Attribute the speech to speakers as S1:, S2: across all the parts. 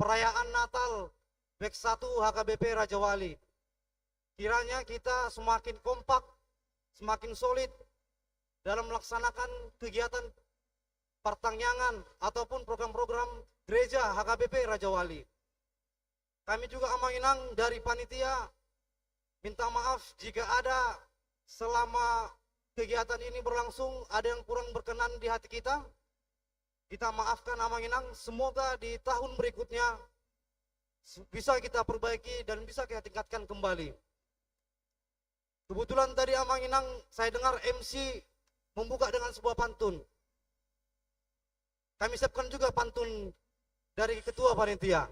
S1: perayaan Natal Batch 1 HKBP Raja Wali. Kiranya kita semakin kompak, semakin solid dalam melaksanakan kegiatan pertangyangan ataupun program-program gereja HKBP Raja Wali. Kami juga Amanginang dari panitia minta maaf jika ada selama kegiatan ini berlangsung ada yang kurang berkenan di hati kita. Kita maafkan Amanginang, semoga di tahun berikutnya bisa kita perbaiki dan bisa kita tingkatkan kembali. Kebetulan tadi Amanginang saya dengar MC membuka dengan sebuah pantun. Kami siapkan juga pantun dari ketua panitia.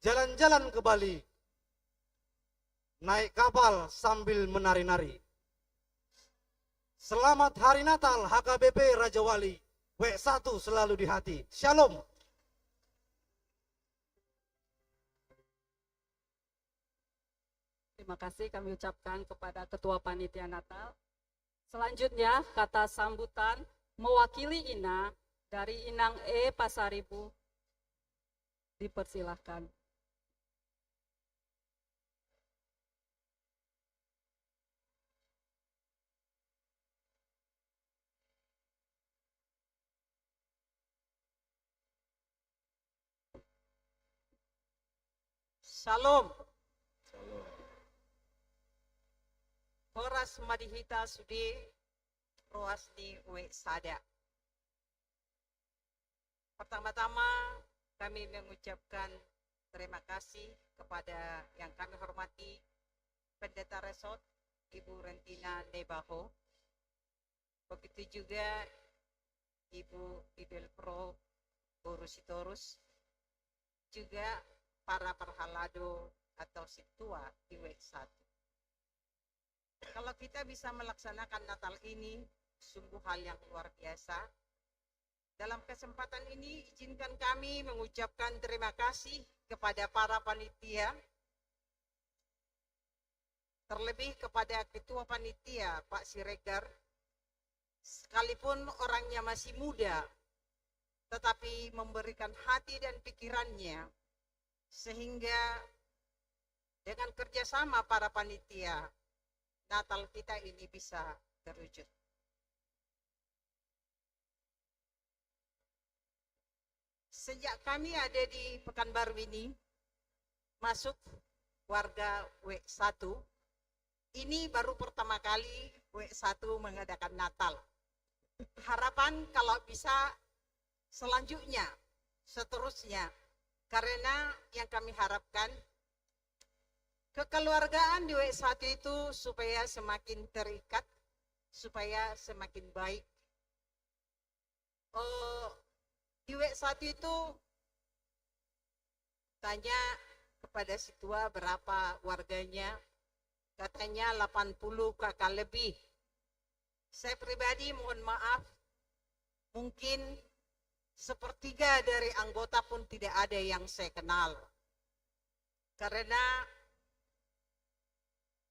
S1: Jalan-jalan ke Bali, naik kapal sambil menari-nari. Selamat Hari Natal HKBP Raja Wali, W1 selalu di hati. Shalom.
S2: Terima kasih kami ucapkan kepada Ketua Panitia Natal. Selanjutnya kata sambutan mewakili Ina dari Inang E Pasaribu. Dipersilahkan.
S3: Shalom. Horas madihita sudi roas di we sada. Pertama-tama kami mengucapkan terima kasih kepada yang kami hormati Pendeta Resort Ibu Rentina Nebaho. Begitu juga Ibu Idel Pro Borusitorus, juga para perhalado atau situa di W1. Kalau kita bisa melaksanakan Natal ini, sungguh hal yang luar biasa. Dalam kesempatan ini, izinkan kami mengucapkan terima kasih kepada para panitia, terlebih kepada Ketua Panitia, Pak Siregar, sekalipun orangnya masih muda, tetapi memberikan hati dan pikirannya, sehingga dengan kerjasama para panitia, Natal kita ini bisa terwujud. Sejak kami ada di Pekanbaru ini, masuk warga W1, ini baru pertama kali W1 mengadakan Natal. Harapan kalau bisa selanjutnya, seterusnya, karena yang kami harapkan kekeluargaan di W1 itu supaya semakin terikat, supaya semakin baik. Di W1 itu tanya kepada si tua berapa warganya, katanya 80 kakak lebih. Saya pribadi mohon maaf, mungkin sepertiga dari anggota pun tidak ada yang saya kenal. Karena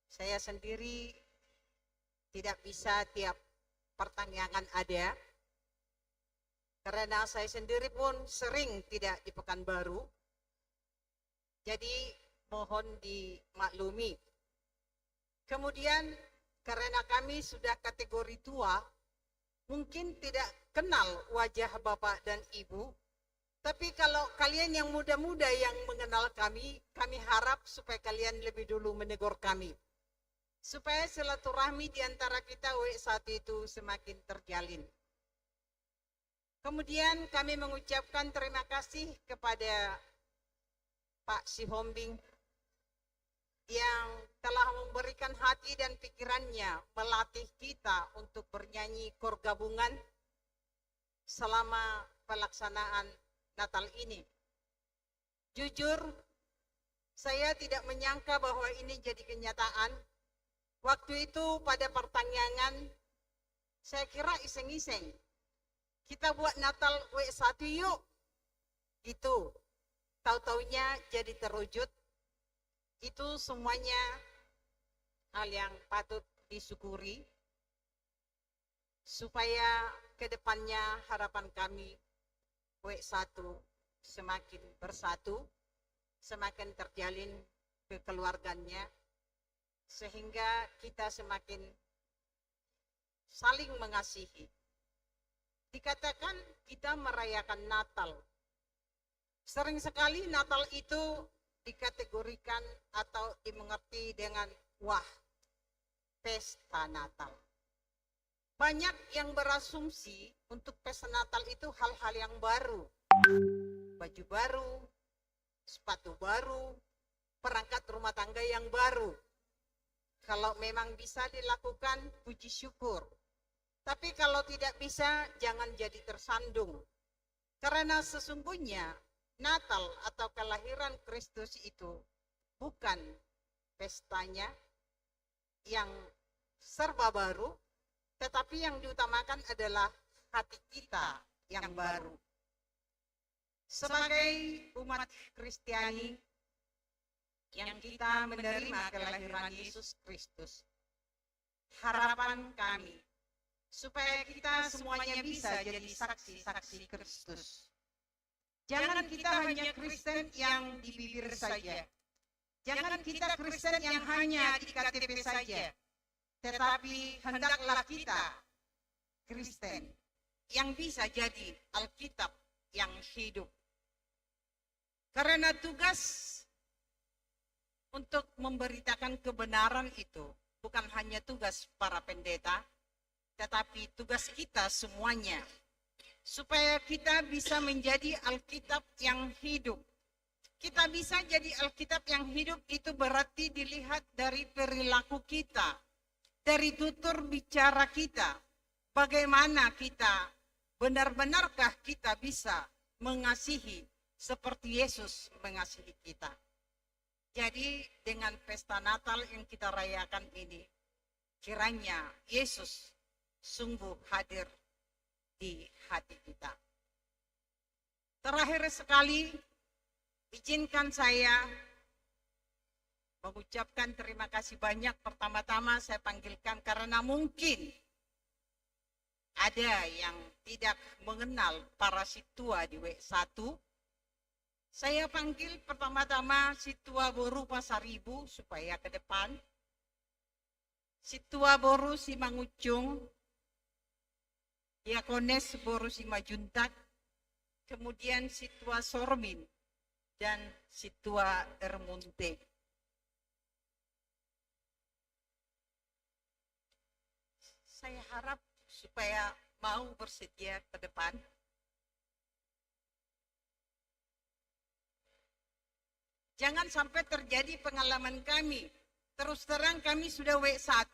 S3: saya sendiri tidak bisa tiap pertanyaan ada, karena saya sendiri pun sering tidak di Pekanbaru, jadi mohon dimaklumi. Kemudian karena kami sudah kategori tua, mungkin tidak kenal wajah Bapak dan Ibu, tapi kalau kalian yang muda-muda yang mengenal kami harap supaya kalian lebih dulu menegur kami, supaya silaturahmi di antara kita W1 itu semakin terjalin. Kemudian kami mengucapkan terima kasih kepada Pak Sihombing yang telah memberikan hati dan pikirannya melatih kita untuk bernyanyi kor gabungan selama pelaksanaan Natal ini. Jujur, saya tidak menyangka bahwa ini jadi kenyataan. Waktu itu pada pertanyaan, saya kira iseng-iseng. Kita buat Natal W1 yuk. Gitu. Tahu-taunya jadi terwujud. Itu semuanya hal yang patut disyukuri. Supaya ke depannya harapan kami W1 semakin bersatu, semakin terjalin kekeluarganya, sehingga kita semakin saling mengasihi. Dikatakan kita merayakan Natal. Sering sekali Natal itu dikategorikan atau dimengerti dengan wah, pesta Natal. Banyak yang berasumsi untuk pesta Natal itu hal-hal yang baru. Baju baru, sepatu baru, perangkat rumah tangga yang baru. Kalau memang bisa dilakukan, puji syukur. Tapi kalau tidak bisa, jangan jadi tersandung. Karena sesungguhnya Natal atau kelahiran Kristus itu bukan pestanya yang serba baru, tetapi yang diutamakan adalah hati kita yang baru. Sebagai umat Kristiani yang kita menerima kelahiran Yesus Kristus, harapan kami supaya kita semuanya bisa jadi saksi-saksi Kristus. Jangan kita hanya Kristen yang di bibir saja. Jangan kita Kristen yang hanya di KTP saja. Tetapi hendaklah kita Kristen yang bisa jadi Alkitab yang hidup. Karena tugas untuk memberitakan kebenaran itu bukan hanya tugas para pendeta, tetapi tugas kita semuanya. Supaya kita bisa menjadi Alkitab yang hidup. Kita bisa jadi Alkitab yang hidup itu berarti dilihat dari perilaku kita, dari tutur bicara kita. Bagaimana kita, benar-benarkah kita bisa mengasihi seperti Yesus mengasihi kita. Jadi dengan pesta Natal yang kita rayakan ini, kiranya Yesus sungguh hadir di hati kita. Terakhir sekali, izinkan saya mengucapkan terima kasih banyak. Pertama-tama saya panggilkan karena mungkin ada yang tidak mengenal para situa di W1. Saya panggil pertama-tama situa Boru Pasaribu supaya ke depan. Situa Boru Simangucung, Diakones Boru Simajuntak, kemudian Situa Sormin, dan Situa Ermunte. Saya harap supaya mau bersedia ke depan. Jangan sampai terjadi pengalaman kami. Terus terang kami sudah W1,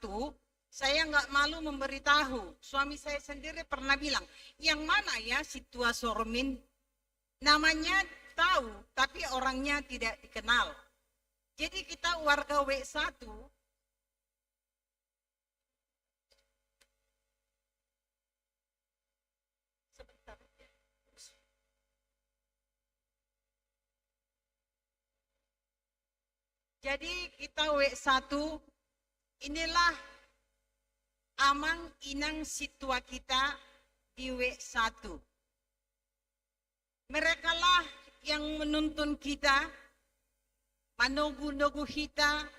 S3: saya nggak malu memberitahu. Suami saya sendiri pernah bilang, yang mana ya Situa Sormin? Namanya tahu, tapi orangnya tidak dikenal. Jadi kita warga W1, sebentar. Jadi kita W1, inilah amang inang situa kita di W1. Merekalah yang menuntun kita, manogu-nogu kita,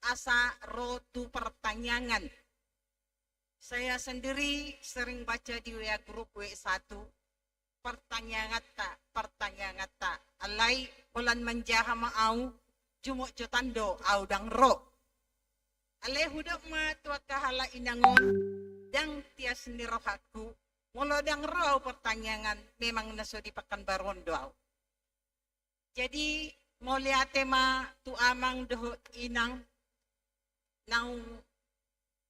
S3: asa rotu pertanyaan. Saya sendiri sering baca di WA grup W1, pertanyaan tak, alay bulan menjaha mau, jumuk jotando, audang ro. Ale hudok ma tua kahala inangon dang tias ni rohaku molo dang roh pertanyaan memang naso di Pekanbaruan doau. Jadi mau lihat tema tu amang doh inang nau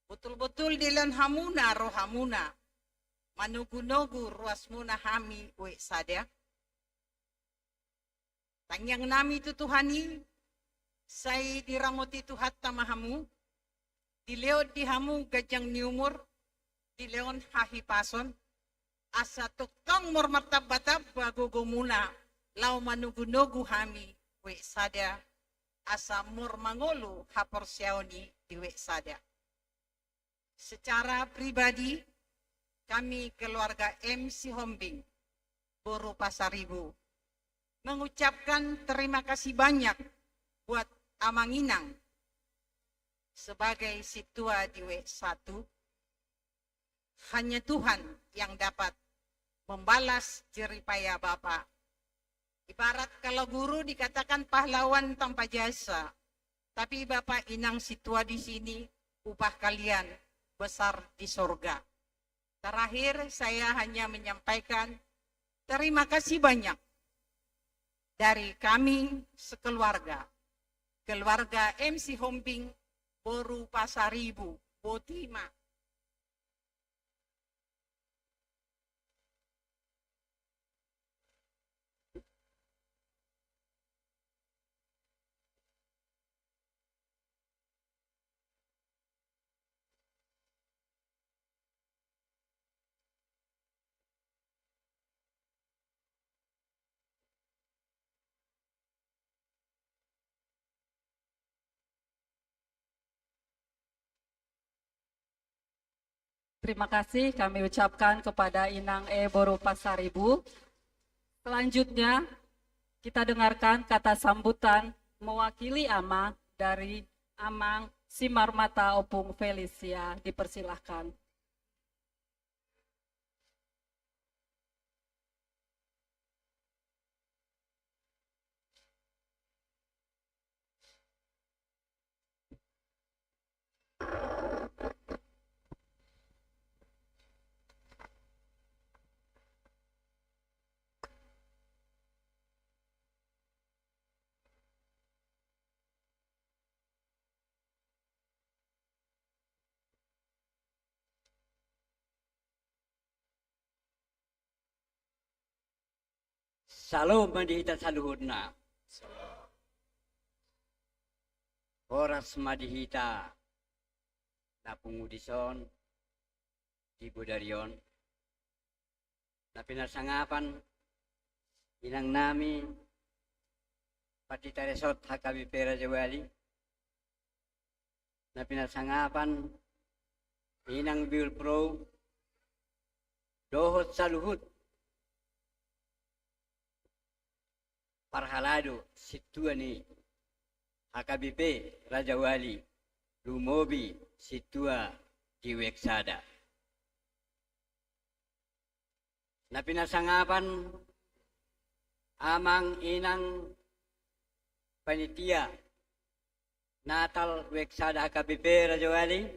S3: betul-betul dilan hamuna roh hamuna manugu-nugu ruas muna hami we sadya. Tangyang nami tu Tuhani say diramoti Tuhat tamahamu. Dileod di hamu gajang ni umur, dileon hahipason, asa tuktong mor martabatab bagogo muna, lau manugu-nugu hami, we sada, asa mor mangolu haporsiaoni di we sada. Secara pribadi, kami keluarga MC Hombing, Boru Pasaribu, mengucapkan terima kasih banyak buat Amanginang sebagai situa di W1. Hanya Tuhan yang dapat membalas jeripaya Bapak. Ibarat kalau guru dikatakan pahlawan tanpa jasa, tapi Bapak Inang situa di sini, upah kalian besar di sorga. Terakhir saya hanya menyampaikan terima kasih banyak dari kami sekeluarga, keluarga MC Hombing, Boru Pasaribu, Botima.
S2: Terima kasih kami ucapkan kepada Inang E. Boru Pasaribu. Selanjutnya kita dengarkan kata sambutan mewakili Ama dari Amang Simarmata Opung Felicia. Dipersilahkan.
S4: Salam madihita saluhurna. Horas madihita na pungudison di Budarion na pinasangapan inang nami pati taresot hakabi pera jawali na pinasangapan inang Bill Pro dohot saluhut Parhalado situani HKBP Raja Wali Lumobi situa di Weksada. Na pinasangapan amang inang panitia Natal Weksada HKBP Raja Wali.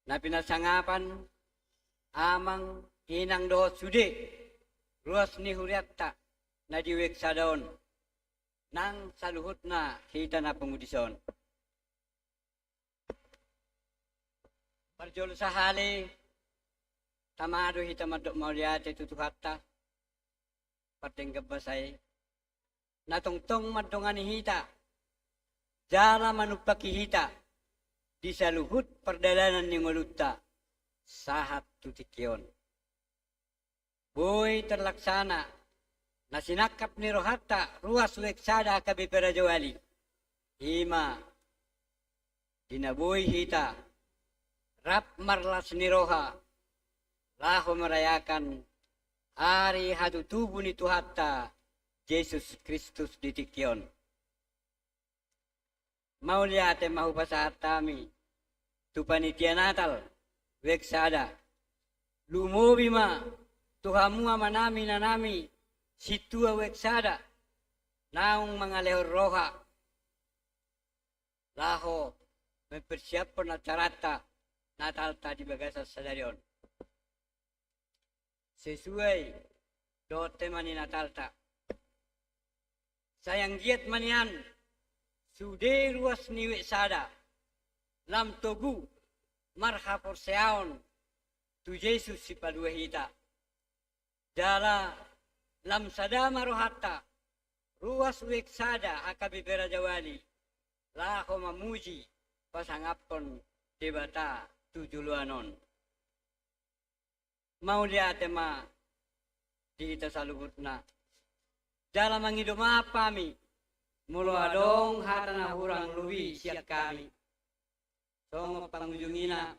S4: Na pinasangapan amang inang dohot sude ruas ni huriatta na di Weksadaon nang saluhut na hita na pengudison. Parjol sahali tamado hita madok mauliate tutuhatta pateng gabasay natongtong madongan hita jala manupaki hita di saluhut perdalanan ni ngolutta sahat tutikyon. Boy terlaksana na sinakap ni Rohata ruas Weksada HKBP Raja Wali. Hima dinaboy hita rap marlas ni Roha laho merayakan hari hatutubu ni Tuhata Yesus Kristus ditikyon. Mauliate mahupasahat kami tu panitia Natal Weksada lumobi ma tuhamu manami na nami situa Weksada naung mga lehor roha laho mempersiapkan acarata Natalta di Bagasa Sadarion sesuai do tema ni Natalta sayang giat manian sude ruas ni Weksada lam togu marha porseaon tu Yesus si padua hita jala lam sadama rohata ruas Weksada HKBP Raja Wali laho mamuji pasangapon debata tujuluanon mau lihat ma di ita saluhutna jala mangidoma pami mulo adong hatana hurang luwi siat kami songo pangunjungina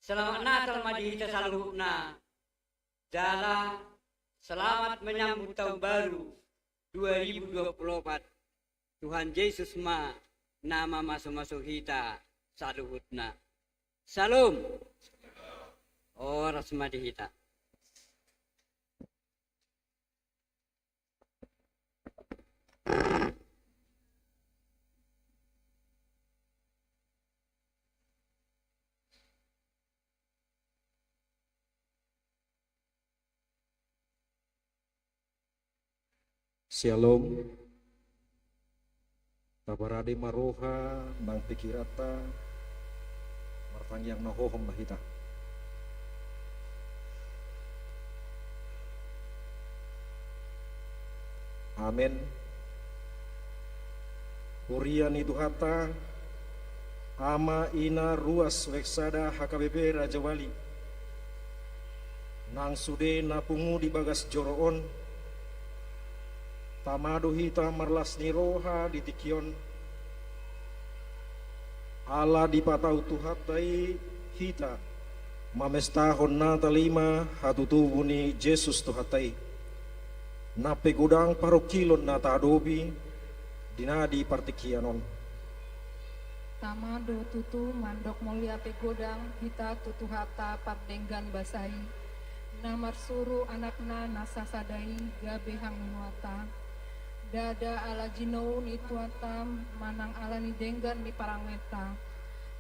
S4: selamat Natal ma di ita saluhutna jala Selamat menyambut tahun baru 2024. Tuhan Yesus ma nama masuk-masuk hita saluhutna. Salam. Oras madi hita.
S5: Shalom. Tabarade maroha nang pikirata martangyang nahohom mahita. Amen. Hurian itu hata ama ina ruas weksada HKBP Raja Wali. Nang sude napungu di bagas joroon. Tamado hita marlas niroha di tikion. Ala di patau tuhatai hita. Mamestahon na talima hatutubu ni Jesus tuhatai. Nape gudang parokilon na tadobi dinadi partikianon.
S6: Tamado tutu mandok mulia pegodang hita tutu hata pardenggan basai. Namar suru anakna nasasadai gabehang nuata. Dada ala jinou ni tuatam manang ala ni denggan ni parangeta.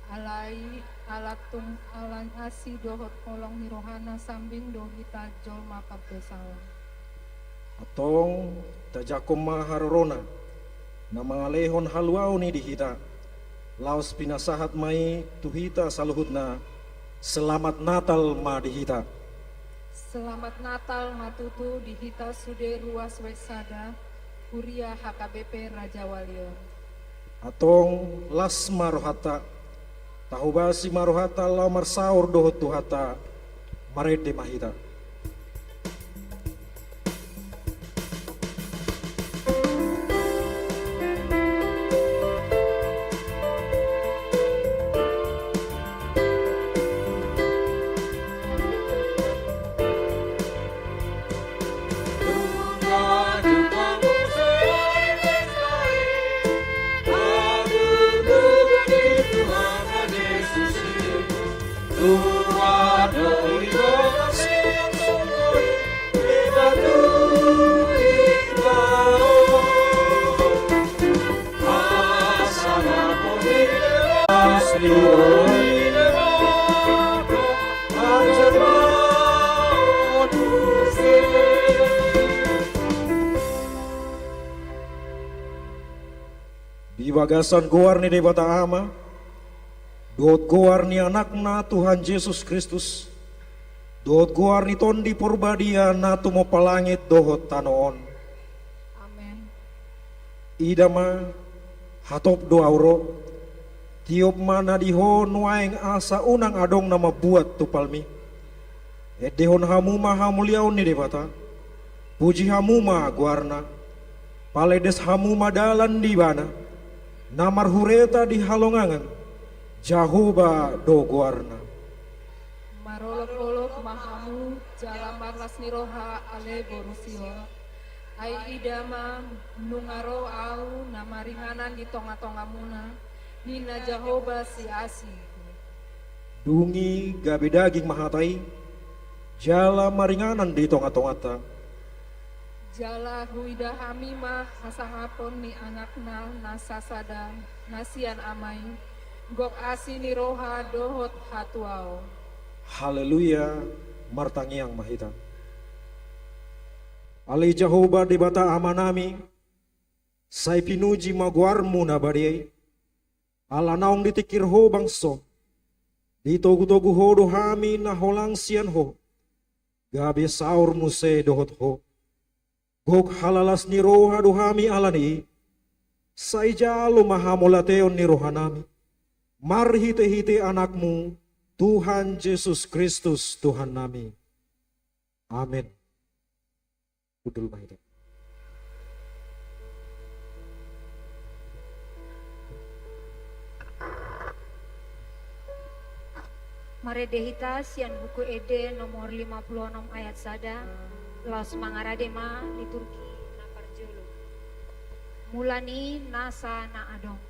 S6: Alai alatung alan asi dohot kolong ni rohana sambing dohita jolma pabesal.
S5: Atong tajakom maharorona na mga lehon haluaw ni dihita. Laos pinasahat may tuhita saluhut na selamat Natal ma dihita.
S6: Selamat Natal matutu dihita sude ruas wesada. Kuria HKBP Raja Walior.
S5: Atong las marohata tahubasi marohata lamar saur dohot tuhata marete mahita. Di bagasan goar ni debata ama, dot goar ni anakna Tuhan Yesus Kristus, dot goar ni tondi purbadia na tumo palangit dohot tanoon.
S6: Amen.
S5: Idama hatop doauro, tiop mana diho nuaeng asa unang adong nama buat tupalmi. Edehon hamuma hamuliaon ni debata, puji hamuma guarna, paledes hamuma dalan di bana. Namar hureta di halongangan Jahuba doguarna.
S6: Marolok-olok mahamu jalamar lasniroha ale borusio. Ai idama nungaro au namaringanan di tonga-tongamuna. Nina Jahoba si asi.
S5: Dungi gabe daging mahatai jala maringanan di tonga-tongata.
S6: Jala huida hamimah hasangapon ni anakna nasasada nasian amai. Gok asi ni roha dohot hatuao.
S5: Haleluya martangiang mahita. Ali Jahoba debata amanami sai pinuji maguarmu na bariai. Ala naong ditikir ho bangso. Ditogu-togu ho dohami na holang sian ho. Gabe saur muse dohot ho. Gok halalas ni roha dohami alani. Sai jalo mahamolateon ni rohanami. Marhite-hite anakmu Tuhan Yesus Kristus Tuhan nami. Amin. Udul mahita.
S7: Mare dehita sian buku Ede nomor 56 ayat sada. Los mangaradema liturgi na parjolo. Mulani nasa na adong.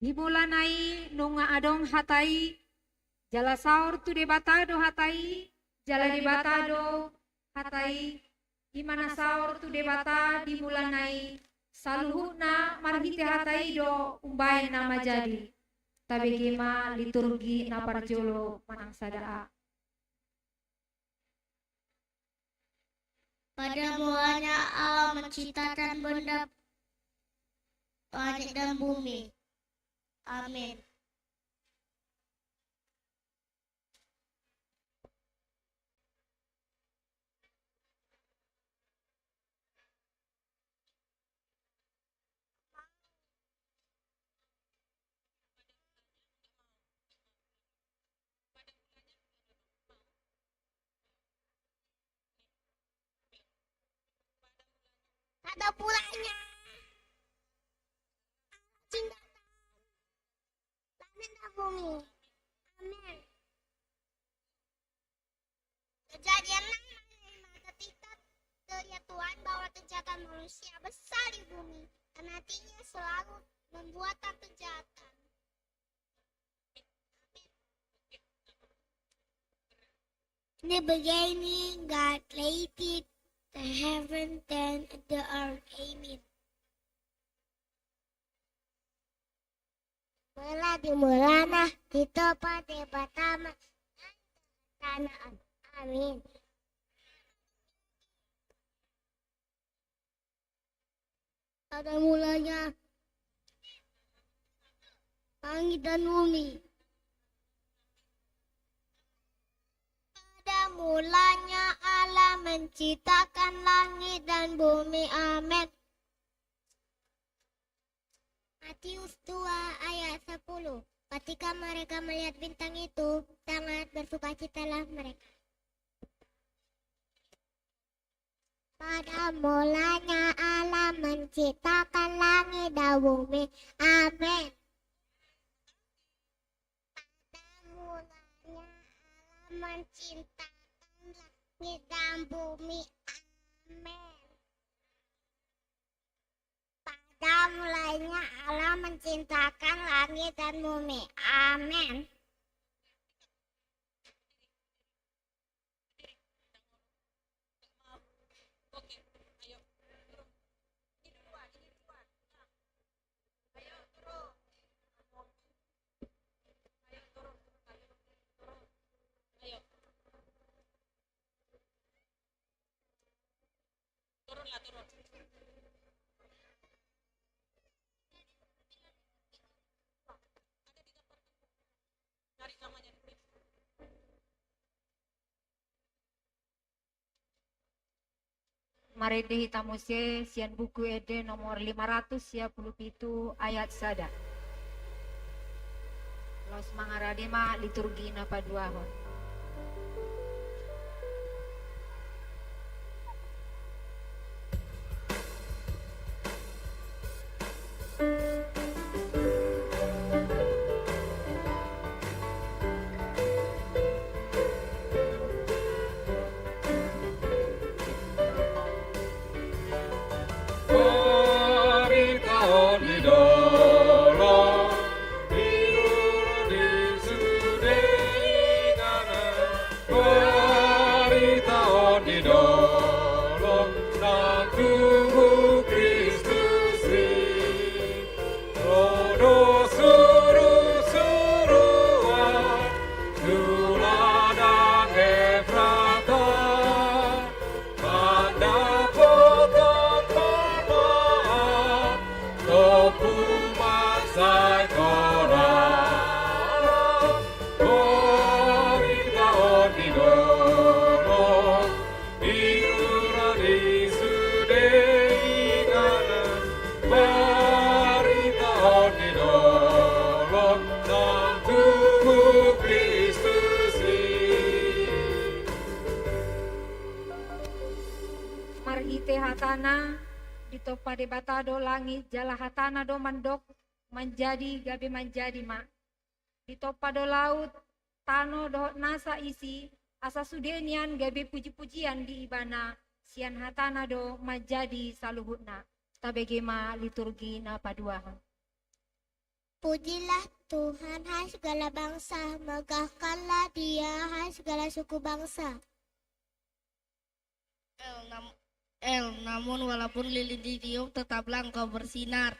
S7: Dimulanai nunga adong hatai jala saur tu debata do hatai jala debata do hatai imana saur tu debata dimulanai saluhuna marhite hatai do umbai nama jadi tabegima liturgi na parjolo manang sadaa.
S8: Pada mulanya Allah menciptakan benda langit dan bumi. Amin. Pada mulanya ciptakan langit dan bumi. Amin. Kejadian 6 ketika terlihat Tuhan bahwa kejahatan manusia besar di bumi dan hatinya selalu membuat kejahatan. In the beginning, God created the heaven and the earth. Amen. Mula dimulana itu pada pertama tanah. Amin. Pada mulanya langit dan bumi. Pada mulanya Allah menciptakan langit dan bumi. Amin. Matius 2 ayat 10. Ketika mereka melihat bintang itu, sangat bersukacitalah mereka. Pada mulanya Allah menciptakan langit dan bumi. Amin. Pada mulanya Allah menciptakan langit dan bumi. Amin. Pada mulanya Allah menciptakan langit dan bumi. Amin.
S7: Mari dihitamuse sian buku ede nomor 537 ayat sada. Los mangaradema liturgi napa duahon. Marhite hatana ditopa de batado langit jala hatana do mandok menjadi gabe menjadi mak ditopa do laut tano do nasa isi asa sudenian gabe puji-pujian di ibana sian hatana do menjadi saluhutna tabegema liturgi na paduahan.
S8: Pujilah Tuhan, hai segala bangsa, megahkanlah Dia, hai segala suku bangsa.
S9: Namun walaupun lilin ditiup, tetaplah engkau bersinar.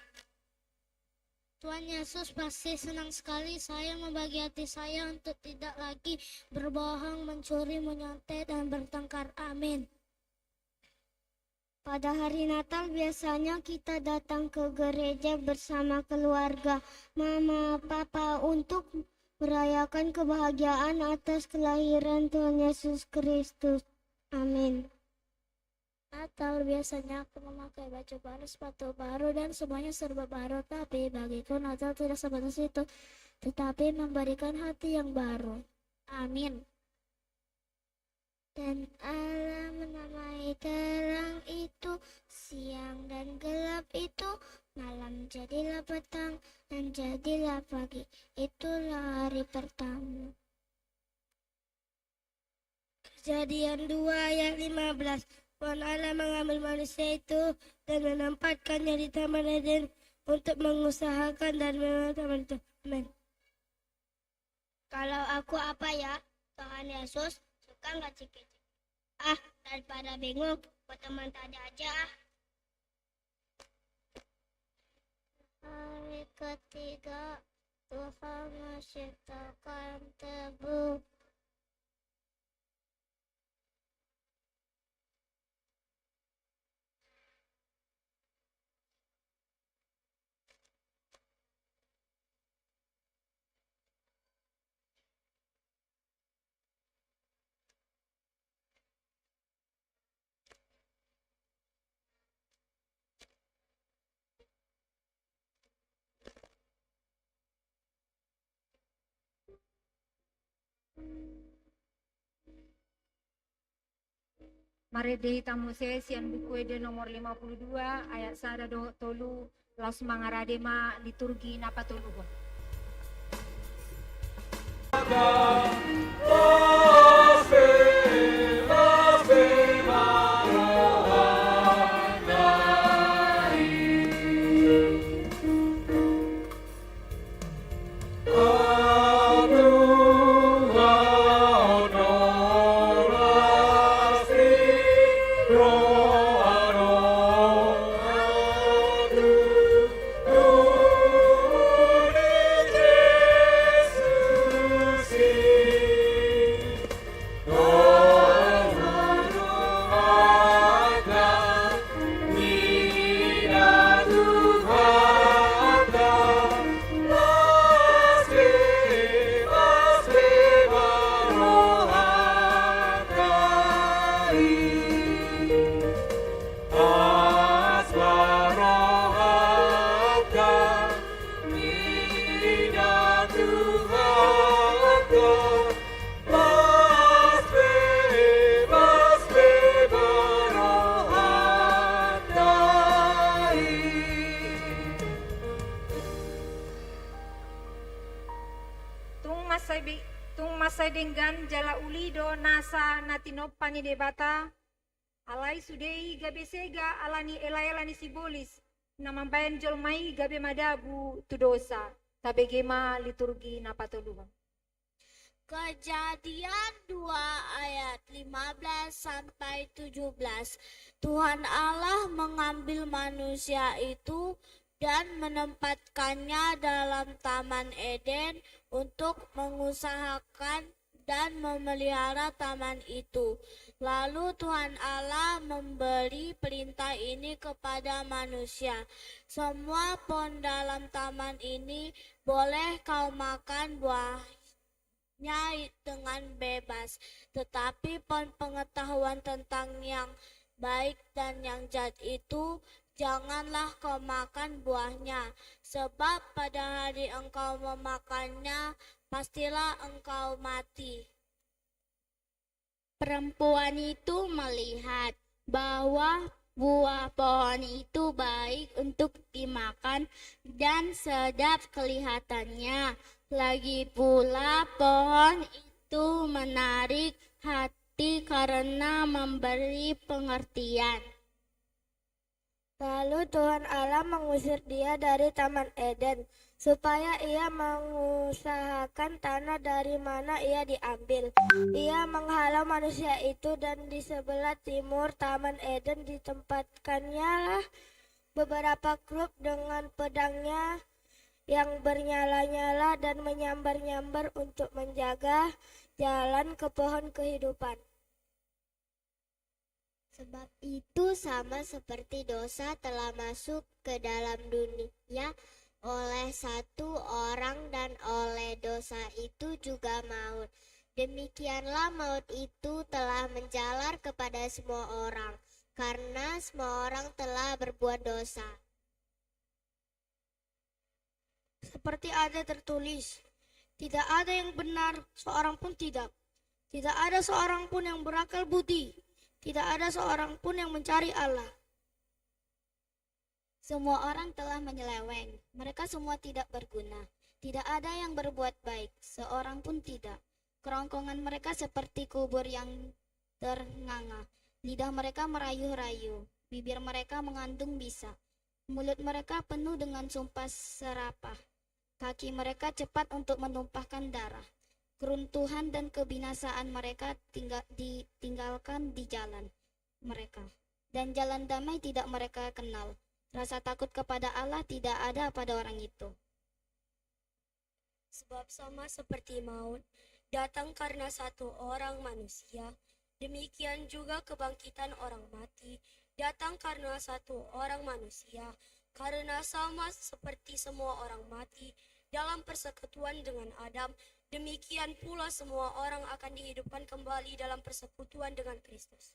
S8: Tuhan Yesus pasti senang sekali saya membagi hati saya untuk tidak lagi berbohong, mencuri, menyontek, dan bertengkar. Amin. Pada hari Natal biasanya kita datang ke gereja bersama keluarga, mama, papa untuk merayakan kebahagiaan atas kelahiran Tuhan Yesus Kristus. Amin. Natal biasanya aku memakai baju baru, sepatu baru, dan semuanya serba baru. Tapi bagiku Natal tidak sebatas itu, tetapi memberikan hati yang baru. Amin. Dan Allah menamai terang itu siang, dan gelap itu malam. Jadilah petang dan jadilah pagi, itulah hari pertama.
S9: Kejadian 2 ayat 15. Tuhan Allah mengambil manusia itu dan menempatkannya di Taman Eden untuk mengusahakan dan memelihara taman itu. Amin.
S8: Kalau aku apa ya, Tuhan Yesus suka nggak cekik? Daripada bingung, buat teman tadi aja. Hari ketiga, Tuhan menciptakan tebu.
S7: Mari dihitamuse sian buku ede nomor 52 ayat sada do tolu los mangaradema liturgi napa toluhon. masai denggan jala ulido nasa natinop pani debata alai sudei gabe sega alani elani sibolis namambayan jolmai gabe madabu tu dosa tabegema liturgi napatuluhan.
S8: Kejadian 2 ayat 15 sampai 17. Tuhan Allah mengambil manusia itu dan menempatkannya dalam Taman Eden untuk mengusahakan dan memelihara taman itu. Lalu Tuhan Allah memberi perintah ini kepada manusia. Semua pohon dalam taman ini boleh kau makan buahnya dengan bebas, tetapi pohon pengetahuan tentang yang baik dan yang jahat itu janganlah kau makan buahnya, sebab pada hari engkau memakannya pastilah engkau mati. Perempuan itu melihat bahwa buah pohon itu baik untuk dimakan dan sedap kelihatannya. Lagi pula pohon itu menarik hati karena memberi pengertian.
S9: Lalu Tuhan Allah mengusir dia dari Taman Eden, supaya ia mengusahakan tanah dari mana ia diambil. Ia menghalau manusia itu, dan di sebelah timur Taman Eden ditempatkannya lah beberapa kruk dengan pedangnya yang bernyala-nyala dan menyambar-nyambar untuk menjaga jalan ke pohon kehidupan.
S8: Sebab itu sama seperti dosa telah masuk ke dalam dunia oleh satu orang dan oleh dosa itu juga maut. Demikianlah maut itu telah menjalar kepada semua orang, karena semua orang telah berbuat dosa.
S9: Seperti ada tertulis, tidak ada yang benar, seorang pun tidak. Tidak ada seorang pun yang berakal budi. Tidak ada seorang pun yang mencari Allah.
S8: Semua orang telah menyeleweng, mereka semua tidak berguna. Tidak ada yang berbuat baik, seorang pun tidak. Kerongkongan mereka seperti kubur yang ternganga. Lidah mereka merayu-rayu, bibir mereka mengandung bisa. Mulut mereka penuh dengan sumpah serapah. Kaki mereka cepat untuk menumpahkan darah. Keruntuhan dan kebinasaan mereka ditinggalkan di jalan mereka. Dan jalan damai tidak mereka kenal. Rasa takut kepada Allah tidak ada pada orang itu.
S9: Sebab sama seperti maut datang karena satu orang manusia, demikian juga kebangkitan orang mati datang karena satu orang manusia. Karena sama seperti semua orang mati dalam persekutuan dengan Adam, demikian pula semua orang akan dihidupkan kembali dalam persekutuan dengan Kristus.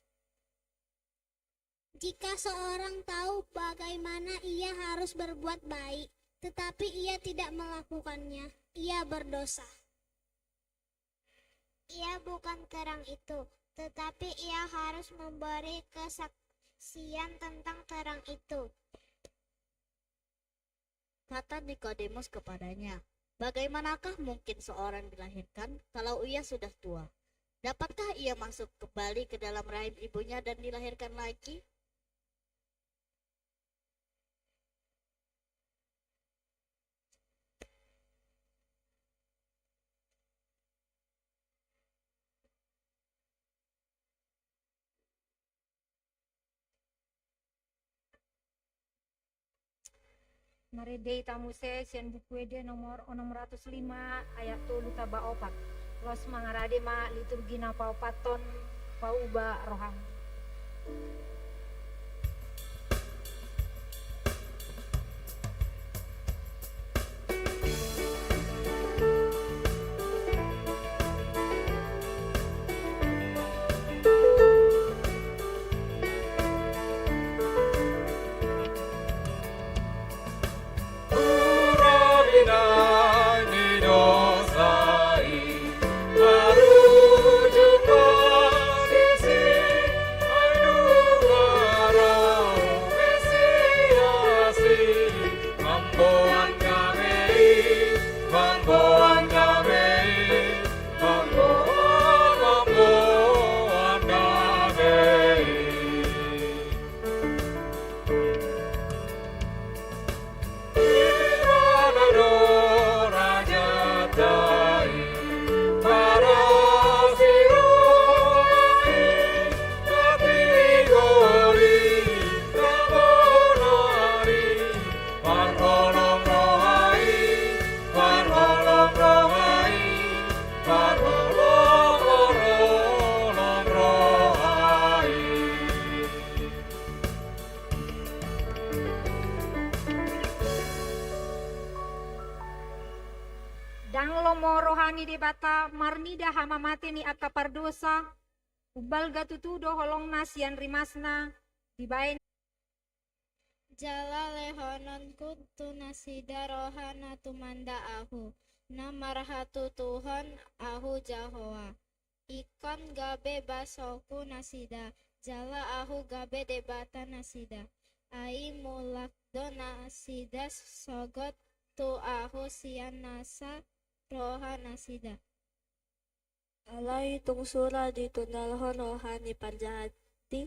S8: Jika seorang tahu bagaimana ia harus berbuat baik, tetapi ia tidak melakukannya, ia berdosa. Ia bukan terang itu, tetapi ia harus memberi kesaksian tentang terang itu.
S10: Kata Nikodemus kepadanya, bagaimanakah mungkin seorang dilahirkan kalau ia sudah tua? Dapatkah ia masuk kembali ke dalam rahim ibunya dan dilahirkan lagi?
S7: Maridei tamuse sian buku ede nomor 605 ayat 3 taba 4. Los mangarade ma liturgi na paupaton pauba rohang.
S11: Mamboan kami
S7: Panglomo rohani debata marnida hama mate ni aka pardosa ubal gatutudo holong nasian rimasna dibain
S9: Jala lehonon kuntu nasida rohana tumanda ahu. Namarhatu Tuhan ahu Jahowa. Ikon gabe basoku nasida. Jala ahu gabe debata nasida. Ai mulakdo nasida sogot tu ahu sian nasa roha nasida.
S11: Alay itong sura dito nalhon rohani panjahati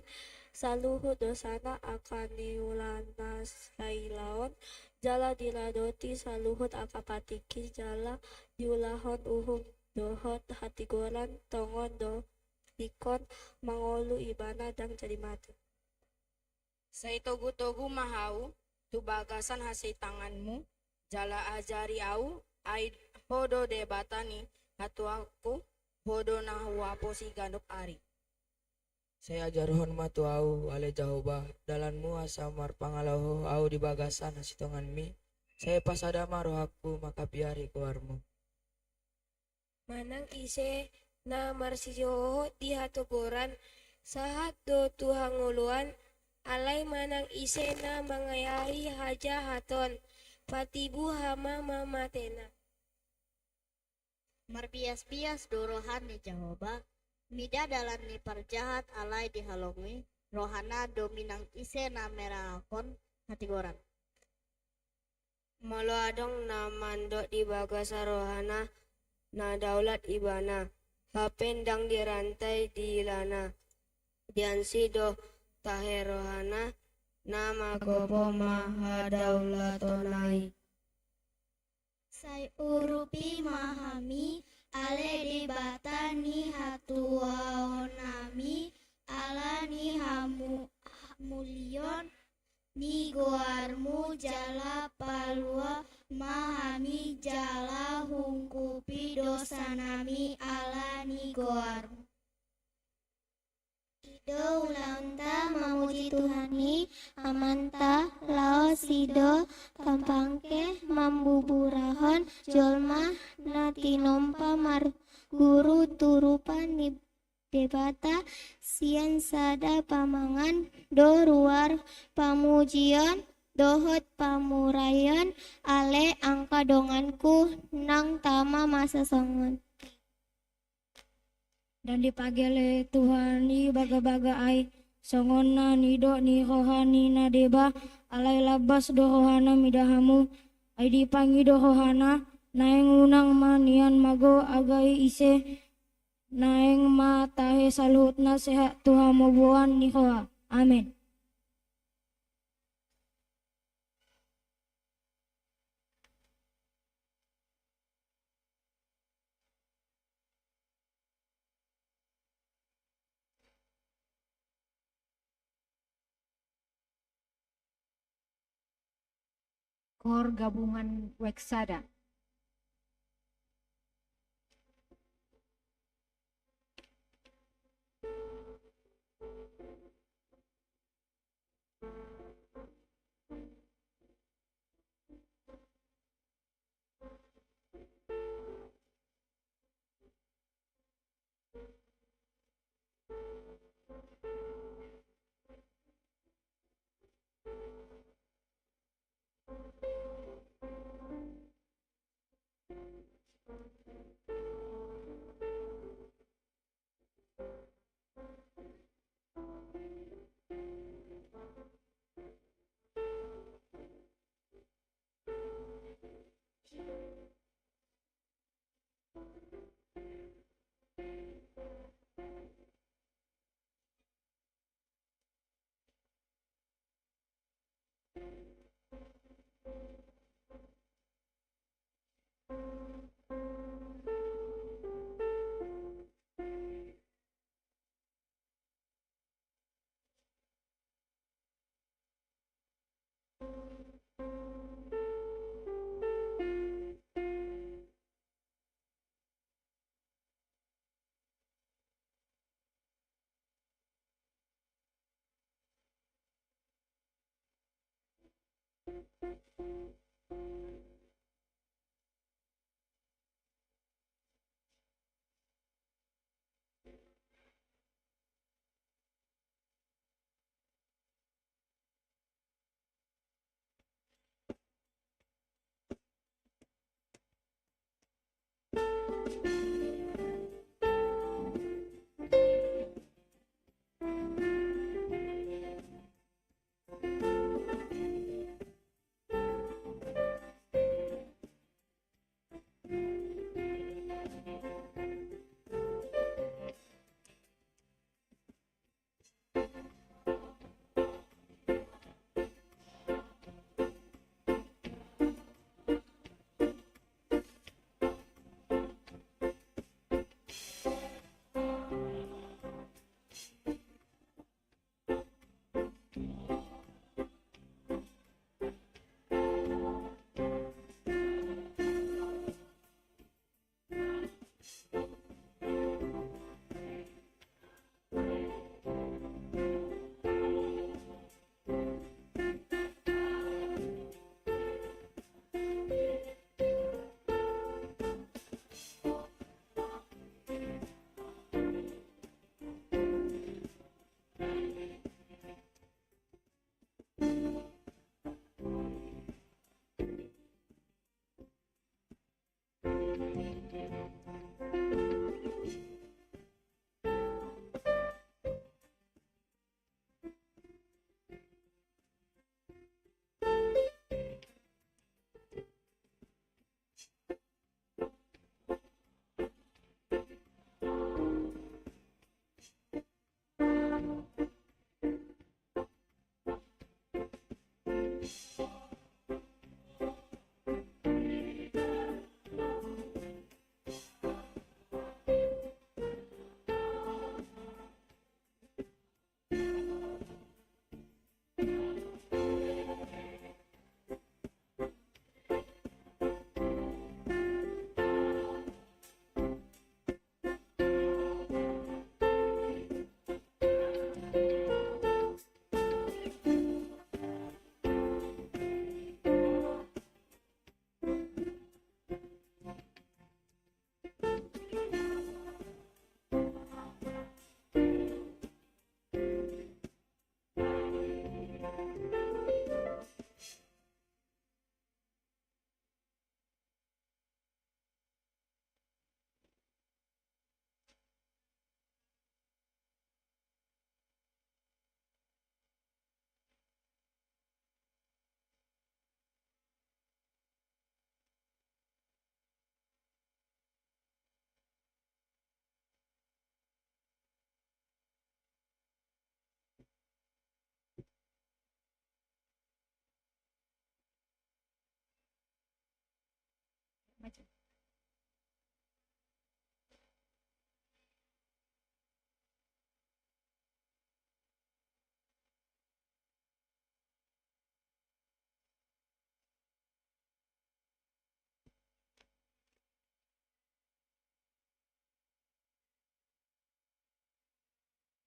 S11: saluhu dosana akan niulanas kailaon jala diladoti saluhut akapatiki jala diulahon uhum dohot hatigoran tongon do dikon mangolu ibana dang jadi mati.
S12: Sa itogu-togu mahau tu bagasan hasil tanganmu jala ajari au ai hodo debatani hatu aku hodo na huapo si gandok ari.
S13: Saya ajarohon matu au ale jahoba dalanmu asamar pangalaho au di bagasan hasitongan mi. Saya pasadama rohaku maka biari keluarmu.
S9: Manang ise na marsiyoho di hatugoran sahat do tuhanguluan alay manang ise na mangayahi haja haton patibu hama mamatena.
S10: Marbias-bias dorohan ni Jahoba, mida dalan ni parjahat alay dihalongi, rohana dominang ise na merakon hatigoran.
S9: Molo adong na mandok di bagasa rohana na daulat ibana, hapendang dirantai di lana, diansi do tahe rohana, nama gopo maha daulatonai.
S8: Sai urupi mahami ale debata ni hatuaonami ala ni mulion ni goarmu jala palua mahami jala hungkupi dosanami ala ni goarmu. Ido ulanta mamuji Tuhani amanta lao sido tampangke mambuburahon jolma natinompa mar guru turupan ni debata sian sada pamangan do ruar pamujian dohot pamurayan ale angka donganku nang tama masa songon.
S14: Dan dipagele Tuhan ni baga-baga ai songona nido ni rohani na deba alai labas do rohana midahamu ai dipangi do rohana naeng unang manian mago agai ise naeng ma tahe saluhut na sehat Tuhan mobuan ni roha. Amin.
S6: Kor Gabungan Weksada.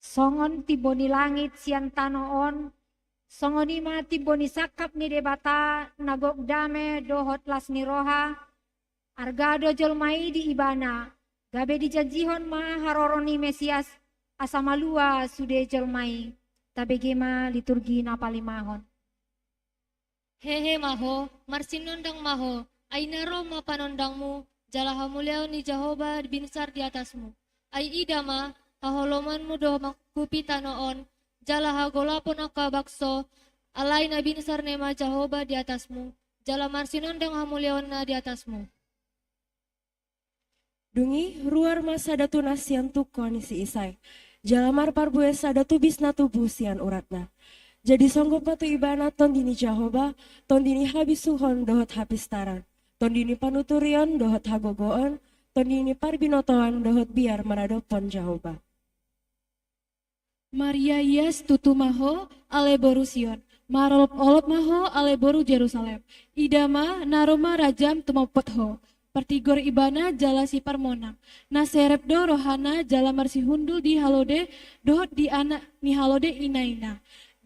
S7: Songon tiboni langit sian tanoon, songonima tiboni sakap ni debata nagok dame dohot las ni roha, argado jolmai di ibana, gabe dijanjihon ma haroroni Mesias, asamalua sude jolmai, tabegema liturgi napalimahon.
S14: Hehe maho, marsinondang maho, ainaro mapanondangmu, jalaha muliau ni Jehovah binsar di atasmu. Ai idama, haholomanmu doh makupi tanoon, jalaha golapon aka bakso, alai na binsar nema Jehovah di atasmu, jala marsinondang hamuliaon na di atasmu.
S15: Dungi ruar masa datu nasian tukon si Isai, jalamar parbues sadatu bisna tubuh sian uratna. Jadi songgop patu ibana ton dini Jehovah, ton dini habis suhon dohot habis taran, ton dini panuturion dohot hagogoon, ton dini parbinotoan dohot biar maradopon Jehovah.
S16: Maria Ias tutu maho ale boru Sion, marolop olop maho ale boru Jerusalem, idama naroma rajam tumopot ho, pertigor ibana jala si parmonang, na serep do rohana jala marsi hundul di halode, dohot di anak ni halode inaina.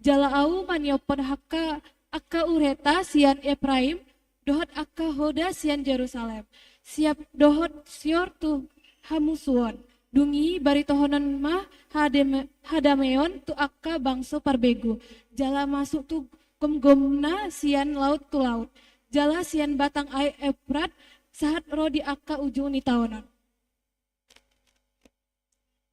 S16: Jala au maniopon hakka akka ureta sian Efraim, dohot akka hoda sian Jerusalem. Siap dohot sior tu hamusuon. Dungi baritohonan mah hadameon tu akka bangso parbegu. Jala masuk tu gom-gomna sian laut tu laut. Jala sian batang ai Efrat saat rodi akka ujung ni tahunan.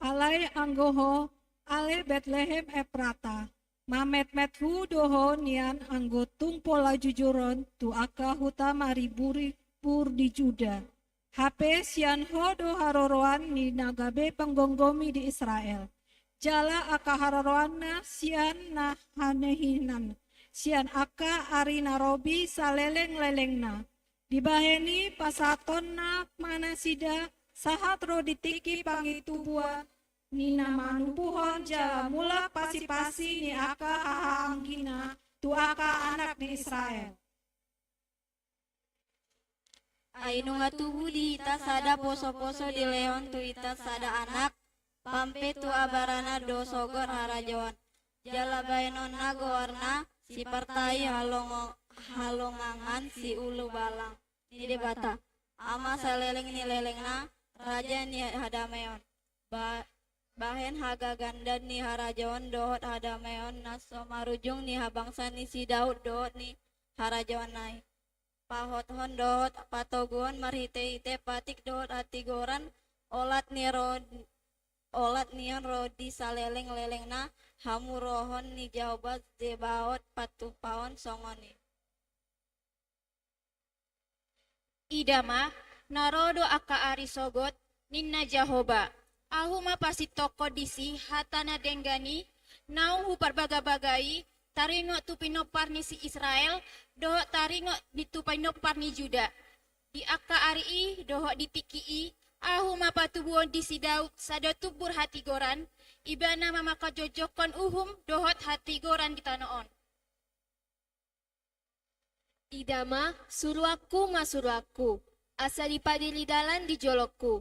S6: Alai anggoho, ale Bethlehem Efrata. Mamet methu doho nian anggo tungpola jujuron tu aka huta mariburi pur di Juda. Hape sian ho do haroroan ni nagabe penggonggomi di Israel. Jala aka haroroanna sian na hanehinan. Sian aka ari narobi saleleng-lelengna. Dibaheni pasaton na manasida sahat ro ditiki pangitubuan. Nina manupuhon jala mula pasi-pasi ni aka hahanggina tu aka anak di Israel.
S11: Ainu ngatubu di ita sada poso-poso di leon tu ita sada anak, pampe tu abarana do sogor harajawan. Jala baenonna goarna si partai halongangan si ulu balang. Ni debata, ama saleleng ni lelengna, raja ni hadameon. Bahen haga ganda ni harajawan dohot hadameon naso marujung ni habangsa ni si Daud dohot ni harajawan nai. Pahot hon dohot patoguan marhite-hite patik dohot hatigoran olat nian rodi saleleng lelengna hamurohon ni Jehovah Zebaot patupahon songoni.
S17: Idama narodo aka ari sogot ninna Jehovah. Ahu ma pasi toko disi hatana denggani nauhu parbaga-bagai taringo tu pinopar ni si Israel doho taringo ditupai nopar ni Juda di akka ari doho ditiki ahu ma patubuon disi Daud sado tubur hati goran ibana mamaka jojokon uhum dohot hati goran di tanoon.
S11: Idama suruh aku asa dipadili dalan di jolokku.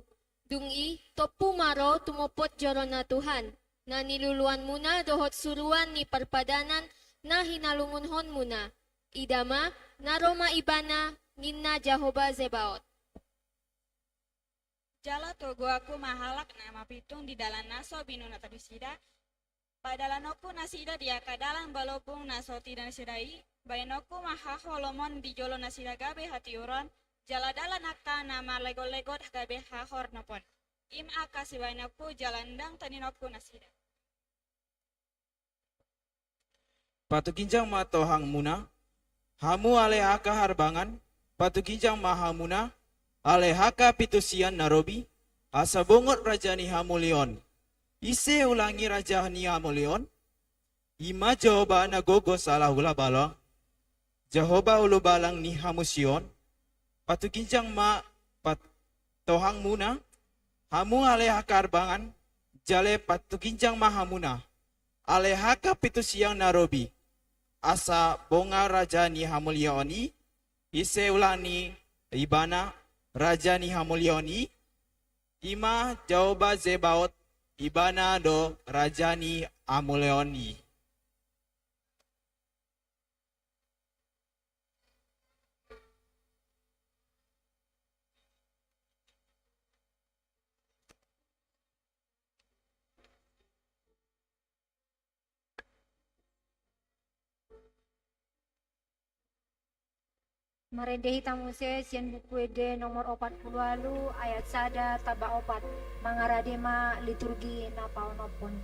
S11: Dungi topu maro tumopot jorona Tuhan. Na niluluan muna dohot suruan ni perpadanan na hinalungunhon muna. Idama naroma ibana ninna Jehovah Zebaot.
S18: Jala togo aku mahalak nama pitung di dalam naso binuna tabisida. Padalanoku nasida dia kadalang balobung naso tidak nasidai. Bayanoku maha holomon di jolo nasida gabe hati uron. Jaladala nakta nama lego-legot gabe hahor nopon. Im aka siwainaku jalandang taninoku nasida.
S19: Patu kinjang ma tohang muna, hamu ale haka harbangan, patu kinjang ma hamuna, ale haka pitusian narobi, asa bongot raja ni hamulion. Ise ulangi raja ni hamulion, ima Jehovah nagogo salah ula balong, Jehovah ulu balang ni hamusion, patu kinjang ma tohang muna, hamu ale haka harbangan, jale patu kinjang ma hamuna, ale haka pitusian narobi. Asa bonga raja ni hamulioni, ise ulani ibana raja ni hamulioni, ima Jehovah Zebaot, ibana do rajani amuleoni.
S7: Merendehi tamuse sian buku ede nomor 40 ayat sada taba opat mangaradema liturgi napaonopon.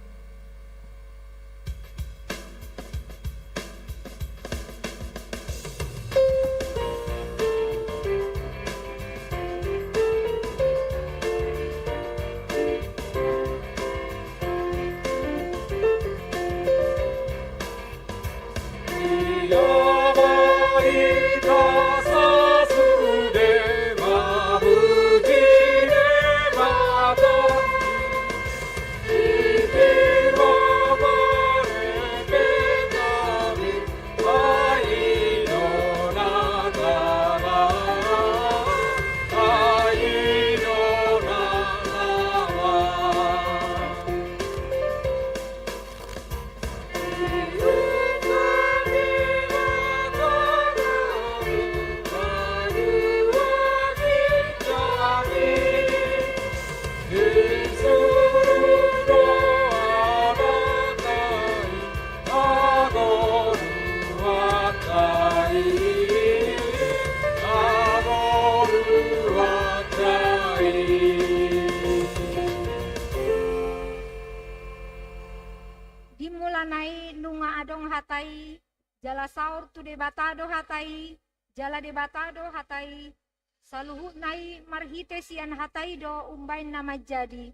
S7: Dimulanai nunga adong hatai, jala saur tu debatado hatai, jala debatado hatai, saluhut nai marhite sian hatai do umbain nama jadi,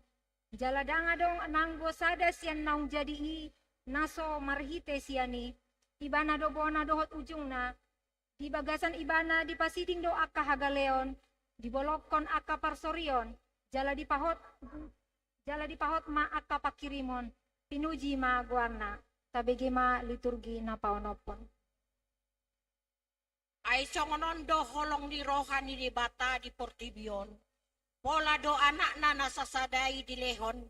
S7: jala dangadong nanggo sada sian naung jadi i, naso marhite siani, ibana do bona dohot ujungna, di bagasan ibana di pasiding do akka hagaleon, di bolokon akka parsorion, jala dipahot ma akka pakirimon, pinuji ma guarna, tabege ma liturgi na paonopon.
S3: Ay songonon do holong di rohani di bata di portibion. Pola do anak na nasasadai di lehon.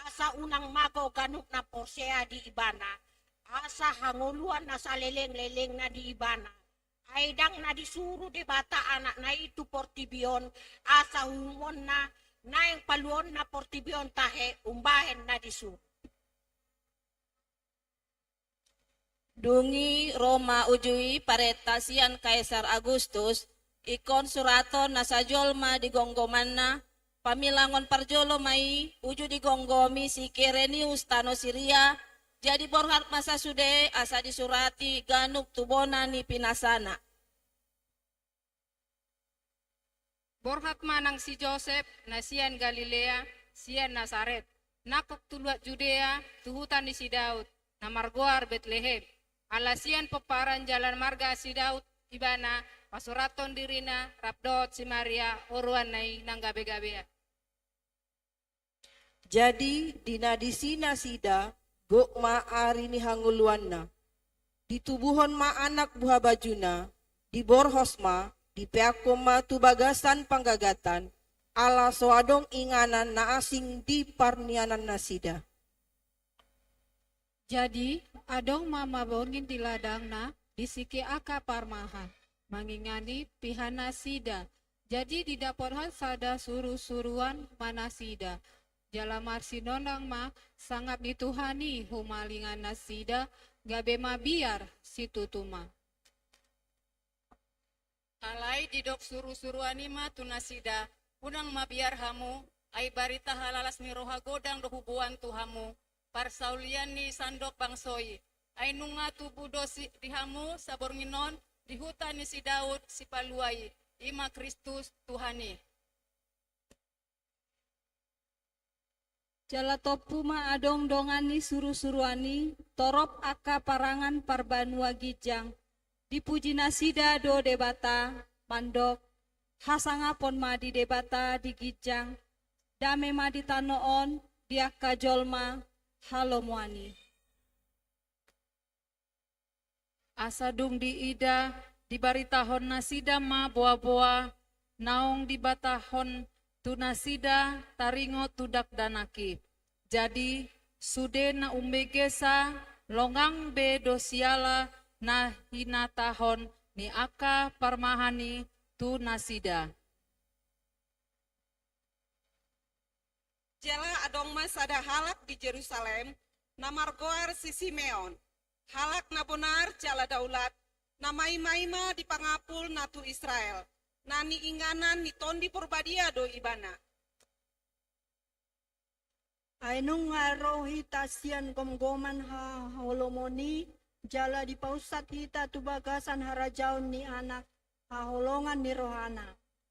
S3: Asa unang mago ganuk na porsea di ibana. Asa hanguluan na sa leleng-leleng na di ibana. Ay dang na disuruh di bata anak na itu portibion. Asa humon na yung paluon na portibion tahe umbahen na disuruh.
S20: Dungi Roma ujui paretasian Kaisar Agustus ikon suraton nasa jolma di gonggomanna pamilangon parjolo mai uju di gonggomi si Kirenius tano Siria jadi borhat masa sude asa disurati ganuk tubona ni pinasana.
S6: Borhat manang si Joseph na sian Galilea sian Nazaret nakok tuluat Judea tuhutan ni si Daud na margoar Bethlehem. Alasian peparan jalan marga si Daud ibana pasuraton dirina rapdot si Maria oruan nai nang gabe-gabe.
S21: Jadi dina disina sida gok ma ari ni hanguluanna ditubuhon ma anak buah bajuna di borhos ma di peakom ma tu bagasan panggagatan ala soadong inganan na asing di parnianan nasida.
S6: Jadi adong mama bongin di ladang na disiki aka parmahan mangingani pihana sida. Jadi di daporhan sada suruh-suruan mana sida. Jalamar sinonang ma sangat dituhani humalingan nasida gabe ma biar situ tuma.
S22: Alai didok suruh-suruani ma tunasida unang ma biar hamu ai barita halalas ni roha godang do hubuan tuhamu. Parsaulian ni sandok bangsoi, ay nunga tubu dosi dihamu sabornginon di hutan ni si Daud si paluai, ima Kristus Tuhani.
S2: Jala topu ma adong dongani suruh-suruani, torop aka parangan parbanua gijang, dipuji nasida do debata, mandok, hasangapon ma di debata di gijang, dame ma di tanoon, diaka jolma, halo muani.
S6: Asadung di ida di baritahon nasida ma boa-boa naong di batahon tu nasida taringo tudak danaki.
S12: Jadi sude na umbegesa longang be dosiala na hinatahon ni aka parmahani tu nasida.
S3: Jela adong mas ada halak di Jerusalem, namar goer si Simeon. Halak na bonar jala daulat, namai maima di pangapul natu Israel. Nani inganan ni tondi porbadia do ibana.
S1: Ainung ngaro hita sian gomgoman ha holomoni, jala di pausat hita tu bagasan harajaun ni anak ha holongan ni rohana.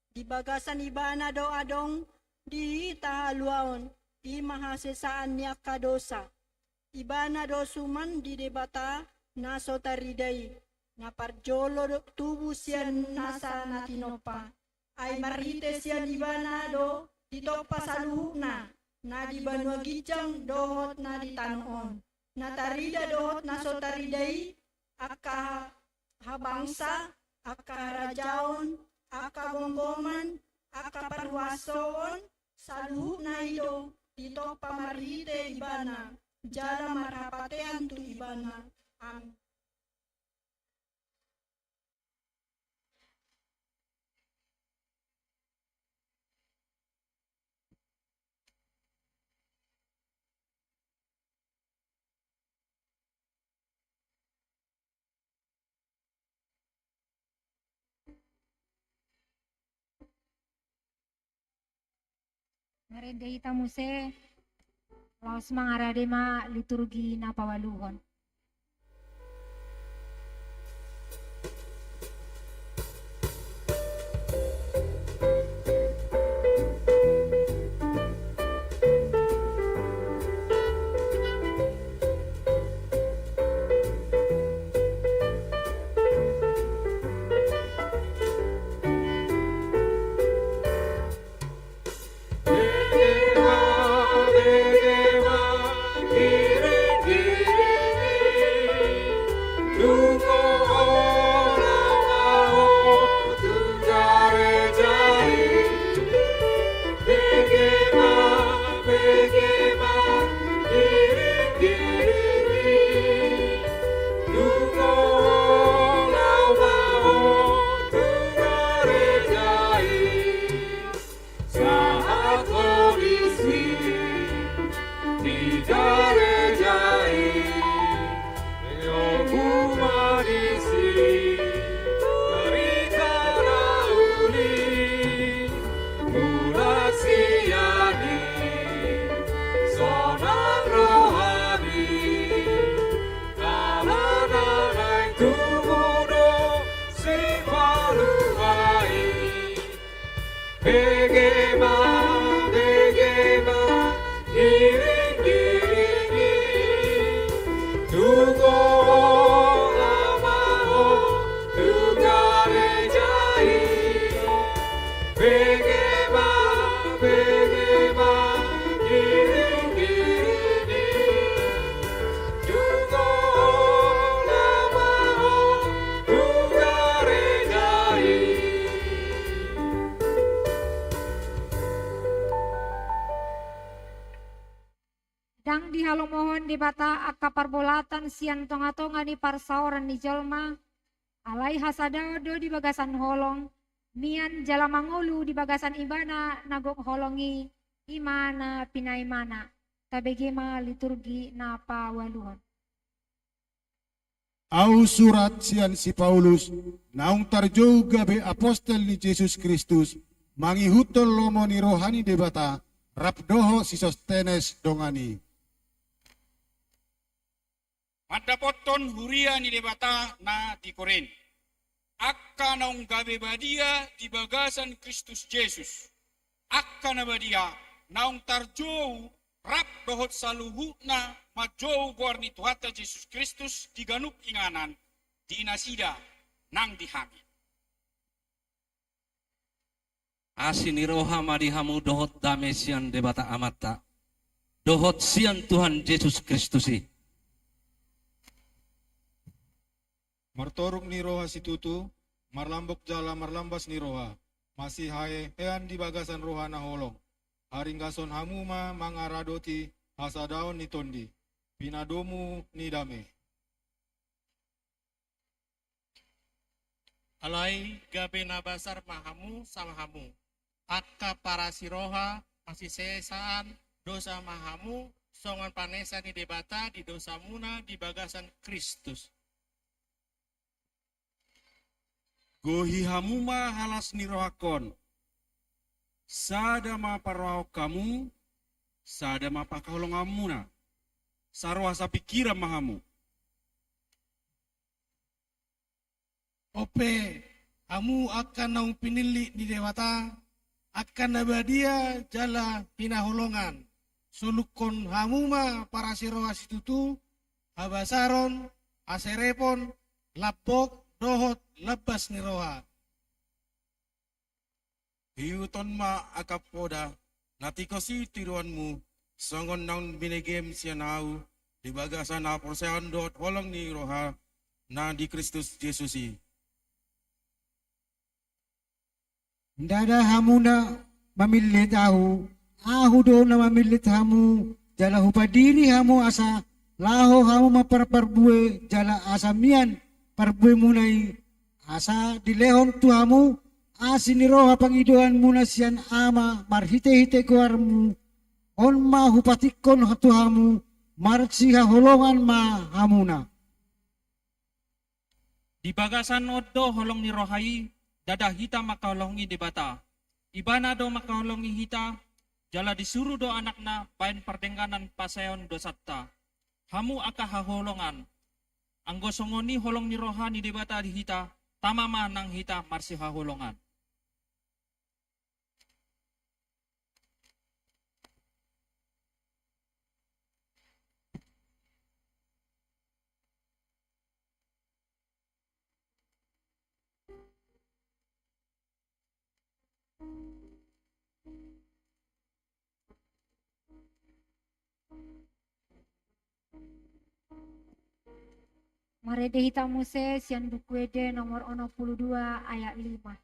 S1: Di bagasan ibana do adong, di tahaluaon, di mahasesaan niya kadosa. Ibana do suman di debata naso taridai, naparjolo do tubu sian nasa natinopa. Ay marite sian ibana do ditopa saluhna, na di Banua Gijang dohot na di Tanon. Na tarida dohot naso taridai, aka habangsa, aka rajaon, aka gonggoman, aka parwasoon, saluh na ido, dito pamarite ibana, jala marapatean tu ibana. Amin.
S7: Ngarende ita muse laos mangarade ma liturgi na pawaluhon. Dang dihalo mohon di bata aka parbolatan sian tonga-tonga di parsaoran ni jalma, alai hasadado di bagasan holong, mian jala mangolu di bagasan ibana nagok holongi imana pinaimana, tabegema liturgi na pawaluhon.
S4: Au surat sian si Paulus, naung tarjou gabe apostel ni Yesus Kristus, mangihutol lomo ni rohani debata, rapdoho si Sostenes dongani.
S23: Madapoton huria ni debata na di Korin. Akka naung gabe badia di bagasan Kristus Yesus. Akka na badia naung tarjou rap dohot saluhuna majou gorni Tuhata Yesus Kristus di ganup inganan di nasida nang dihami.
S24: Asini roha madihamu dohot dame sian debata amata. Dohot sian Tuhan Yesus Kristusi.
S4: Martoruk ni roha si tutu, marlambok jala marlambas ni roha, masih hae ean di bagasan roha na holong. Haringgason hamuma mangaradoti hasadaon ni tondi, pinadomu ni dame.
S5: Alai gabe nabasar mahamu samahamu. Akka para siroha masih sesaan dosa mahamu songan panesa ni debata di dosa muna di bagasan Kristus.
S4: Gohi hamuma halas ni rohakon. Sada ma parwao kamu, sada ma pakahulongamuna. Sarwasa pikiran mahamu.
S5: Ope, kamu akan naung pinili di dewata, akan nabadia jala pinahulongan. Sulukon hamuma para siroha situtu, habasaron, aserepon, lapok, dohot, lepas niroha.
S4: Hiuton ma akapoda, natikosi tiruanmu, songon naun binegem sianau, di bagasan na porsean dot holong ni roha, na di Kristus Yesusi.
S9: Ndada hamuna mamilit ahu do na mamilit hamu, jala hupadiri hamu asa, laho hamu maparparbue, jala asamian, parbue munai, asa dilehon tu hamu, asiniroha pangidoan muna sian ama, marhite-hite kuarmu, on ma hupatikon hatu hamu, marsiha holongan ma hamuna.
S10: Di bagasan odo holong ni rohai, dada hita makaholongi di bata. Ibana do makaholongi hita, jala disuruh do anakna pain perdengganan paseon do satta. Hamu aka haholongan. Anggo songoni holong ni rohani di bata di hita, tamama nang hita marsi haholongan.
S7: Marede hita Mose sian buku ede nomor 62 ayat 5.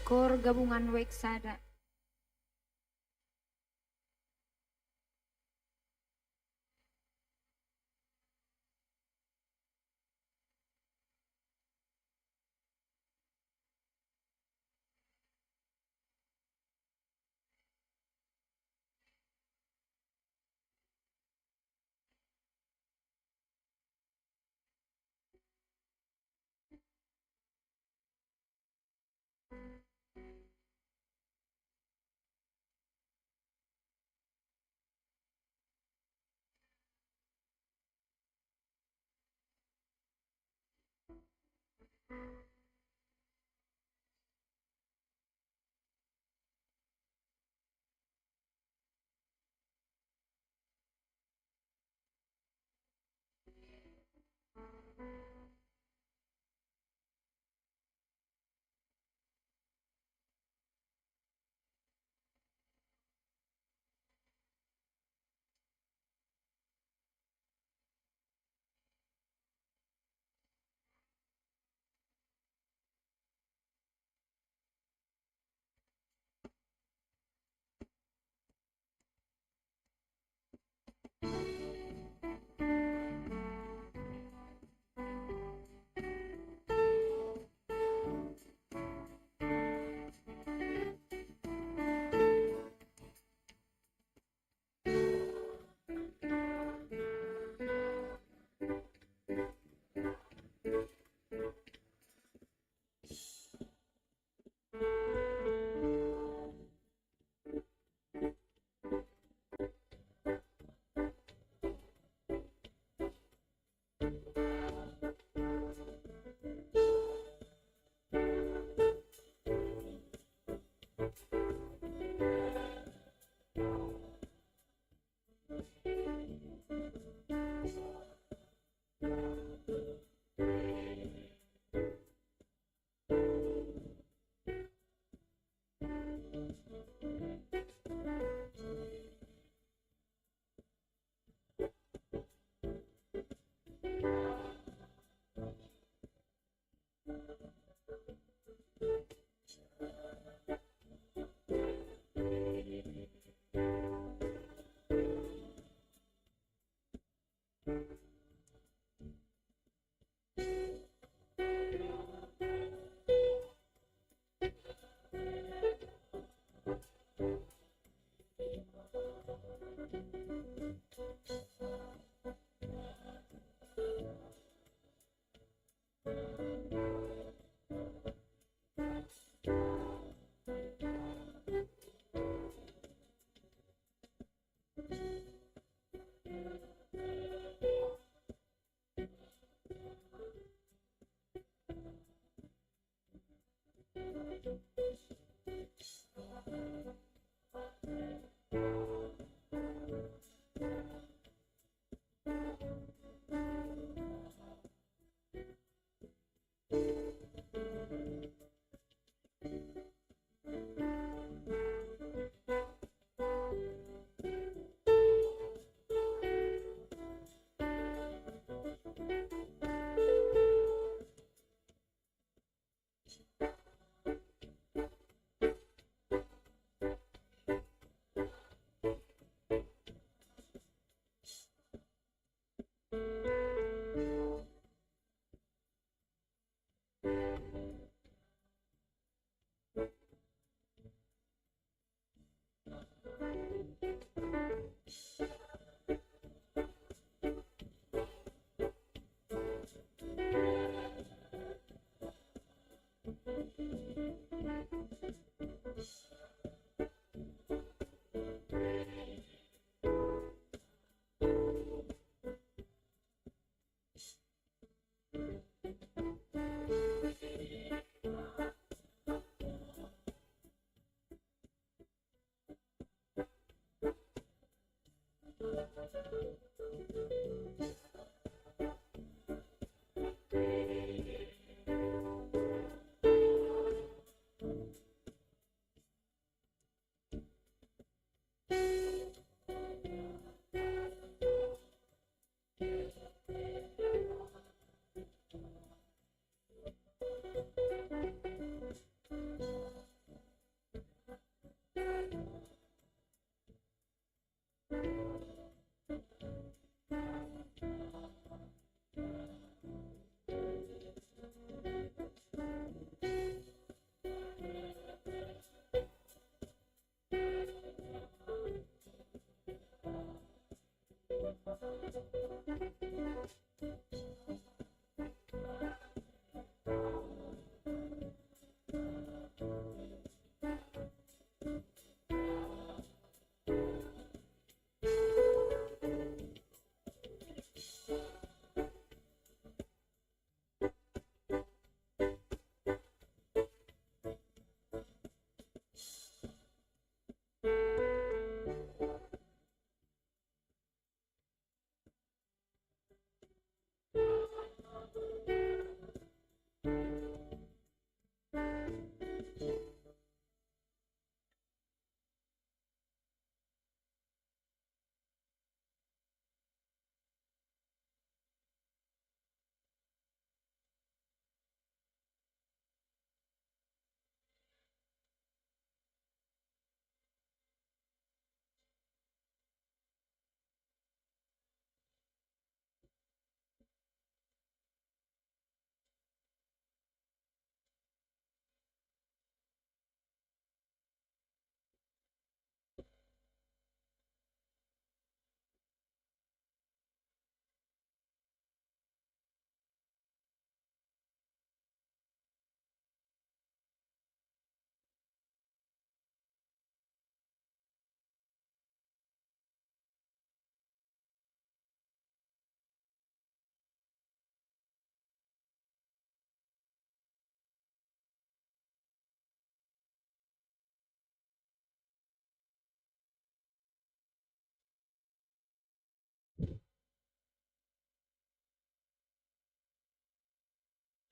S7: Kor gabungan Weksada.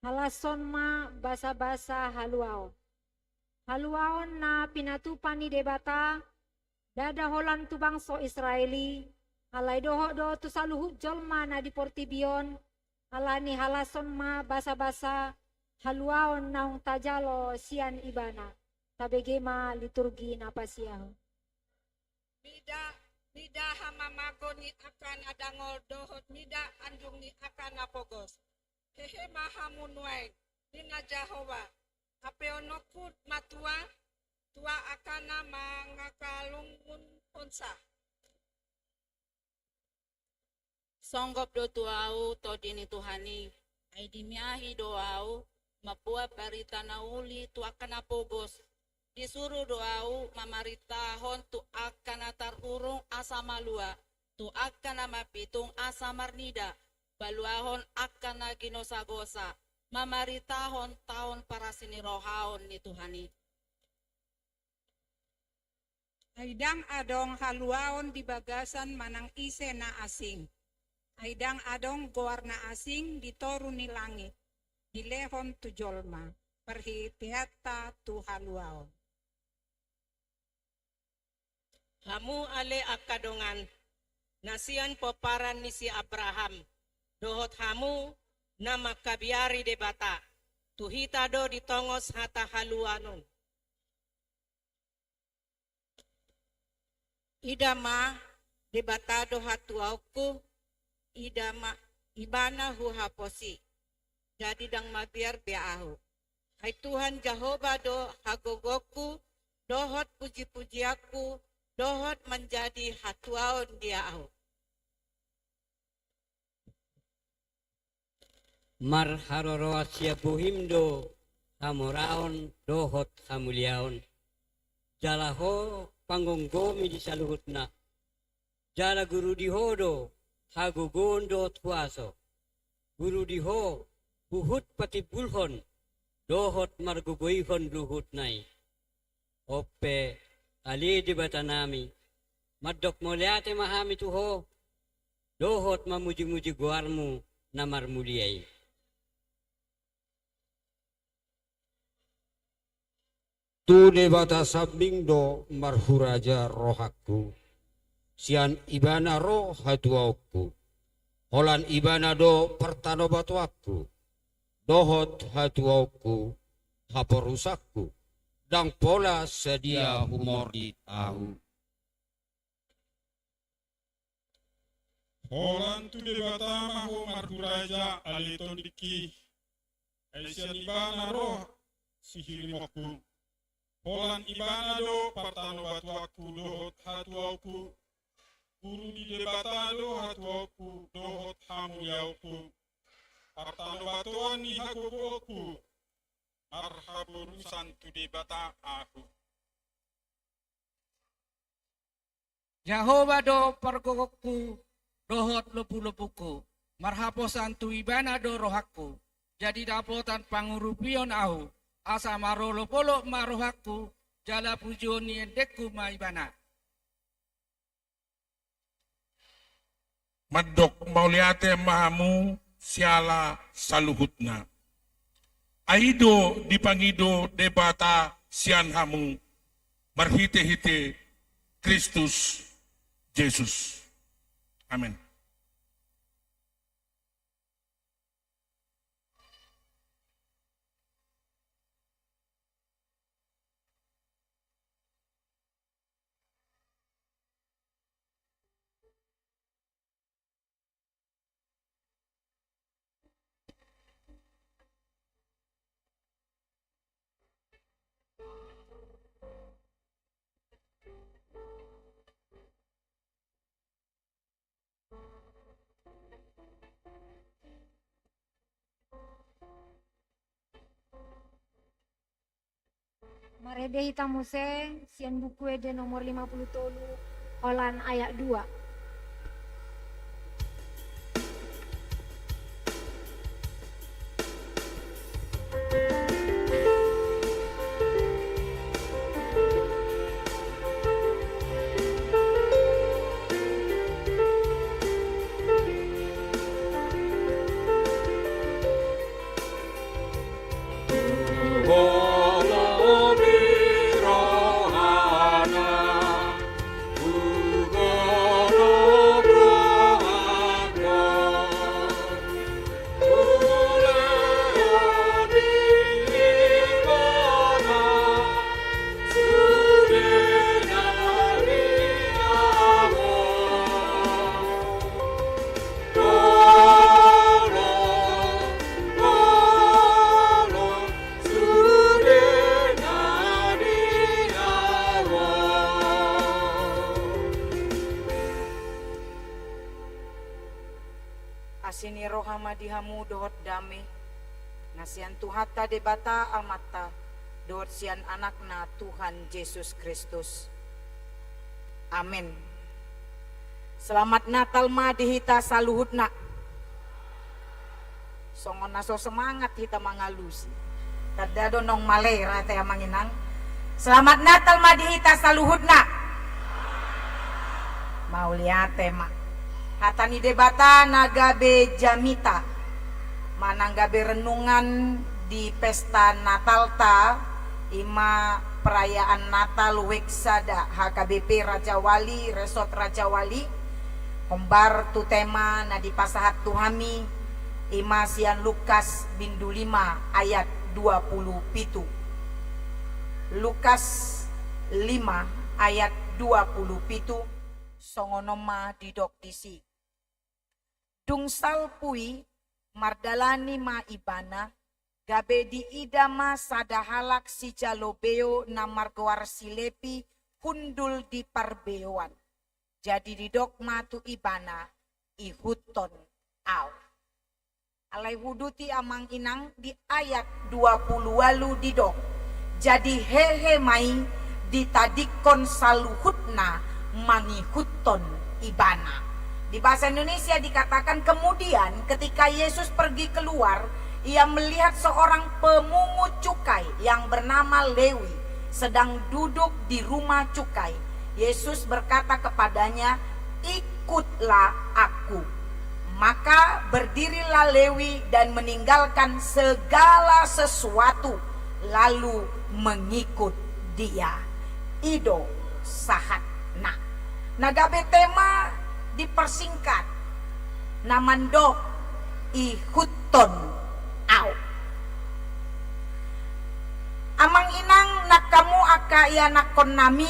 S7: Halason ma basa-basa haluao. Haluaon na pinatupan ni debata, dadaholan tu bangso Israeli, halay doho do tu saluhub jolma na di Portibion, halani halason ma basa-basa haluaon naung tajalo sian ibana, tabegema liturgi napasiyaho.
S3: Nida hamamago ni akan adangol dohot nida anjung ni akan apogos. Hehe mahamunwai nina Jehova. Apeonokut matua tua akana mangakalungun unsa.
S20: Songgop do tuau to dini Tuhani, ay dimiahi doau, mapua parita nauli tu akan apogos. Disuruh doau mamaritahon tu akan atarurung asa malua, tu akan mapitung asa marnida, baluahon akan ginosa-gosa, mamaritahon tahun para sini rohaon ni Tuhani.
S6: Aidang adong haluaon di bagasan manang ise na asing. Aidang adong goarna asing di toru ni langit. Di lehon tu jolma. Perhitiata tu haluaon.
S20: Hamu ale akadongan nasian peparan ni si Abraham. Dohot hamu na makabiari de bata. Tuhita do ditongos hata haluanon. Idama debatado hatuauku, idama ibana huhaposi. Jadi dang mabiar biahu. Hai Tuhan Jehovah do hagogoku, dohot puji-puji aku, dohot menjadi hatuaun diahu.
S8: Marharoro asia buhimdo, samuraon dohot samuliaon. Jalaho panggonggomi di saluhutna. Jala guru dihodo, hagugondo tuaso. Guru diho, buhut pati bulhon, dohot margugoihon luhut nai. Ope, ali di batanami, madok moliate mahami tuho, dohot mamuji-muji guarmu namar muliai.
S13: Tu debata sabingdo marhuraja rohaku. Sian ibana roh hatuauku. Holan ibana do pertano batuaku. Dohot hatuauku haporusakku. Dang pola sedia humor di tahu.
S14: Holan tu debata mahu marhuraja aliton diki. Sian ibana roh sihirimoku. Holan ibana do partano batuaku dohot hatuauku. Guru di debata do hatuauku dohot hamuyauku. Partano batuan ni hagogoku. Marhaburusan tu debata aku.
S10: Jehovah do pargogokku, dohot lepu-lepuku. Marhaposan tu ibana do rohaku. Jadi dapotan pangurupion ahu. Asa marolo polo marohaku, jala pujioni endekku maibana.
S23: Madok mauliate mahamu siala saluhutna. Aido dipangido debata sian hamu, marhite-hite Kristus Yesus. Amin.
S7: Marede hitamuse, sian buku ede nomor 53, Holan ayat 2.
S15: Asini rohama dihamu dohot dame. Nasian tuhata debata almata. Dohot sian anakna Tuhan Yesus Kristus. Amin. Selamat Natal ma dihita saluhutna. songon naso semangat kita mangalusi. Tadado nong malay rata yang manginang. Selamat Natal madihita saluhudna. Mau lihat tema. Hatani debata nagabe jamita. Mananggabe renungan di pesta Natal ta ima perayaan Natal Weksada HKBP Raja Wali Resort Raja Wali kombar tu tema na di pasahat tuhami ima sian Lukas bindu 5 ayat 27. Lukas 5 ayat 27 songonoma didok disi. Dungsal pui mardalani ma ibana gabe di idama sadahalak si jalobeo na margoar silepi hundul di parbeoan. Jadi didok matu ibana ihuton au. Alai wuduti amang inang di ayat 20 walu didok. Jadi hehe mai ditadikon saluhutna mangihuton ibana. Di bahasa Indonesia dikatakan kemudian ketika Yesus pergi keluar, ia melihat seorang pemungut cukai yang bernama Lewi sedang duduk di rumah cukai. Yesus berkata kepadanya, ikutlah aku. Maka berdirilah Lewi dan meninggalkan segala sesuatu lalu mengikut dia. Ido sahat nah. Nagabe tema dipersingkat namando ihuton au. Amang inang nakamu aka ia nakon nami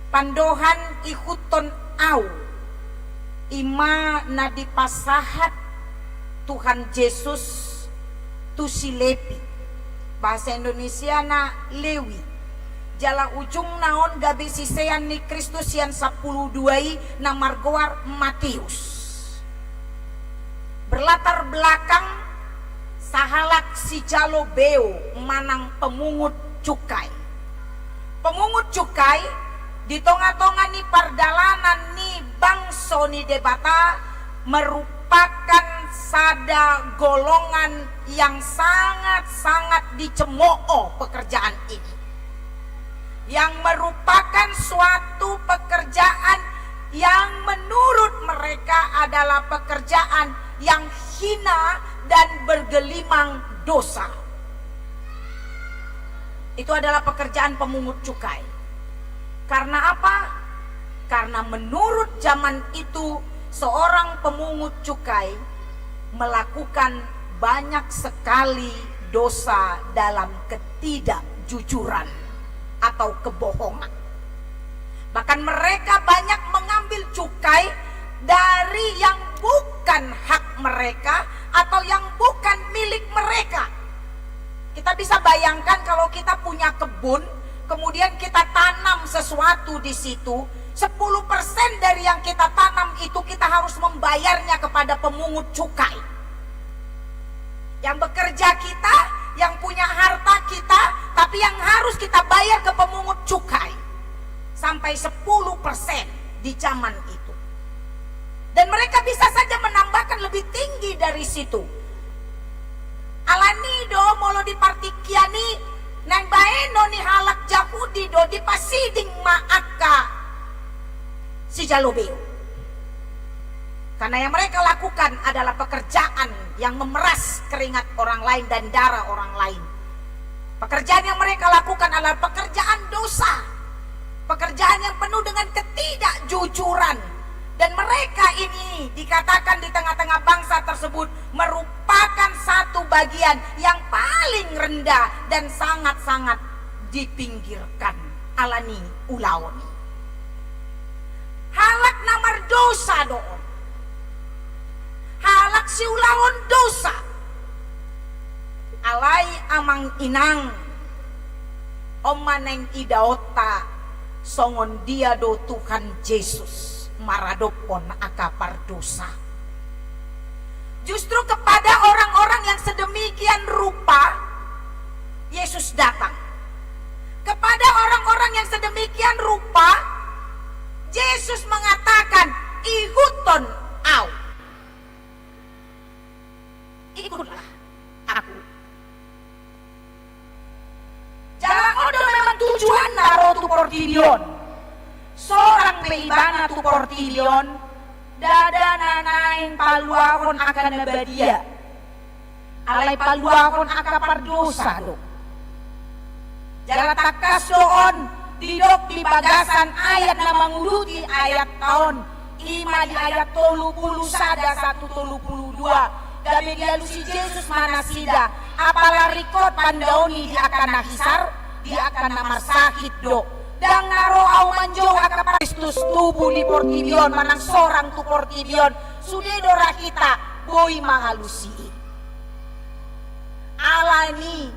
S15: pandohan ihuton au. Ima na dipasahat Tuhan Yesus tu silepi. Bahasa Indonesia na Lewi. Jala ujung naon gabe sisean ni Kristus yang 10 na margoar Matius. Berlatar belakang sahalak si jalobeo manang pemungut cukai. Pemungut cukai di tonga-tonga ni pardalanan ni bangso ni debata merupakan sada golongan yang sangat-sangat dicemooh pekerjaan ini. Yang merupakan suatu pekerjaan yang menurut mereka adalah pekerjaan yang hina dan bergelimang dosa. Itu adalah pekerjaan pemungut cukai. Karena apa? Karena menurut zaman itu seorang pemungut cukai melakukan banyak sekali dosa dalam ketidakjujuran atau kebohongan. Bahkan mereka banyak mengambil cukai dari yang bukan hak mereka atau yang bukan milik mereka. Kita bisa bayangkan kalau kita punya kebun, kemudian kita tanam sesuatu di situ, 10% dari yang kita tanam itu kita harus membayarnya kepada pemungut cukai. Yang bekerja kita, yang punya harta kita, tapi yang harus kita bayar ke pemungut cukai. Sampai 10% di zaman itu. Dan mereka bisa saja menambahkan lebih tinggi dari situ. Alani do molo di partikiani nang baeno ni halak Yahudi do di pasiding maaka si jalobeo. Karena yang mereka lakukan adalah pekerjaan yang memeras keringat orang lain dan darah orang lain. Pekerjaan yang mereka lakukan adalah pekerjaan dosa. Pekerjaan yang penuh dengan ketidakjujuran. Dan mereka ini dikatakan di tengah-tengah bangsa tersebut merupakan satu bagian yang paling rendah dan sangat-sangat dipinggirkan. Alani ulaoni. Halak namar dosa doon. Halak si ulawon dosa. Alai amang inang. Omaneng idaota. Songon dia do Tuhan Yesus. Maradopon akapar dosa. Justru kepada orang-orang yang sedemikian rupa Yesus datang. Kepada orang-orang yang sedemikian rupa Yesus mengatakan ihuton au. tu portibion. Seorang peibana tu portibion, dada nanain paluakon akan nabadia. Alay paluakon akapar dosa do. Jala takas doon, didok di bagasan ayat na manguluti ayat tahun 5 di ayat 30 sada 132. Gabe dia lusi Yesus mana sida, apalah rikot pandaoni dia akan nahisar, dia akan namar sakit do. Dang naro au manjo akapar Kristus tubuh di portibion manang sorang tu portibion sude dora kita boi mahalusi. Alani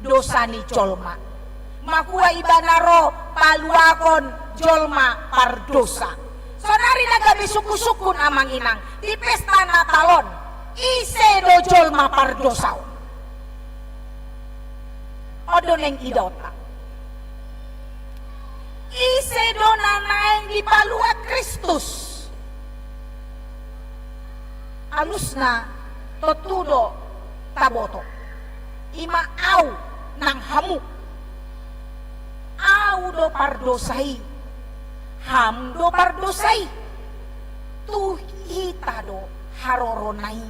S15: dosa ni colma. Makua ibanaro paluakon jolma pardosa. Sonari nagabi suku-sukun amang inang di pesta Natalon ise do jolma pardosa. Odo neng idota. Ise do nanaeng di palua Kristus. Alusna totudo taboto. Ima au nang hamu. Au do pardosai. Ham do pardosai. Tuhita do haroronai.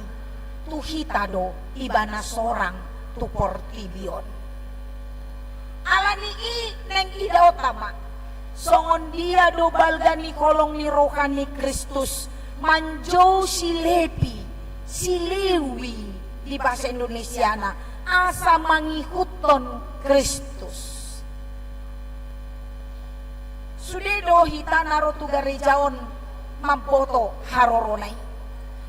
S15: Tuhita do ibana sorang tu portibion. Alani i neng ida otama. Songon dia do balgani kolong ni rohani Kristus manjau silepi silewi di bahasa Indonesiana asa mangikuton Kristus. Sudedo hita naro tu garejaon mampoto haroronai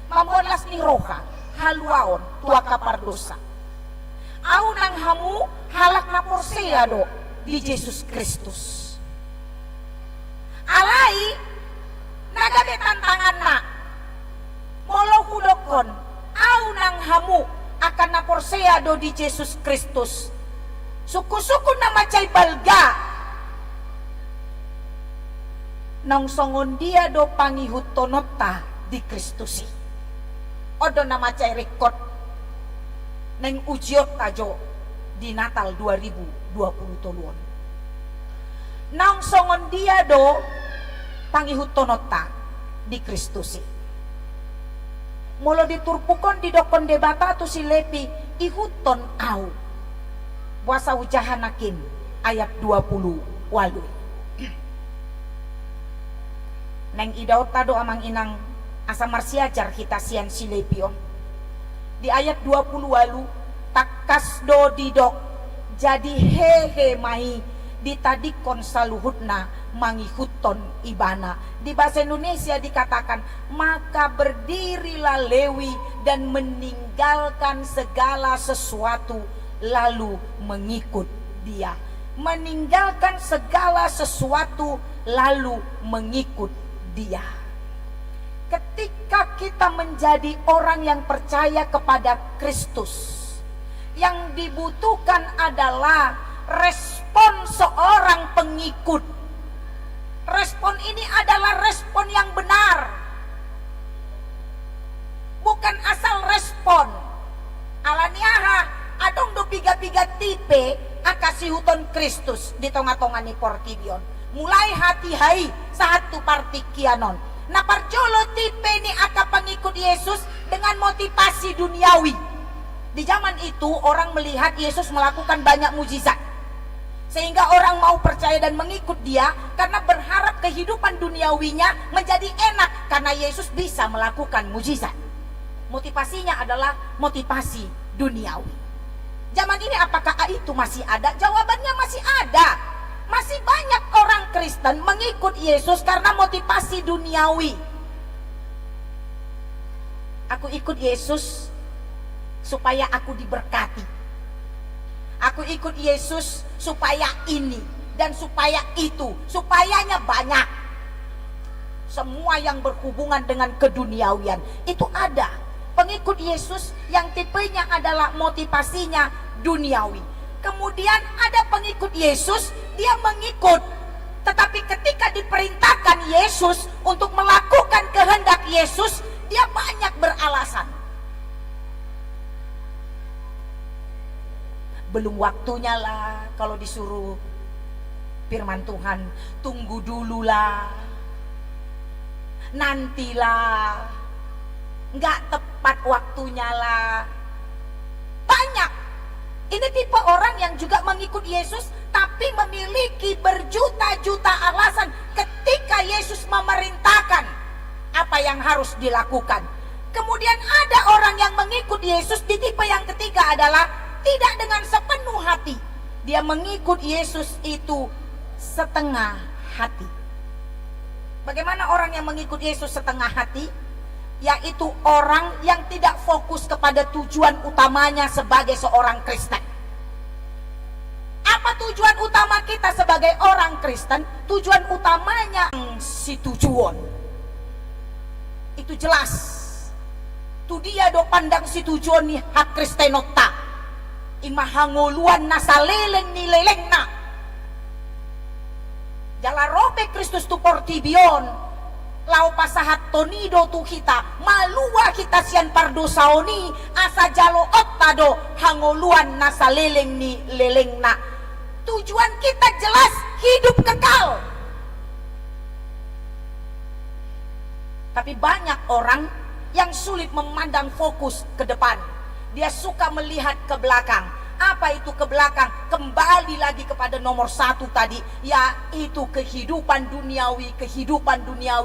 S15: mambolas ni roha haluaon tua kapar dosa. Au nang hamu halak na porsea do di Yesus Kristus. Alai nagabe tantangan na molo hudokon au nang hamu akan na porsea do di Yesus Kristus. Suku-suku na macay balga nang songon dia do pangihutonota di Kristusi. Odo na macay rekod neng ujiot tajo di Natal 2020. Nang songon dia do pangihutonota di Kristusi. Mula diturpukon di dokon debata tu silepi ihuton au. Buasa ujahanakin ayat 20 walu. Neng idaot tado amang inang asa marsiajar kita sian silepion. Di ayat 20 walu takas do didok jadi hehe mai ditadikon saluhutna mangihuton ibana. Di bahasa Indonesia dikatakan maka berdirilah Lewi dan meninggalkan segala sesuatu lalu mengikut dia. Meninggalkan segala sesuatu lalu mengikut dia. Ketika kita menjadi orang yang percaya kepada Kristus, yang dibutuhkan adalah respon seorang pengikut. Respon ini adalah respon yang benar, bukan asal respon. Alaniaha adong do piga-piga tipe akasi huton Kristus di tonga-tonga ni portibion. Mulai hati hai satu partikianon. Na parjolo tipe ni aka pengikut Yesus dengan motivasi duniawi. Di zaman itu orang melihat Yesus melakukan banyak mujizat, sehingga orang mau percaya dan mengikut dia karena berharap kehidupan duniawinya menjadi enak karena Yesus bisa melakukan mujizat. Motivasinya adalah motivasi duniawi. Zaman ini apakah itu masih ada? Jawabannya masih ada. Masih banyak orang Kristen mengikut Yesus karena motivasi duniawi. Aku ikut Yesus supaya aku diberkati. Aku ikut Yesus supaya ini dan supaya itu, supayanya banyak. Semua yang berhubungan dengan keduniawian itu ada. Pengikut Yesus yang tipenya adalah motivasinya duniawi. Kemudian ada pengikut Yesus, dia mengikut, tetapi ketika diperintahkan Yesus untuk melakukan kehendak Yesus, dia banyak beralasan. Belum waktunya lah kalau disuruh firman Tuhan, tunggu dululah, nantilah, nggak tepat waktunya lah. Banyak. Ini tipe orang yang juga mengikut Yesus tapi memiliki berjuta-juta alasan ketika Yesus memerintahkan apa yang harus dilakukan. Kemudian ada orang yang mengikut Yesus di tipe yang ketiga adalah tidak dengan sepenuh hati. Dia mengikut Yesus itu setengah hati. Bagaimana orang yang mengikut Yesus setengah hati? Yaitu orang yang tidak fokus kepada tujuan utamanya sebagai seorang Kristen. Apa tujuan utama kita sebagai orang Kristen? Tujuan utamanya si tujuan. Itu jelas. Tu dia do pandang si tujuan ni hak Kristenota. Imahangoluan nasa leleng ni leleng na. Jala robe Kristus tu portibion. Lau pasahat tonido tu kita. Malua kita sian pardosaoni. Asa jalo ottado hangoluan nasa leleng ni leleng na. Tujuan kita jelas, hidup kekal. Tapi banyak orang yang sulit memandang fokus ke depan. Dia suka melihat ke belakang. Apa itu ke belakang? Kembali lagi kepada nomor satu tadi, yaitu kehidupan duniawi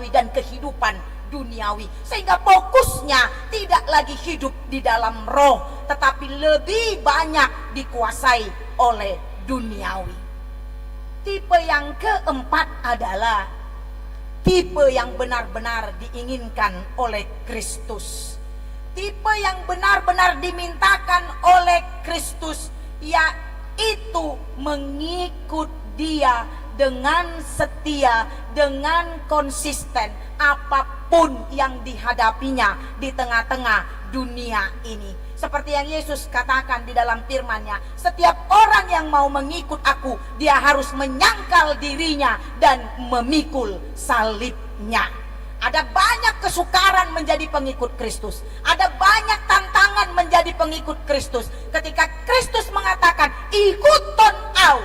S15: dan kehidupan duniawi. Sehingga fokusnya tidak lagi hidup di dalam roh, tetapi lebih banyak dikuasai oleh duniawi. Tipe yang keempat adalah tipe yang benar-benar diinginkan oleh Kristus. Tipe yang benar-benar dimintakan oleh Kristus, yaitu mengikut Dia dengan setia, dengan konsisten apapun yang dihadapinya di tengah-tengah dunia ini. Seperti yang Yesus katakan di dalam firman-Nya, setiap orang yang mau mengikut aku, dia harus menyangkal dirinya dan memikul salibnya. Ada banyak kesukaran menjadi pengikut Kristus. Ada banyak tantangan menjadi pengikut Kristus. Ketika Kristus mengatakan, ikuton au.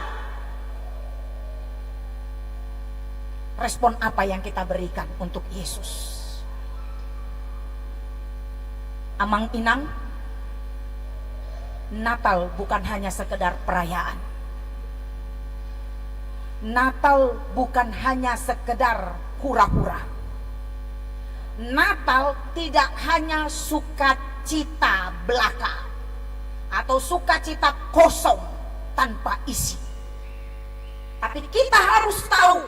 S15: Respon apa yang kita berikan untuk Yesus? Amang inang, Natal bukan hanya sekedar perayaan. Natal bukan hanya sekedar hura-hura. Natal tidak hanya sukacita belaka atau sukacita kosong tanpa isi. Tapi kita harus tahu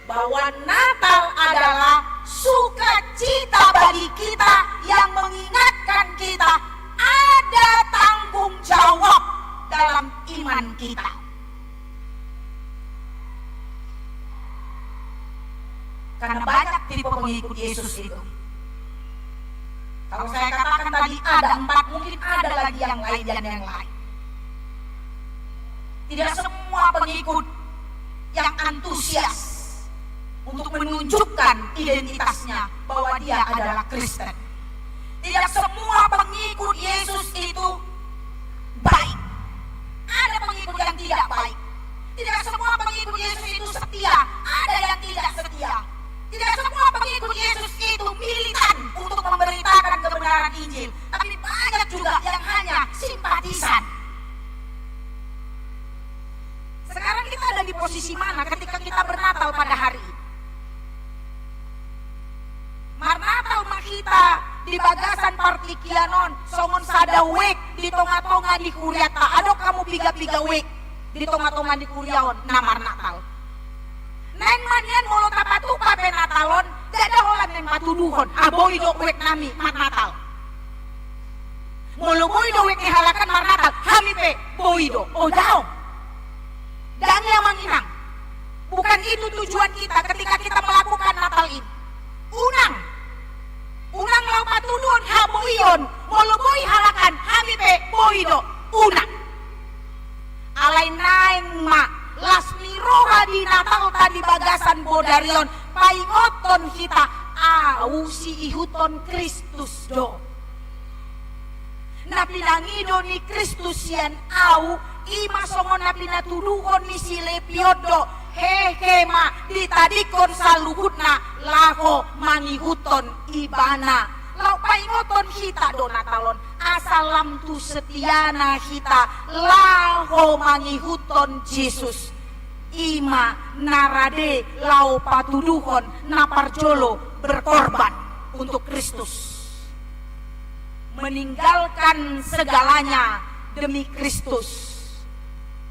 S15: bahwa Natal adalah sukacita bagi kita yang mengingatkan kita ada tanggung jawab dalam iman kita. Karena banyak tipe pengikut Yesus itu. Kalau saya katakan tadi ada 4, mungkin ada lagi yang lain dan yang lain. Tidak semua pengikut yang antusias untuk menunjukkan identitasnya bahwa dia adalah Kristen. Tidak semua pengikut Yesus itu baik. Ada pengikut yang tidak baik. Tidak semua pengikut Yesus itu setia. Ada yang tidak setia. Tidak semua pengikut Yesus itu militan untuk memberitakan kebenaran Injil. Tapi banyak juga yang hanya simpatisan. Sekarang kita ada di posisi mana ketika kita bernatal pada hari ini? Marnatal makita di bagasan partikianon songon sada wek di tonga-tonga di kuriata. Ado kamu piga-piga wek di tonga-tonga di kuriaon na Marnatal. Neng manian molo tapatu pape natalon, dada holan neng patuduhon. Aboy do wek nami Marnatal. Molo boy do wek halakan Marnatal, hami pe boy do. Oh daong. Dan yang menginang. Bukan itu tujuan kita ketika kita melakukan Natal ini. Unang lau patudon haboion, molo boy halakan hami pe boy do. Unang. Alay naing ma lasmi roha di Natal tadi bagasan bodarion paingoton kita au si ihuton Kristus do. Napinangido ni Kristus yan au ima songon napinatuduhon ni si lepiodo hehema ditadikon saluhutna laho mangihuton ibana lau paingoton hita donatalon asalam tu setiana hita laho mangihuton Yesus ima narade lau patuduhon naparjolo berkorban untuk Kristus, meninggalkan segalanya demi Kristus.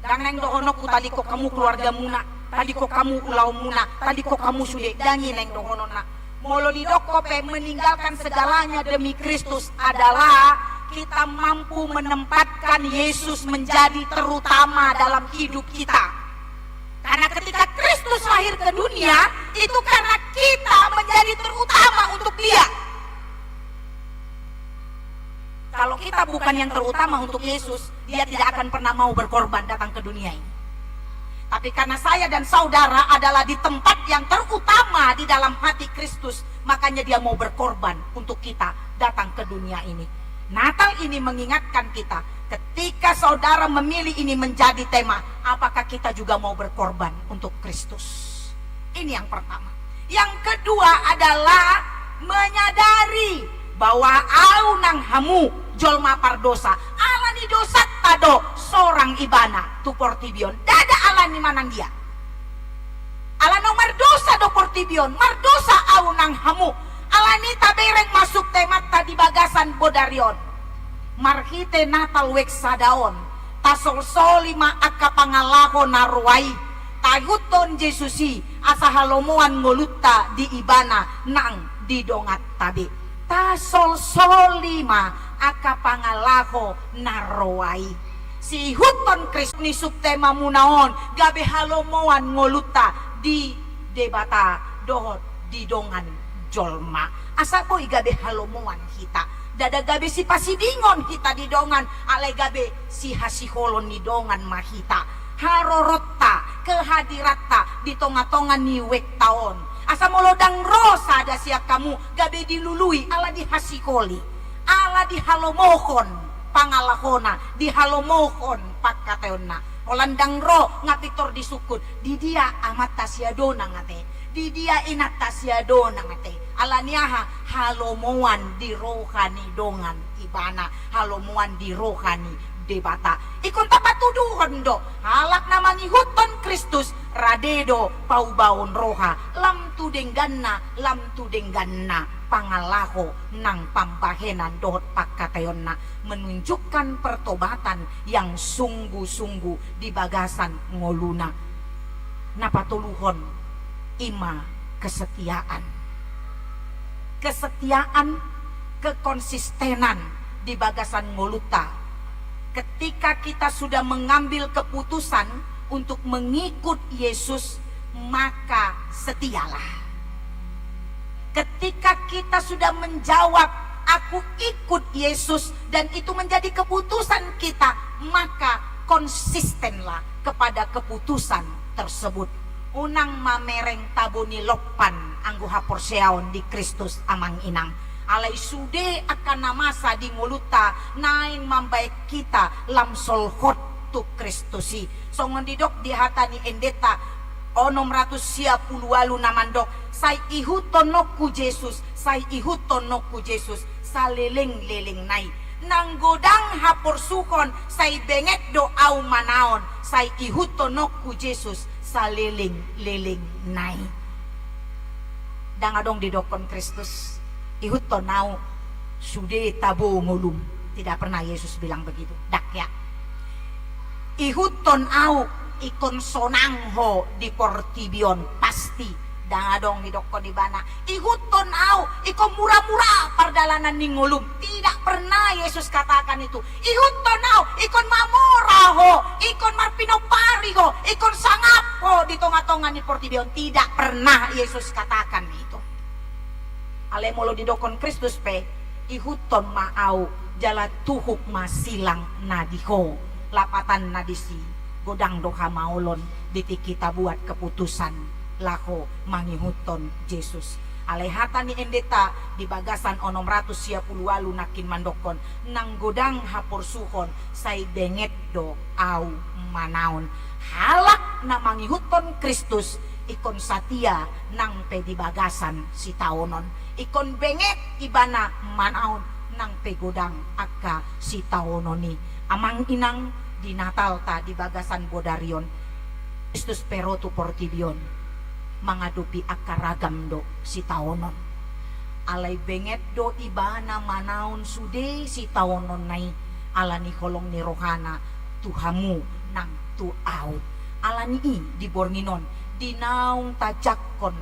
S15: Dan neng dohono ku tadi kok kamu keluarga muna, tadi kok kamu ulau muna, tadi kok kamu sudah dangi neng dohono na. Molo di dokope meninggalkan segalanya demi Kristus adalah kita mampu menempatkan Yesus menjadi terutama dalam hidup kita. Karena ketika Kristus lahir ke dunia, itu karena kita menjadi terutama untuk Dia. Kalau kita bukan yang terutama untuk Yesus, Dia tidak akan pernah mau berkorban datang ke dunia ini. Tapi karena saya dan saudara adalah di tempat yang terutama di dalam hati Kristus, makanya Dia mau berkorban untuk kita datang ke dunia ini. Natal ini mengingatkan kita, ketika saudara memilih ini menjadi tema, apakah kita juga mau berkorban untuk Kristus? Ini yang pertama. Yang kedua adalah menyadari bahwa au nang hamu jolma pardosa alani dosa tado seorang ibana tu portibion dada alani manang dia alano mardosa do portibion mardosa au nang hamu alani tabereng masuk temat tadi bagasan bodarion marhite natal wek sadaon tasol solima akka pangalaho narwai taguton Jesusi asa halomoan ngolutta di ibana nang di dongat tabe tasol solima aka pangalaho narwai si huton Kristus ni subtema munaon gabe halomoan ngoluta di debata dohot di dongan jolma asa boy gabe halomoan kita dada gabe si pasidingon kita di dongan ale gabe si hasiholon di dongan mahita harorotta kehadiratta di tonga-tonga ni wek taon asa molodang rosa ada siak kamu gabe dilului ala dihasikoli ala dihalomohon pangalahona dihalomohon pakateonna olandang ro ngapitor disukun di dia amat tasiadona ngate di dia inat tasiadona ngate ala niaha halomoan di rohani dongan ibana halomoan di rohani debata ikon tapatuduhon do halak namani huton Kristus radedo paubaon roha lam tu dengganna pangalaho nang pambahenan dohot pakatayonna menunjukkan pertobatan yang sungguh-sungguh di bagasan ngoluna napatuluhon ima kesetiaan kekonsistenan di bagasan ngoluta. Ketika kita sudah mengambil keputusan untuk mengikut Yesus, maka setialah. Ketika kita sudah menjawab, aku ikut Yesus, dan itu menjadi keputusan kita, maka konsistenlah kepada keputusan tersebut. Unang mamereng tabuni lopan anggu haporseaon di Kristus amang inang. Alai sude akan namasa di nguluta naing mambaik kita lam solhot tu Kristusi songon didok di hatani endeta onom ratus sia pulualu namandok sai ihutonokku Yesus saleleng-leleng nai nang godang hapor sukon sai benget do au manaon sai ihutonokku Yesus saleleng-leleng nai dangadong didokon Kristus ihuton nau sude tabo ngulum. Tidak pernah Yesus bilang begitu. Dakya ihuton au ikon sonangho di portibion pasti dangadong didokon di bana ihuton au ikon murah-murah pardalanan ning ngulum. Tidak pernah Yesus katakan itu. Ihuton au ikon mamoraho ikon marpinopariho ikon sangapo di tonga-tonga di portibion. Tidak pernah Yesus katakan itu. Ale molo didokon Kristus pe ihuton maau jala tuhuk masilang nadiho lapatan nadisi godang doha maulon diti kita buat keputusan laho mangihuton Yesus. Ale hatani endeta di bagasan onom ratus sia pulualu nakin mandokon nang godang hapor suhon sai benget do au manaon halak na mangihuton Kristus ikon satia nang pedibagasan si taonon. Ikon benget ibana manaon nang pegodang akka si taononi. Amang inang di Natal ta di bagasan Bodarion Kristus perotu portibion mangadupi akka ragam do si taonon. Alay benget do ibana manaon sude si taonon nai alani kolong ni rohana tuhamu nang tuaut. Alani i di bornginon dinaung tajakon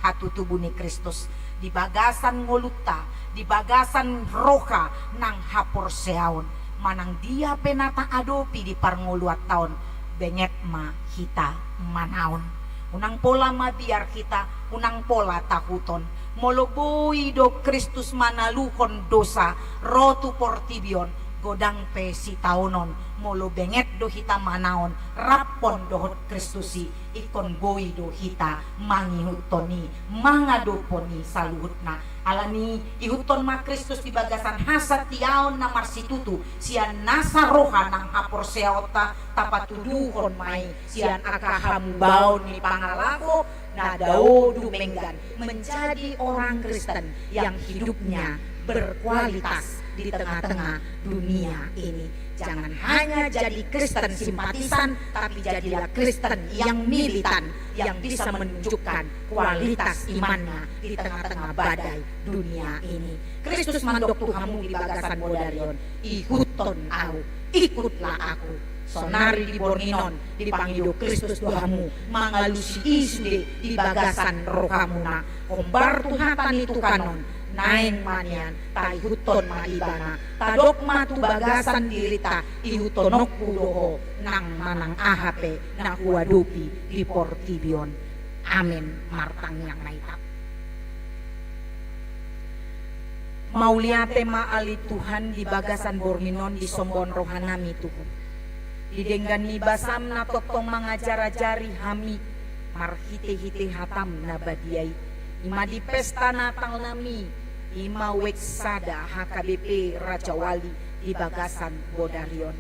S15: hatu tubuh ni Kristus di bagasan ngoluta di bagasan roha nang hapor seaon manang dia penata adopi di parngoluat taon benget ma hita manaon unang pola ma biar kita unang pola tahuton moloboi do Kristus manaluhon dosa rotu portibion godang pe si taonon molo benget do hita manaon rapon dohot Kristusi ikon boi do hita mangihutoni mangadoponi saluhutna alani ihuton ma Kristus di bagasan hasat tiaon na marsitutu sian nasa roha nang hapor seota tapatuduhon mai sian akahambaon ni pangalako na dao dumenggan menjadi orang Kristen yang hidupnya berkualitas di tengah-tengah dunia ini. Jangan hanya jadi Kristen simpatisan, tapi jadilah Kristen yang militan, yang bisa menunjukkan kualitas imannya di tengah-tengah badai dunia ini. Kristus mandok Tuhanmu di bagasan Bodarion, ihuton au, ikutlah aku. Sonari di Borninon, dipanggil Kristus Tuhanmu, mangalusi isude di bagasan rohamuna, ombar Tuhatan itu kanon, naeng manian ta ihuton ma ibana tadok ma tu bagasan dirita ihutonok kudoho nang manang ahape na huadupi di portibion. Amin martang yang naitap. Mauliate ma ali Tuhan di bagasan Borninon di sombon rohanami Tuhan. Didenggani basam na totong mangajar-ajari hami marhite-hite hatam na badiai. Ima di pesta natal nami ima weksada HKBP Raja Wali di bagasan Bodarion.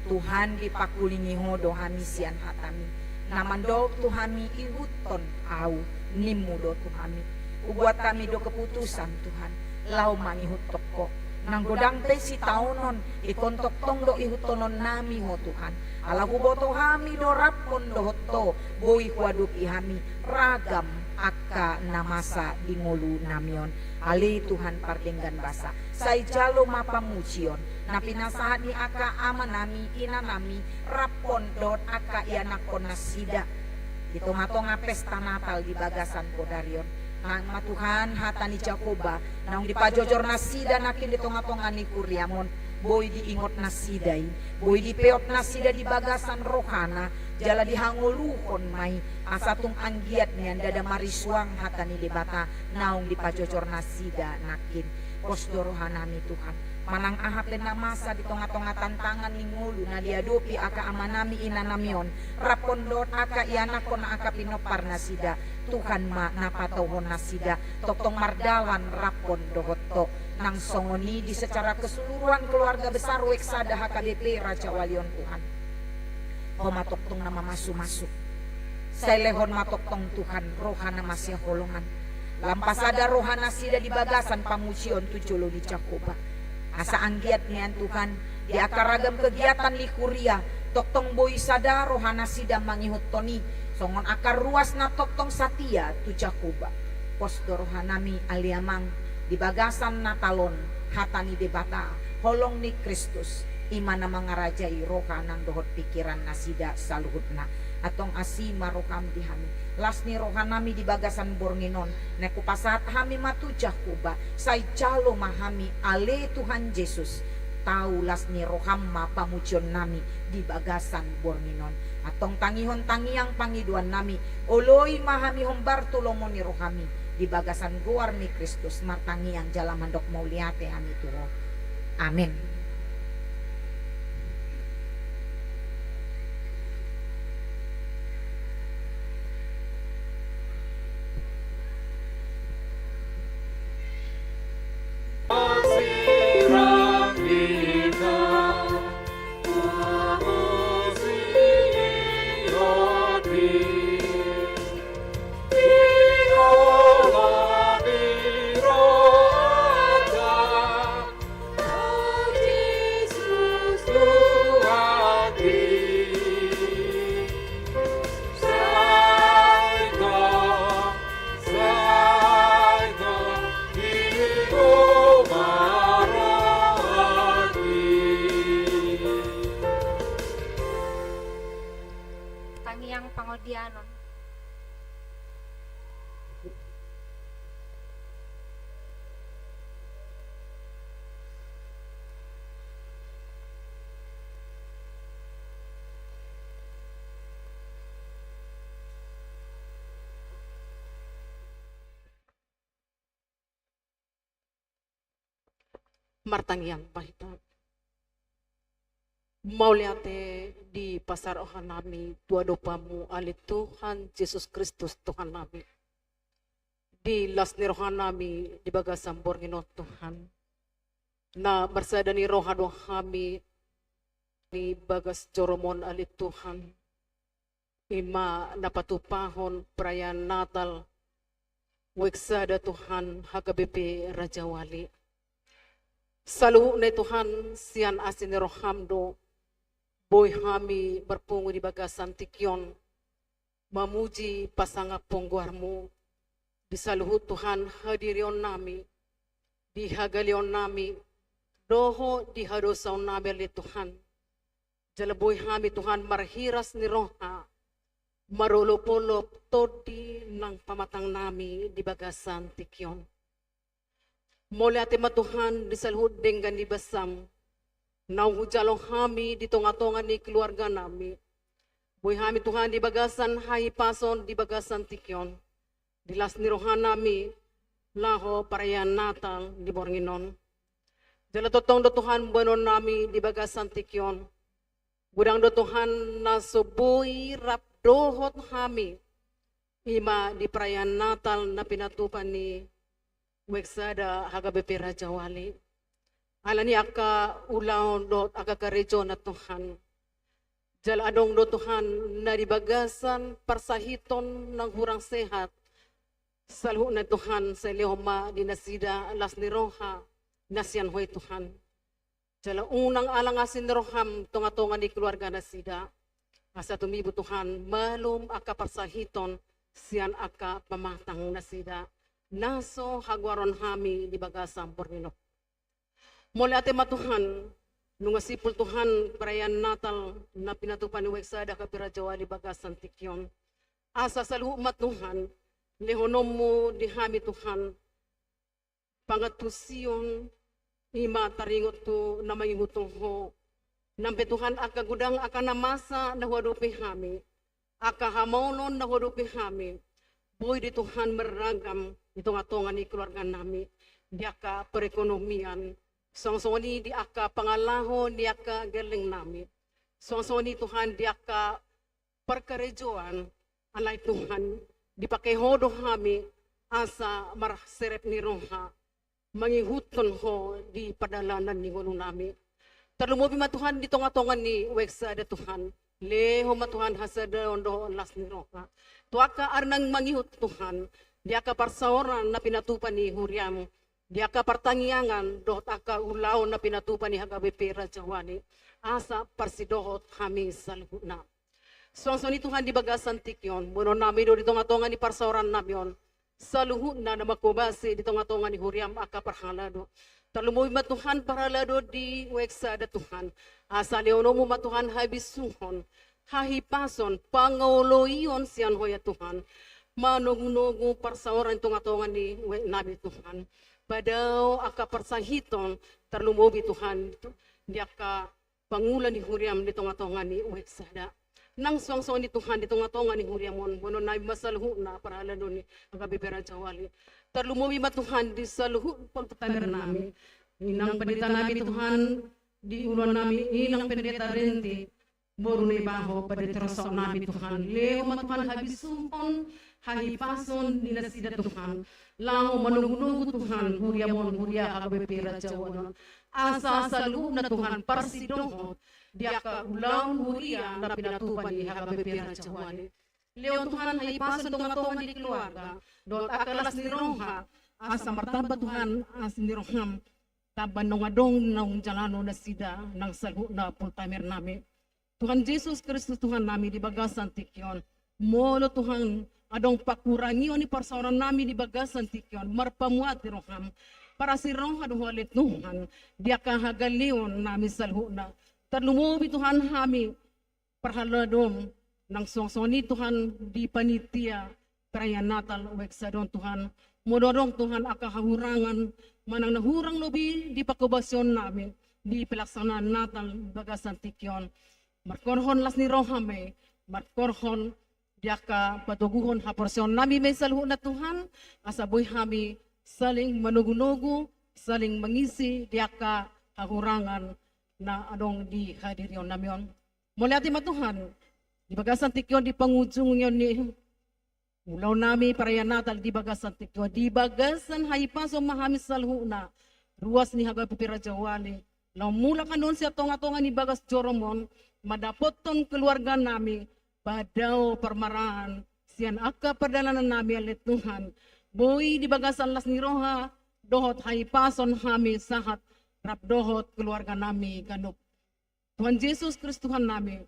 S15: Tuhan dipakulingi hodo hami sian hatami namando tuhami ihuton au nimudo tuhami ubuat kami do keputusan Tuhan lau mangihut toko nang godang te si taonon ikontok tong do ihutonon nami ho Tuhan ala huboto hami do rapon do hoto boi huadup ihami ragam akka namasa di ngolu namion ali Tuhan pardenggan basa sai jalo mapamucion na pinasahan ni akka ama nami ina nami rapon dot akka ianakon nasida ito matonga pesta natal di bagasan Bodarion nang matuhan hata ni Jakoba nang dipajojor nasida nakin di tonga-tonga ni Kuriamon boy diingot nasidai boy dipeot nasida di bagasan rohana jala dihanguluhon mai asatung anggiat nian dada marisuang hata ni debata naung dipajojor nasida nakin posdo rohanami Tuhan manang ahapen na masa di tonga-tonga tantangan ni ngulu na diadopi aka amanami inanamion rapondot aka ianakon aka pinopar nasida Tuhan ma napatohon nasida totong mardawan rapon dohoto nang songoni di secara keseluruhan keluarga besar weksada HKBP Raja Walion Tuhan homatoktong nama masuk-masuk saya lehon matoktong Tuhan rohana masih holongan lampasada rohana sida di bagasan pamusion tujulo di Jakoba asa anggiat nian Tuhan di akaragam kegiatan likuria toktong boy sada rohana sida mangihut toni songon akar ruas na toktong satia tu Jakoba posdo rohanami aliamang di bagasan natalon hatani debata holong ni Kristus imana mangarajai rohanang dohot pikiran nasida saluhutna atong asima roham dihami lasni rohanami di bagasan Bornginon neku pasat hami matu Jakoba say jalo mahami ale Tuhan Yesus tahu lasni roham ma pamucion nami di bagasan Bornginon atong tangihon tangiang pangiduan nami oloi mahami hombar tulomon ni rohami di bagasan guar ni Kristus martangiang jala mandok mauliate ami tuho amin.
S7: martangiang pangodianon.
S21: Martangiang pahita. Mauliate di pasar ohan nami tua dopamu ali Tuhan Yesus Kristus Tuhan nami. Di las ni rohan nami di bagasam borgino Tuhan. Na bersada ni roha doh kami di bagas joromon ali Tuhan. Ima napatupahon perayaan Natal. Weksada Tuhan HKBP Raja Wali. Saluhu na Tuhan sian asin ni rohamdo. Boy kami berpungu di bagasan tikyon, mamuji pasangak pongguarmu, di saluhut Tuhan hadirion nami, di hagalion nami, doho di hadosaon nami ali Tuhan. Jalaboy kami Tuhan marhiras ni roha, marulopolop todi ng pamatang nami di bagasan tikyon. Mula ati matuhan di saluhut denggan di basam, nauhujalong kami di tonga-tonga ni keluarga nami. Boy kami Tuhan di bagasan hai pason di bagasan tikyon. Di las nirohan nami laho perayaan Natal di Bornginon. Jala totong do Tuhan buanon nami di bagasan tikyon. Gudang do Tuhan nasuboy rap dohot kami. Ima di perayaan Natal na pinatupan ni Weksada HKBP Raja Wali. Alani aka ulaon dot aka karejo na Tuhan. Jal adong do Tuhan na dibagasan parsahiton ng hurang sehat. Salhu na Tuhan sa lehoma dinasida las ni roha nasyan hoy Tuhan. Jala unang alang asin ni roham tonga-tonga ni keluarga nasida. Asa tumibo Tuhan malum aka parsahiton siyan aka pamatang nasida. Naso hagwaron kami di bagasang Bornino. Mula ate matuhan, nung asipul Tuhan perayaan Natal na pinatupan ni Weksada kapira Jawa di bagasan tikyon. Asa sa luho matuhan, lehonom mo di hami Tuhan, pangatusiyon, ima taringot to na mangingutong ho, nampe Tuhan akagudang akanamasa na huwadupi hami, akahamonon na huwadupi hami, boy di Tuhan meragam, itong atongan ni keluarga nami, di aka perekonomian, Songsoni di aka pangalahon di aka galing nami. Songsoni Tuhan di aka perkerejoan alay Tuhan di pakehodo kami asa marserep ni roha mangihuton ho di padalanan ni ngono nami. Terlumubi matuhan di tonga-tonga ni Weksada Tuhan. Leho matuhan hasada ondo las ni roha. Tuaka arnang mangihut Tuhan di aka parsaoran na pinatupan ni Huriam. Di aka pertangiangan dohot aka ulaw na pinatupan ni HKBP Raja Wali asa parsidohot kami salhuna. Songsoni Tuhan di bagasan tikyon, buno nami do di tonga-tonga ni parsauran namion, saluhuna na makubasi di tonga-tonga ni Huriam aka parhalado. Talumuy matuhan parhalado di Weksada Tuhan, asa leonomo matuhan habis suhon, hahipason, pangauloyon siyan hoya Tuhan, manung-nungu parsauran tonga-tonga ni nabi Tuhan. Padaw aka persahiton terlumubi Tuhan di aka pangulan ni Huriam di tonga-tonga ni Weksada. Nang suang-suang ni Tuhan di tonga-tonga ni Huriamon bono na masalhu na para lalo ni HKBP Raja Wali. Terlumubi ma Tuhan di saluhu pagtatamer namin. Inang pendeta namin Tuhan di ulo namin inang pendeta renti boru ni baho pada terosok namin Tuhan. Leo ma Tuhan habis sumpon hahipason dinasida Tuhan. Lango manunggu Tuhan, Huriamon, Huria, HKBP Raja Wali. Asa salu na Tuhan, parsidohot, dia ka ulang Huria na pinatupan ni HKBP Raja Wali. Leo Tuhan, haipasan tonga-tonga di keluarga, dot akalas ni roha, asa martaba Tuhan, as ni roham, taban nung adong nung jalano na sida, nang salu na pultamer nami. Tuhan Yesus Kristus Tuhan nami di bagasan tikyon, molo Tuhan, adong pakurangion ni parsauran nami di bagasan tikyon, marpamuat ni roham, para si roha duhalit Tuhan, dia kahagalion nami salhuna, terlumubi Tuhan hami, perhaladom,
S11: nang suang-suang Tuhan di panitia perayaan Natal Weksadon Tuhan. Modorong Tuhan akan hahurangan manang nahurang lobi di pakubasyon namin di pelaksanaan Natal bagasan tikyon. Markorhon las ni rohame, markorhon diaka patuguhon haporsyon nami may saluho na Tuhan, asaboy hami saling manugunugo, saling mangisi diaka hahurangan na adong di hadiryon namin. Muli ati matuhan, di bagasan tikyon di pangujung yon ni mulaw nami perayaan Natal di bagasan tikyon, di bagasan haipaso mahamis saluho na ruas ni haga pipira jawali. Law mula kanon siya tonga-tonga ni bagas joromon, madapot ton keluarga nami, padaw permarahan, siyan aka perdalanan nami alit Tuhan. Boy di bagasan las ni roha, dohot haipason hami sahat, rap dohot keluarga nami kanup. Tuhan Yesus Kristus Tuhan nami,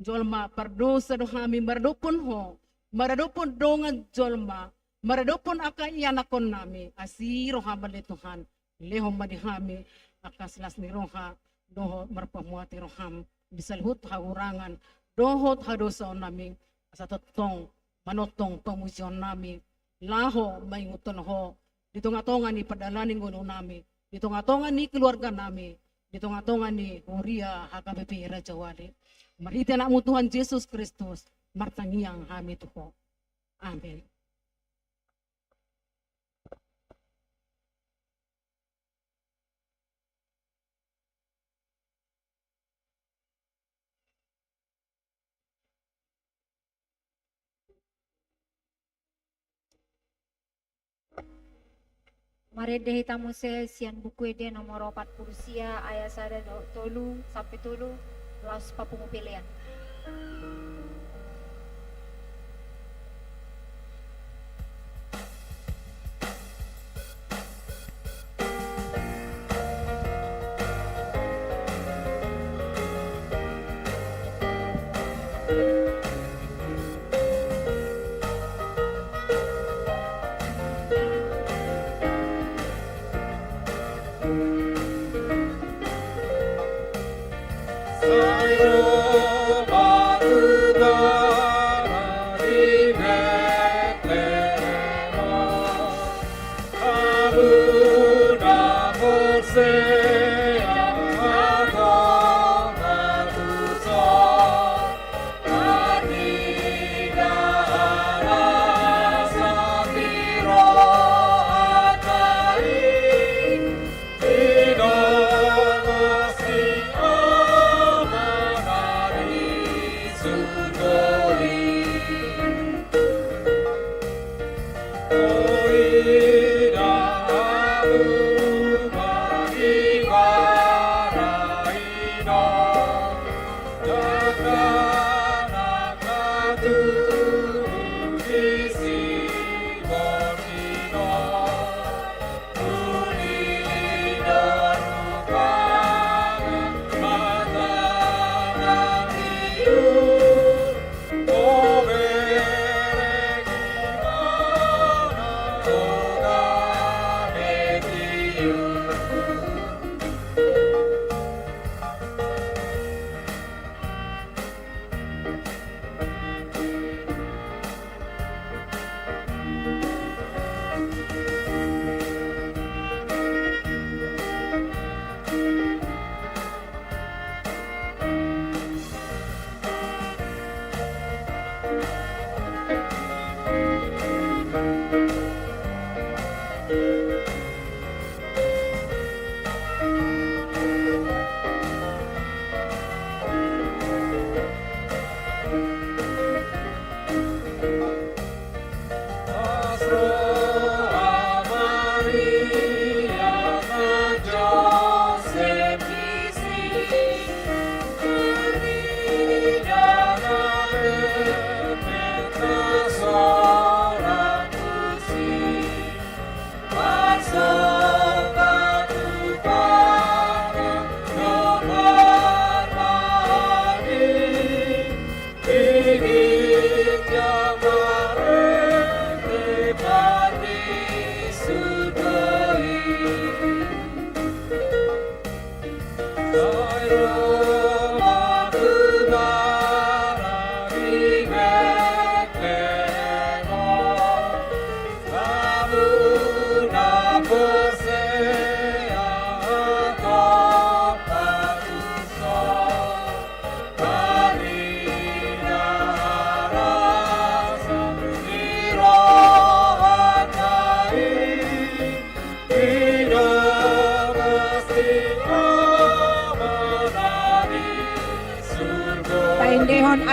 S11: jolma pardosa do hami maradopon ho, maradopon dongan jolma, maradopon aka ianakon nami, asiro hamali Tuhan, lehom madihami, akas las ni roha, dohot marpamuati roham, bisalhut hagurangan, dohot hadosaon nami, asa totong manotong pamusyon nami, laho mainguton ho, dito nga tongan ni padalaning guno nami, dito nga tongan ni keluarga nami, dito nga tongan ni Huria HKBP Raja Wali. Marita na mo Tuhan Yesus Kristus, martangiyang hami tuho. Amen.
S7: Marede hitamu se sian buku ede nomor 40 sia ayat sada tolu sampai tolu las papungu pilihan.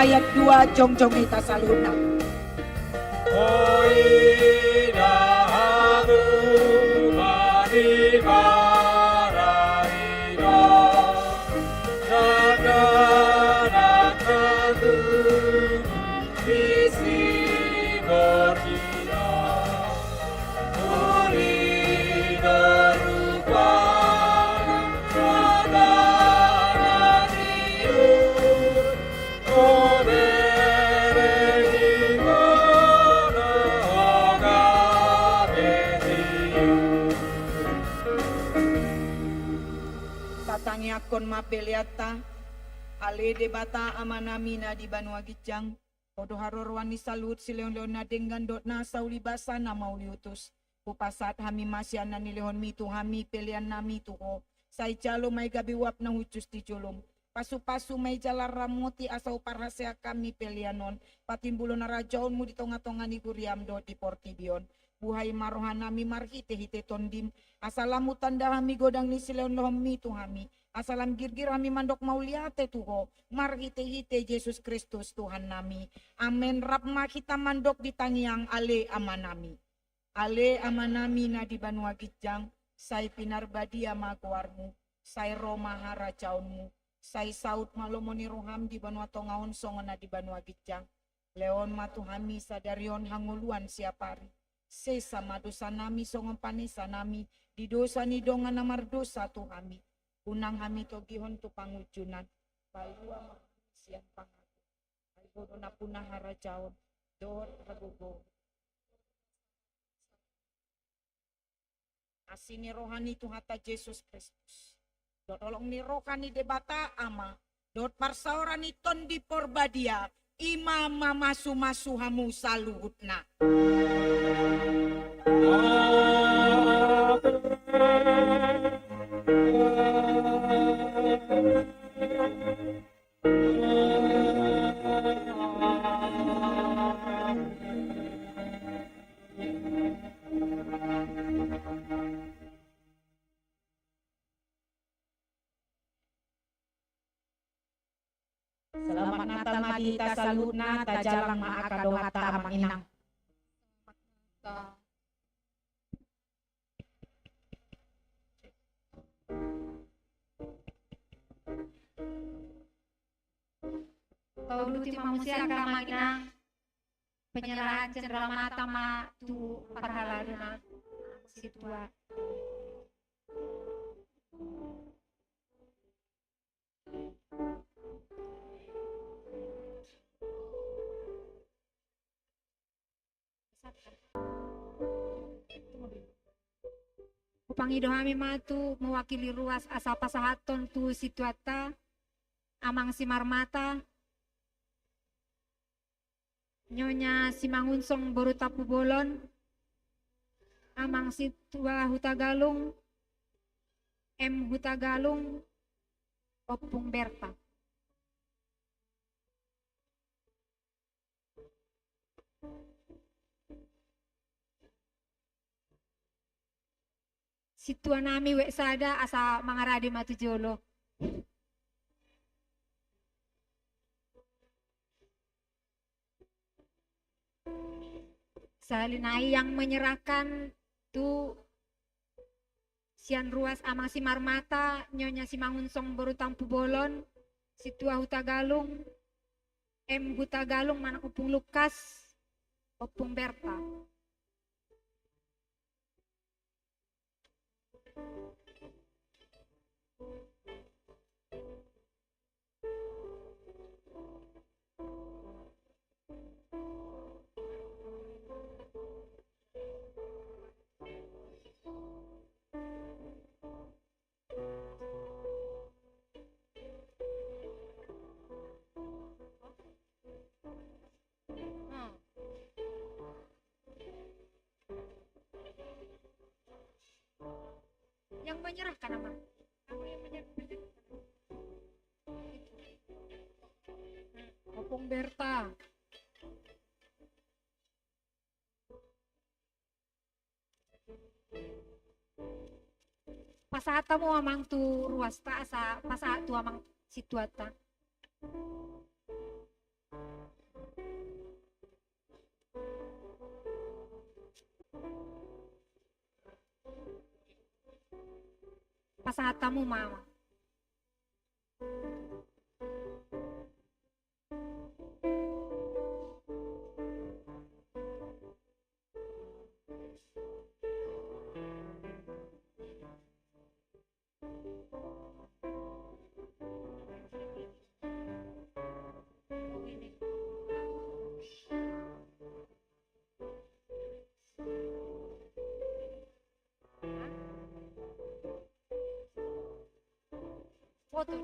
S15: ayat 2 jongjong ita saluna. Tatangi akon mapeliata ale debata amanamina di Banua Gijang podo harorwani salut sileon-leon na denggan dot na sauli basa na mauliutus upasat hami masyana ni lehon mitu hami pelian nami tuho sai jalo may gabi wap na hucus di julum pasu-pasu may jalar ramoti asau parhasea kami pelianon patimbulo na rajaon mu di tonga-tonga ni guriam do di portibion buhay marohan nami marhite-hite tondim asalamu tanda hami godang ni sileon lohom mitu hami asalam girgir hami mandok mauliate tuho marhite-hite Yesus Kristus Tuhan nami amen rapma kita mandok di tangiang ale amanami na di Banua Gijang sai pinarbadia maguarmu sai Roma harajaunmu sai saut malomoni roham di Banua Tongaon songona di Banua Gijang leon matu hami sadarion hanguluan siapari sesa madosa nami songon panesa nami di dosa ni dongan namar dosa tu hami unang hami togihon tu pangujunan balua sian pangaku albodo na punah harajaon dor ragogo asini rohani tu hata Yesus Kristus dot olong ni rohani debata ama dot parsaorani ton di porbadia imama masu hamu saluhutna Selamat Natal madita salutna tajalang maakado hata amang inang.
S7: Kau duti manusia agama inang penyerahan cenderamata ma tu parhaladuna situa. Upangido hami matu mewakili ruas asa pasahaton tu situata amang simarmata nyonya simangunsong boru tapu bolon amang situa hutagalung hutagalung opung berta. Situa nami wek sada asa mangaradi matu jolo. Salinai yang menyerahkan tu sian ruas amang si marmata nyonya si mangunsong boru tampu bolon situa hutagalung hutagalung mana upung lukas opung berta. Yang menyerahkan apa? Kamu yang menyerahkan. Opung Berta. Pasahata mo amang tu ruas ta asa pasahat tu amang situata. pasahatamu mama. Foto.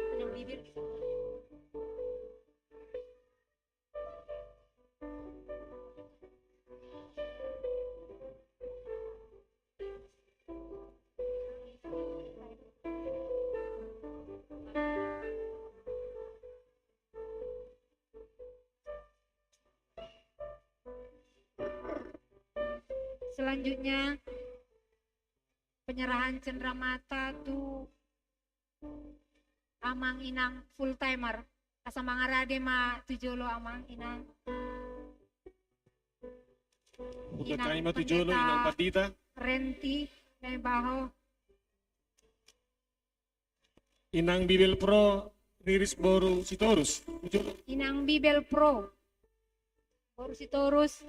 S7: Penyang bibir. Selanjutnya penyerahan cenderamata tuh amang inang full timer asa mangarade ma tujolo amang inang
S16: Udah kami mah tujolo inang patita
S7: renti dan baho
S16: inang bibel pro riris boru sitorus tujolo
S7: inang bibel pro baru si torus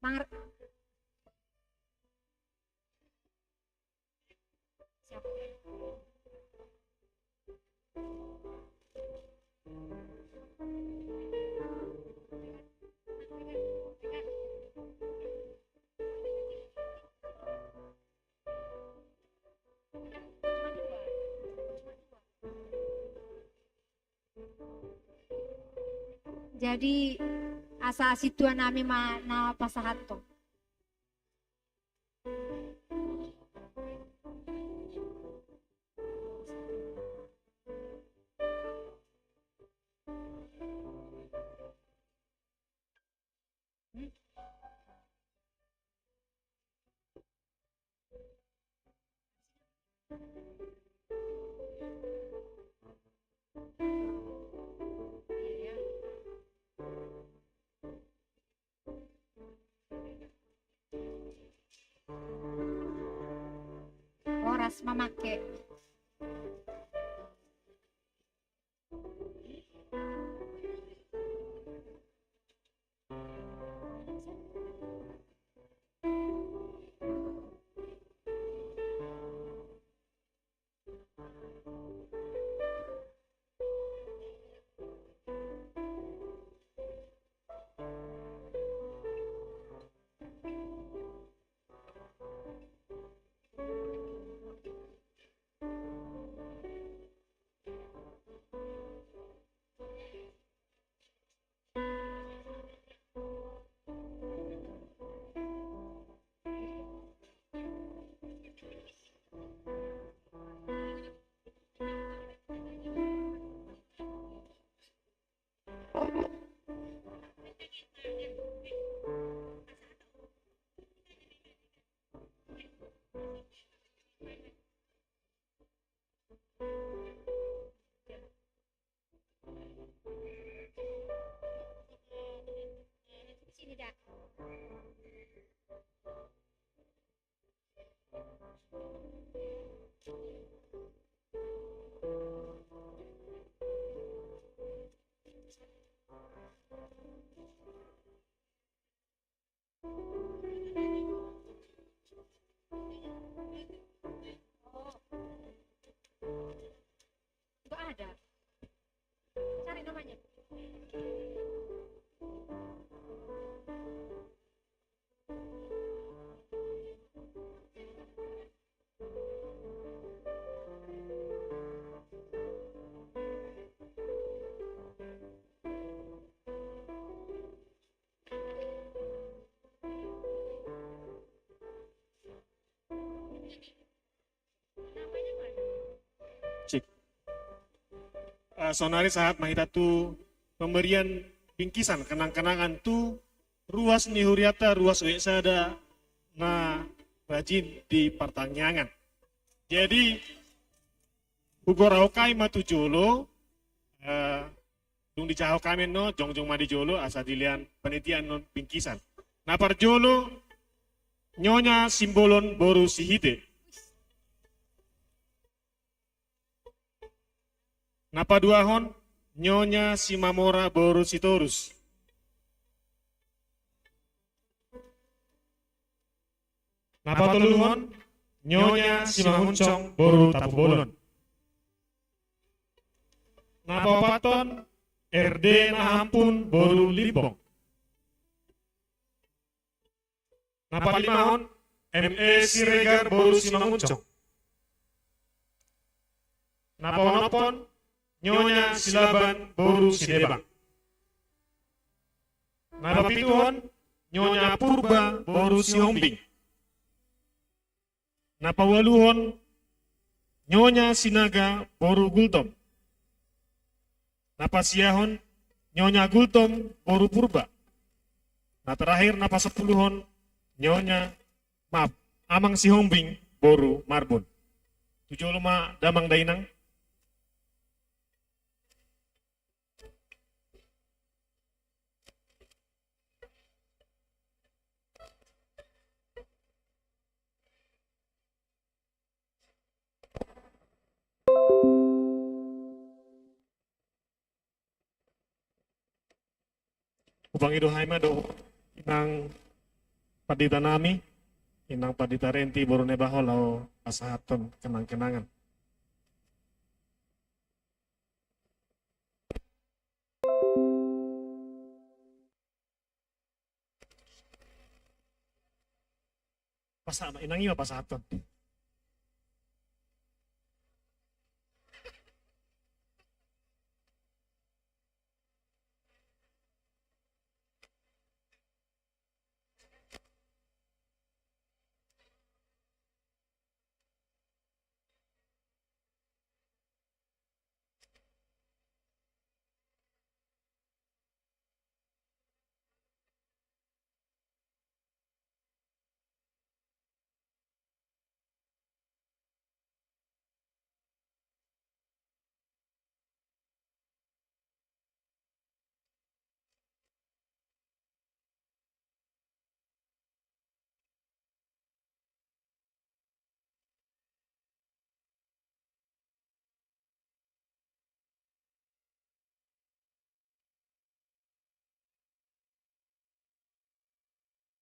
S7: mangar siapa jadi asa situan nami ma na pasahato. Oras mamake. Sini dah. Enggak ada. Cari namanya.
S16: Cik. Sonari saat mahita tu pemberian bingkisan kenang-kenangan tu ruas ni huriata ruas weksada na rajin di pertanyaan. Jadi hugorau kai matu jolo dung di cahau kami no jongjong madi jolo asa dilian penelitian non bingkisan. Na par jolo nyonya simbolon boru sihite. Napa duahon nyonya simamora boru sitorus. Napa tuluhon nyonya simahuncong boru tapubolon. Napa paton RD nahampun boru libong. Napa limahon ME Siregar boru simanguncong. Napa onopon nyonya silaban boru sidebang. Napa pituhon nyonya purba boru sihombing. Napa waluhon nyonya sinaga boru gultom. Napa siahon nyonya gultom boru purba. Nah terakhir napa sepuluhon nyonya amang sihombing boru marbon. Tujuh lima damang dainang. Upang ido haima do inang padita nami, inang padita renti boru nebahol lau asahaton kenang-kenangan. Pasama inang iya pasahaton.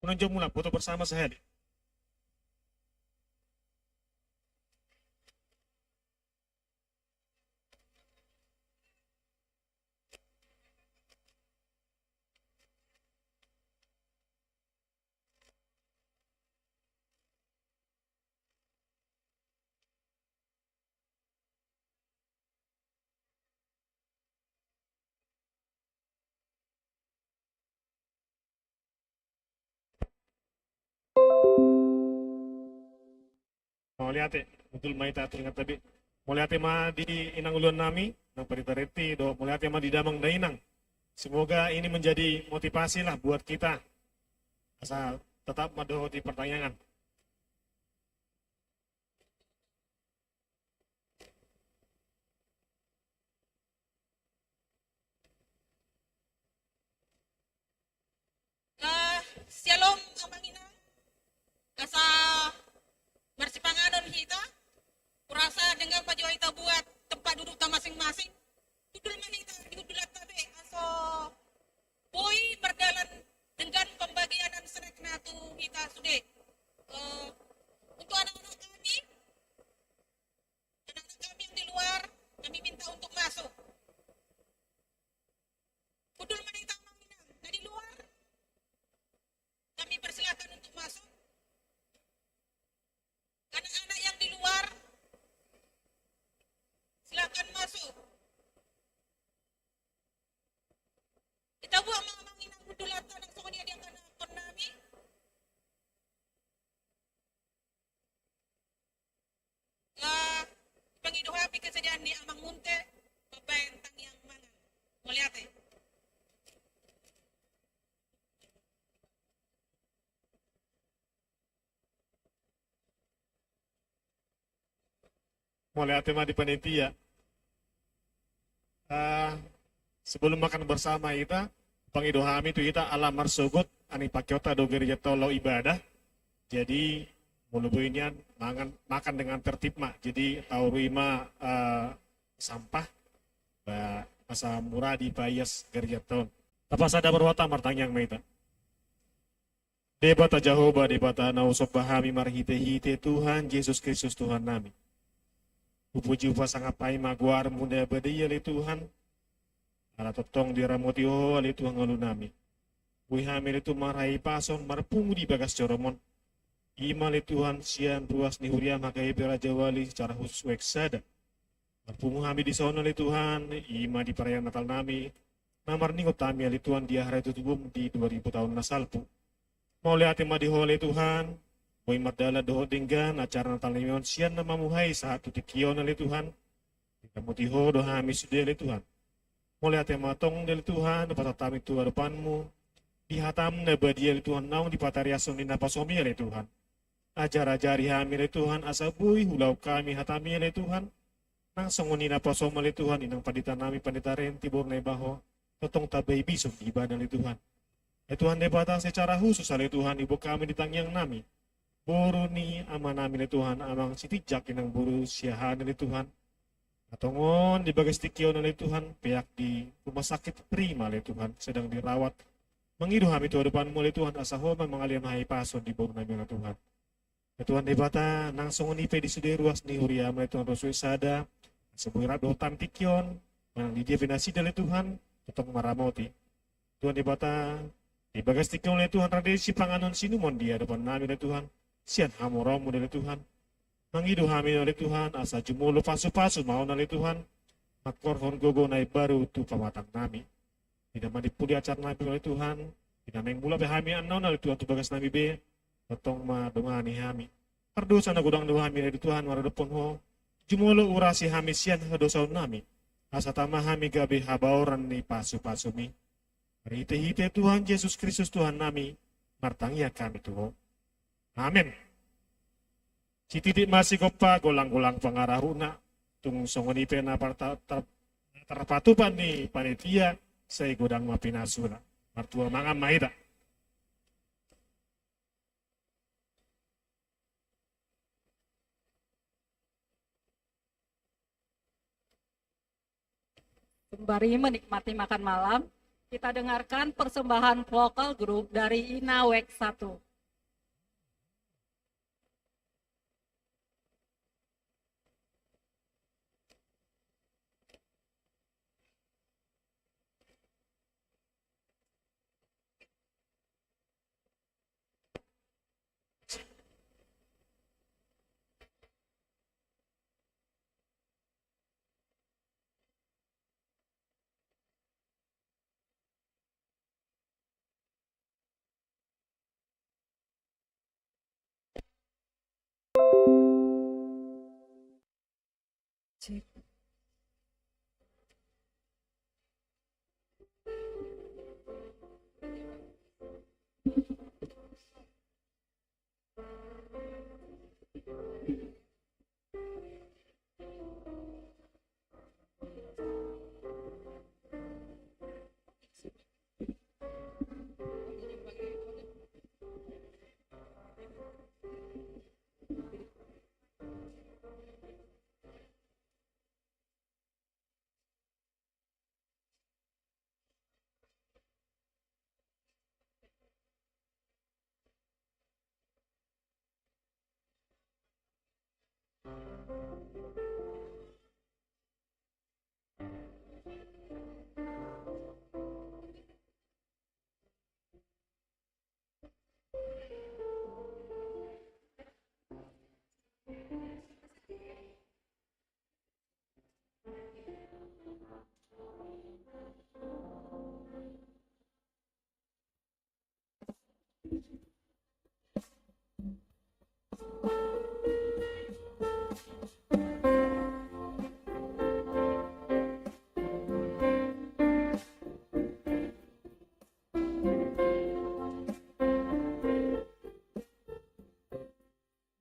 S16: Menunjuk mula foto bersama saya. Mau lihat betul mai tak teringat tadi. Mau lihat ma di inang uluan nami, nang parita reti do mau lihat ma di damang dainang. Semoga ini menjadi motivasi lah buat kita. Asal tetap madoh di pertanyaan.
S20: Shalom amang ina. Kasa Marsipanganon kita, kurasa dengan Pak Joy kita buat tempat duduk kita masing-masing. Dudul mana kita diudulat tabe, aso boy berjalan dengan pembagianan serekna tu kita sudah. Untuk anak-anak kami yang di luar, kami minta untuk masuk. Dudul mana kita amang ina, nah di luar, kami persilakan
S16: mulai tema di panitia. Sebelum makan bersama kita, pangidohami itu kita alam marsogot ani pakiota do gereja tolo ibadah. Jadi mulubuinnya makan dengan tertib mak. Jadi tahu rima sampah masa murah di Bayas gereja ton. Apa sada berwata martangyang maita. Debata Jehovah, debata nausok bahami marhite-hite Tuhan Yesus Kristus Tuhan nami. Upuji upasangapai maguar muda badai ali Tuhan. Ala totong diramuti ali Tuhan ngalu nami. Wihami itu marai pason marpungu di bagas coromon. Ima li Tuhan sian ruas ni huria makai beraja wali secara khusus weksada. Marpungu kami di sono li Tuhan. Ima di perayaan Natal nami. Namar ningot kami ali Tuhan di hari tutubum di 2000 tahun nasalpu. Mau lihat di hole Tuhan. Boy mardala doho denggan acara Natal namion sian nama muhai saat tutikion ali Tuhan. Kamu tiho doha kami sudah ali Tuhan. Mau lihat matong dari Tuhan. Dapat tatami Tuhan depanmu. Dihatam na badia ali Tuhan naung di patariason ni napasomi ali Tuhan. Ajar-ajari kami ali Tuhan asabuy hulau kami hatami ali Tuhan. Nang songoni napasom ali Tuhan inang pandita nami pandita ren tibor na ibaho. Totong tabay bisog di ibadah ali Tuhan. Tuhan debata secara khusus ali Tuhan ibu kami ditangyang nami. Buru ni ama namin ali Tuhan amang sitijak inang buru siyahan ali Tuhan. Atongon di bagas tikyo ali Tuhan pihak di rumah sakit prima ali Tuhan sedang dirawat. Mengidu kami Tuhan depanmu ali Tuhan asaho mangalian hai pason di buru namin ali Tuhan. Tuhan debata nang songon ipe di sudai ruas ni huria ali Tuhan rosui sada. Sebuah rado tam tikyon manang di definasi ali Tuhan tetap maramoti. Tuhan debata di bagas tikyon ali Tuhan radesi panganon sinumon dia depan namin ali Tuhan. Sian hamoramu ali Tuhan. Mangidu kami ali Tuhan asa jumulo pasu-pasu mau ali Tuhan. Makkorhon gogo nai baru tu pamatang nami. Tidak manipuli acar nabi ali Tuhan. Tidak mengbula behami anon ali Tuhan tu bagas nabi be. Totong ma dongani hami. Perdosa na gudang doa hami ali Tuhan waradepon ho. Jumulo urasi hami sian dosa nami. Asa tama hami gabe habauran ni pasu-pasu mi. Hite-hite Tuhan Yesus Kristus Tuhan nami. Martangya kami Tuhan. Amin. Citidik masih kopa golang-golang pangarahuna. Tung songoni pena terpatupan ni panitia. Saya godang mapinasuna. Martua mangam maida.
S2: Sembari menikmati makan malam, kita dengarkan persembahan vokal grup dari Inawek 1. Cek.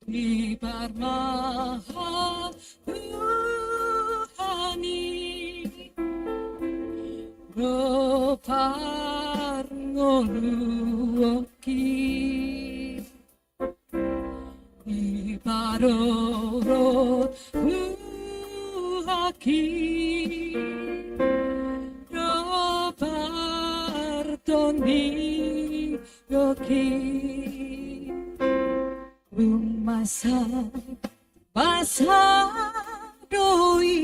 S2: Di Parmaha parngoluoki ibaroro haki do partoni yoki rumasa basa doi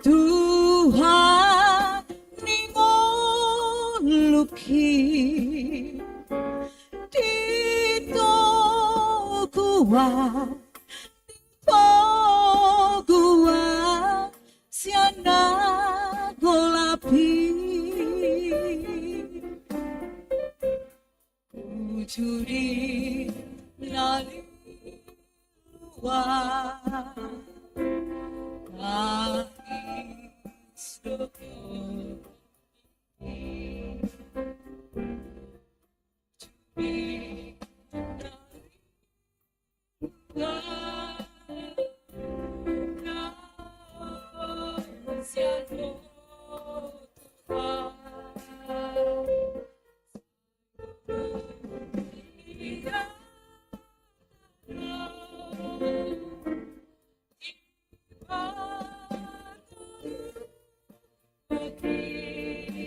S2: Tuhan ningoluki Tito gua siana golapi Kujuri lali luar Nangis dokter Curi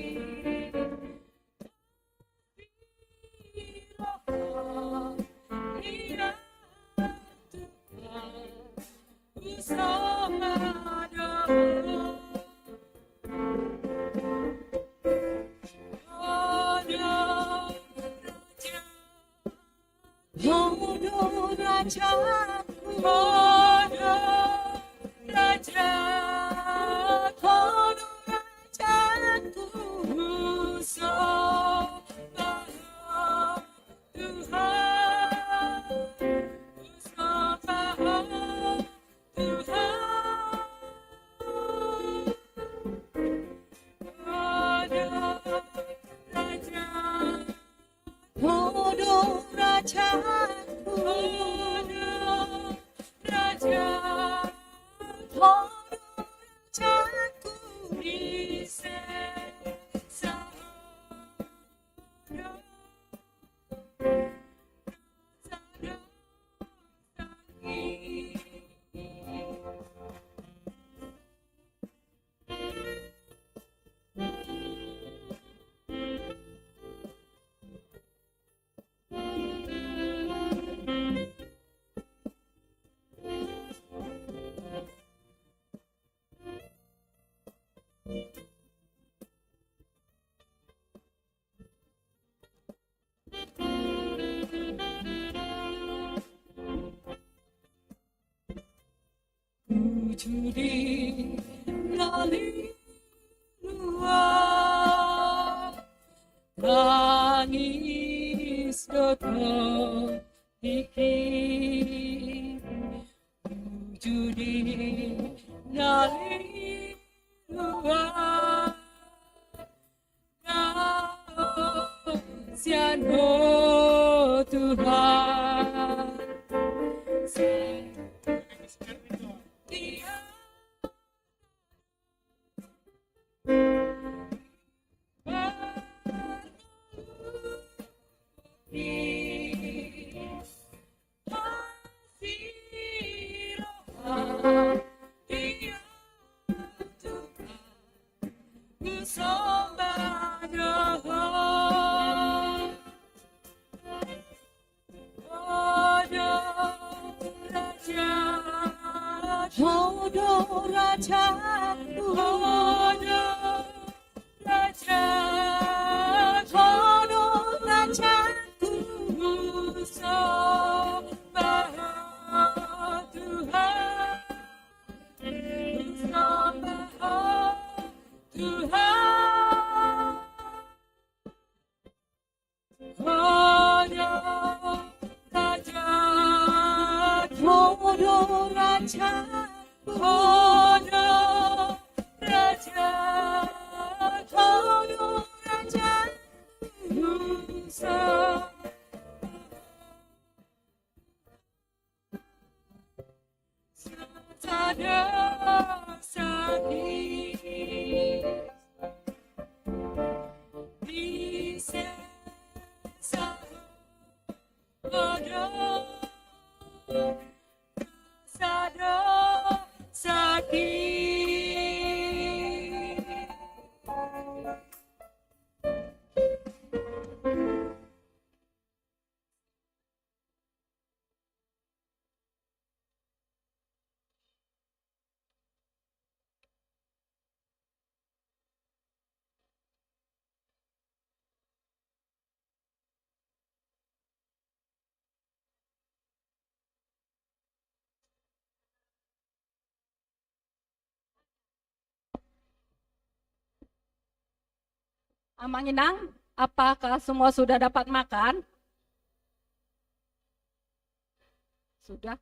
S2: Hodo raja, hodo raja, hodo rajaku, sembah Tuhan, sembah Tuhan. Hodo raja, hodo raja, hodo rajaku di Judi lali luar Nangis dokter iki Judi lali luar Siano Tuhan Hodo raja, hodo raja, hodo rajaku, sembah Tuhan, sembah Tuhan. Hodo raja, hodo raja, hodo raja, hodo raja, Sada sakit kaki. Amang Inang, apakah semua sudah dapat makan? Sudah.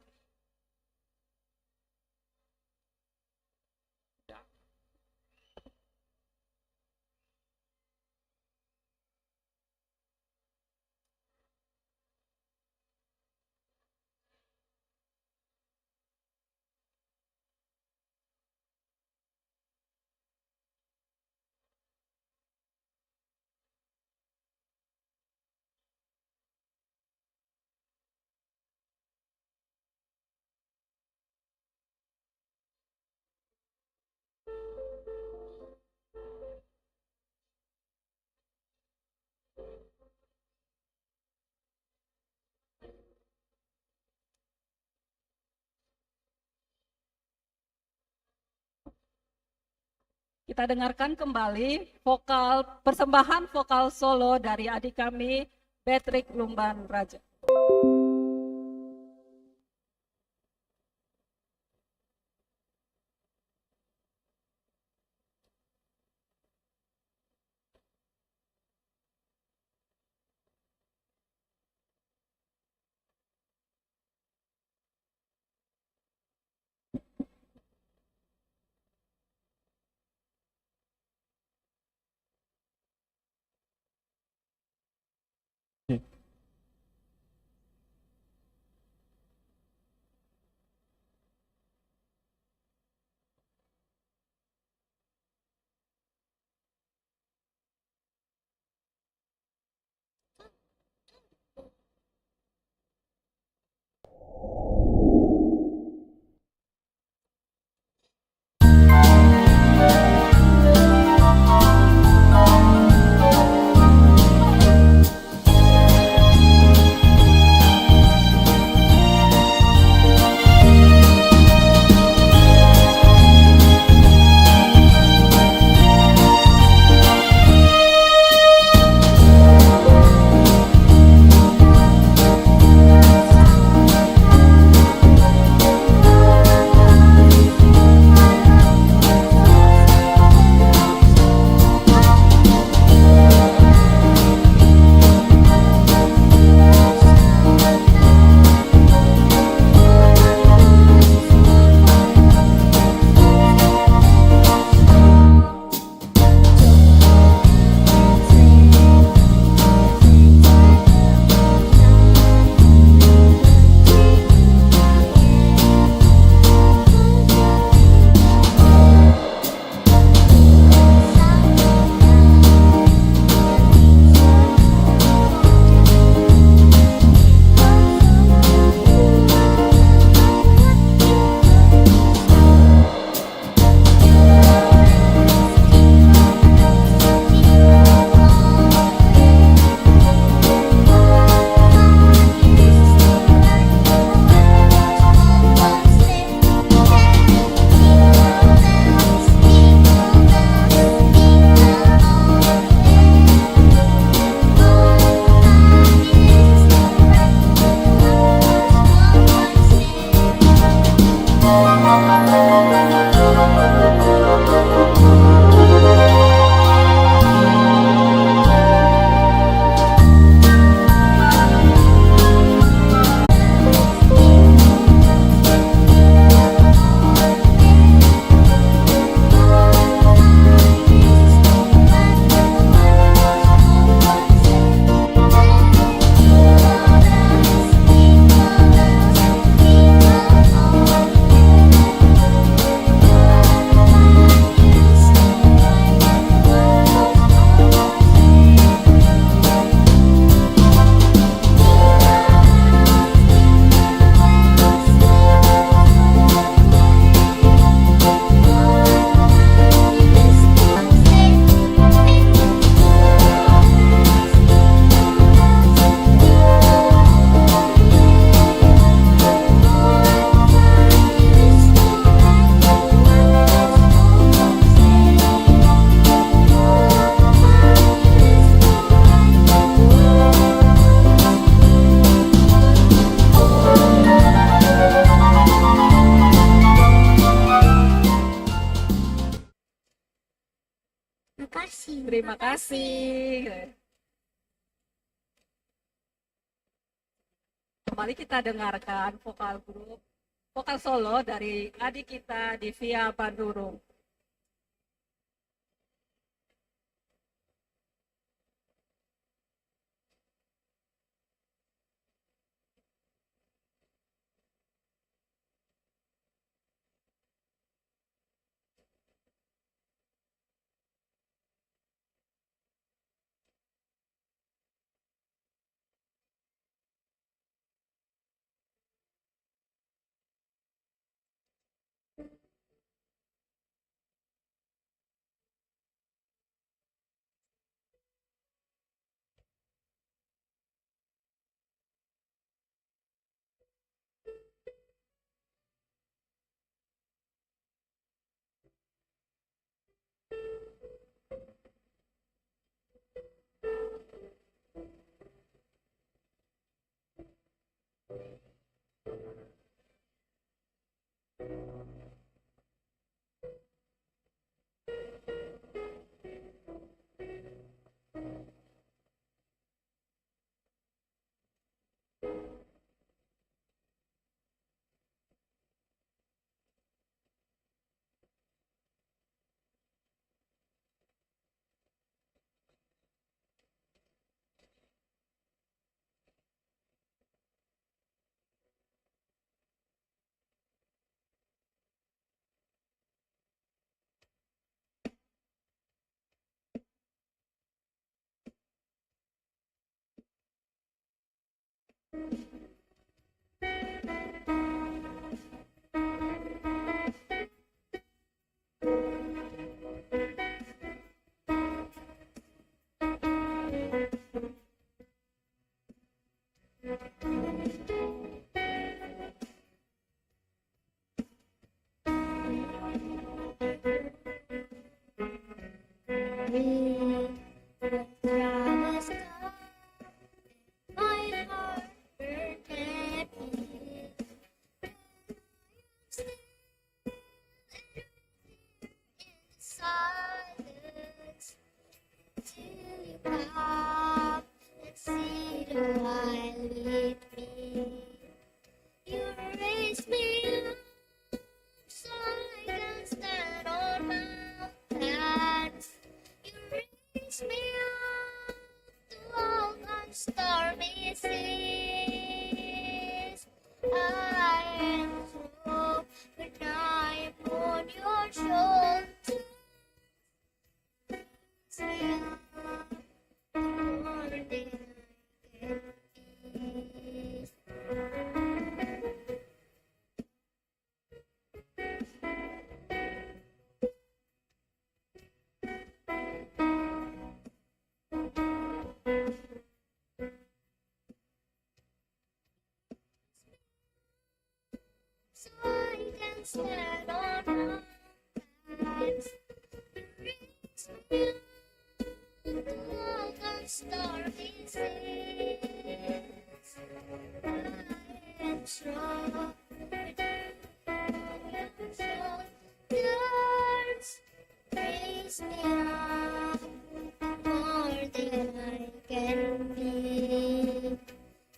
S2: Kita dengarkan kembali persembahan vokal solo dari adik kami, Patrick Lumban Raja.
S17: kasih.
S2: Terima kasih. Kembali kita dengarkan vokal grup, vokal solo dari adik kita Divya Bandurung.
S17: Stormy seas, I am so when I am on your shoulder. More than I can be. So I can stand on mountains, raise me up to walk on stormy seas. I am strong within your shoulders, raise me up more than I can be.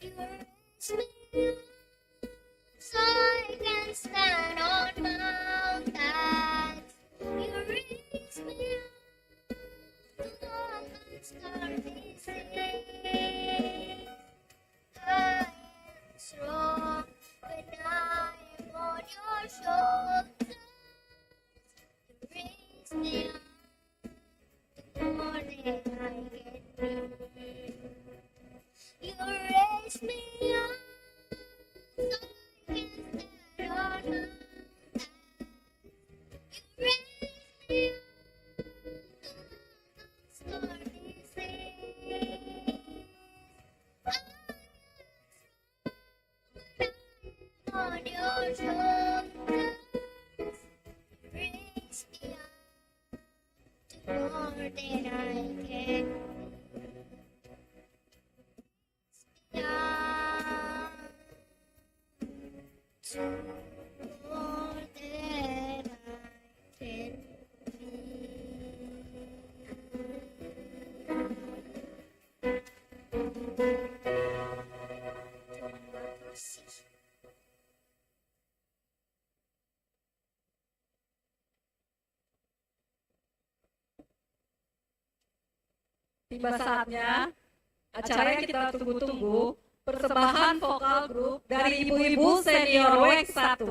S17: You raise me up so I can stand on mountains. You raise me up to walk on stormy seas. I am strong when I am on your shoulders. You raise me up to more than I can be. You raise me up so I can stand on mountains. You raise me up to walk on stormy seas. I am on your shoulders. You raise me up to more than I can be. Yeah. To more than I can be.
S2: tiba saatnya acara yang kita tunggu-tunggu, persembahan vokal grup dari ibu-ibu senior WEX 1.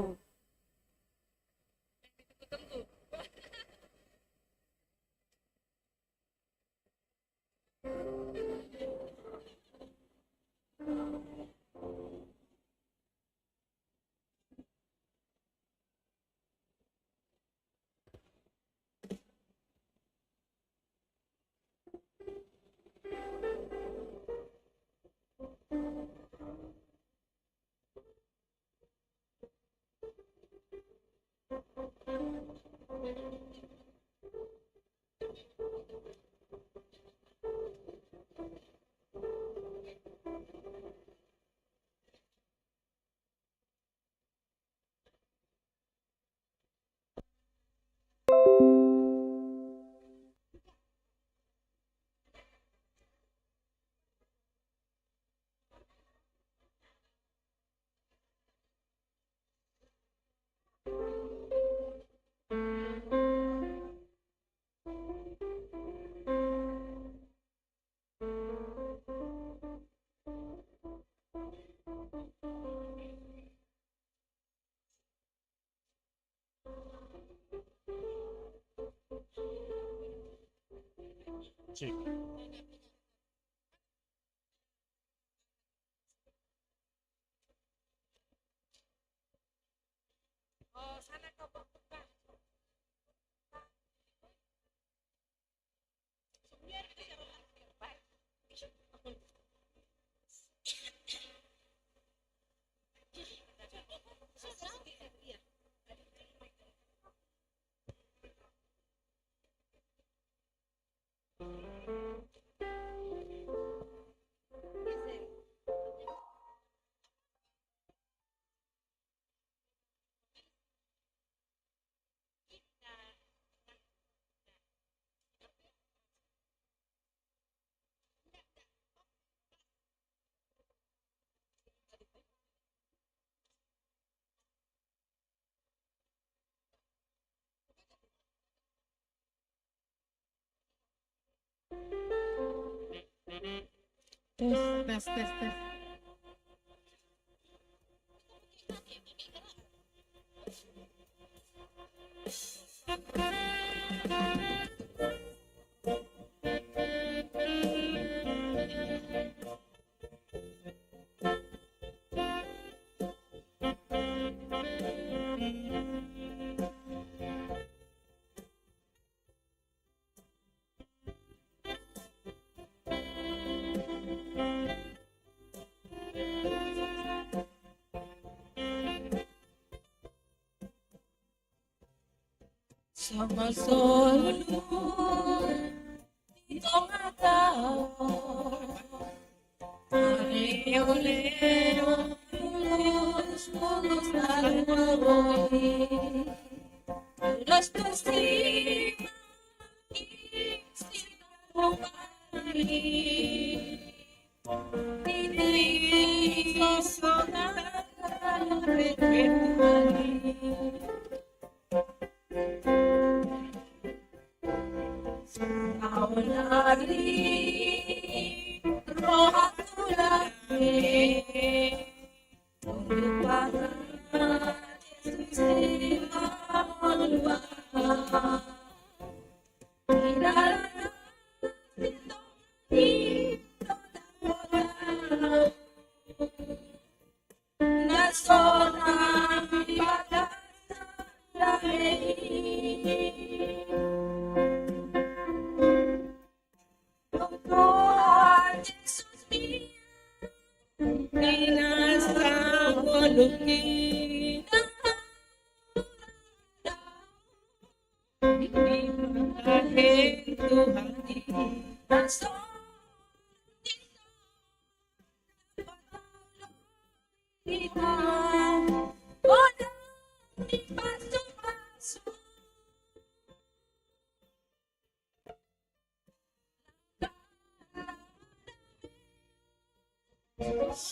S16: Cek.
S11: Tes.
S12: Sama solo itong ataw Leo Luz al maroy Los tostima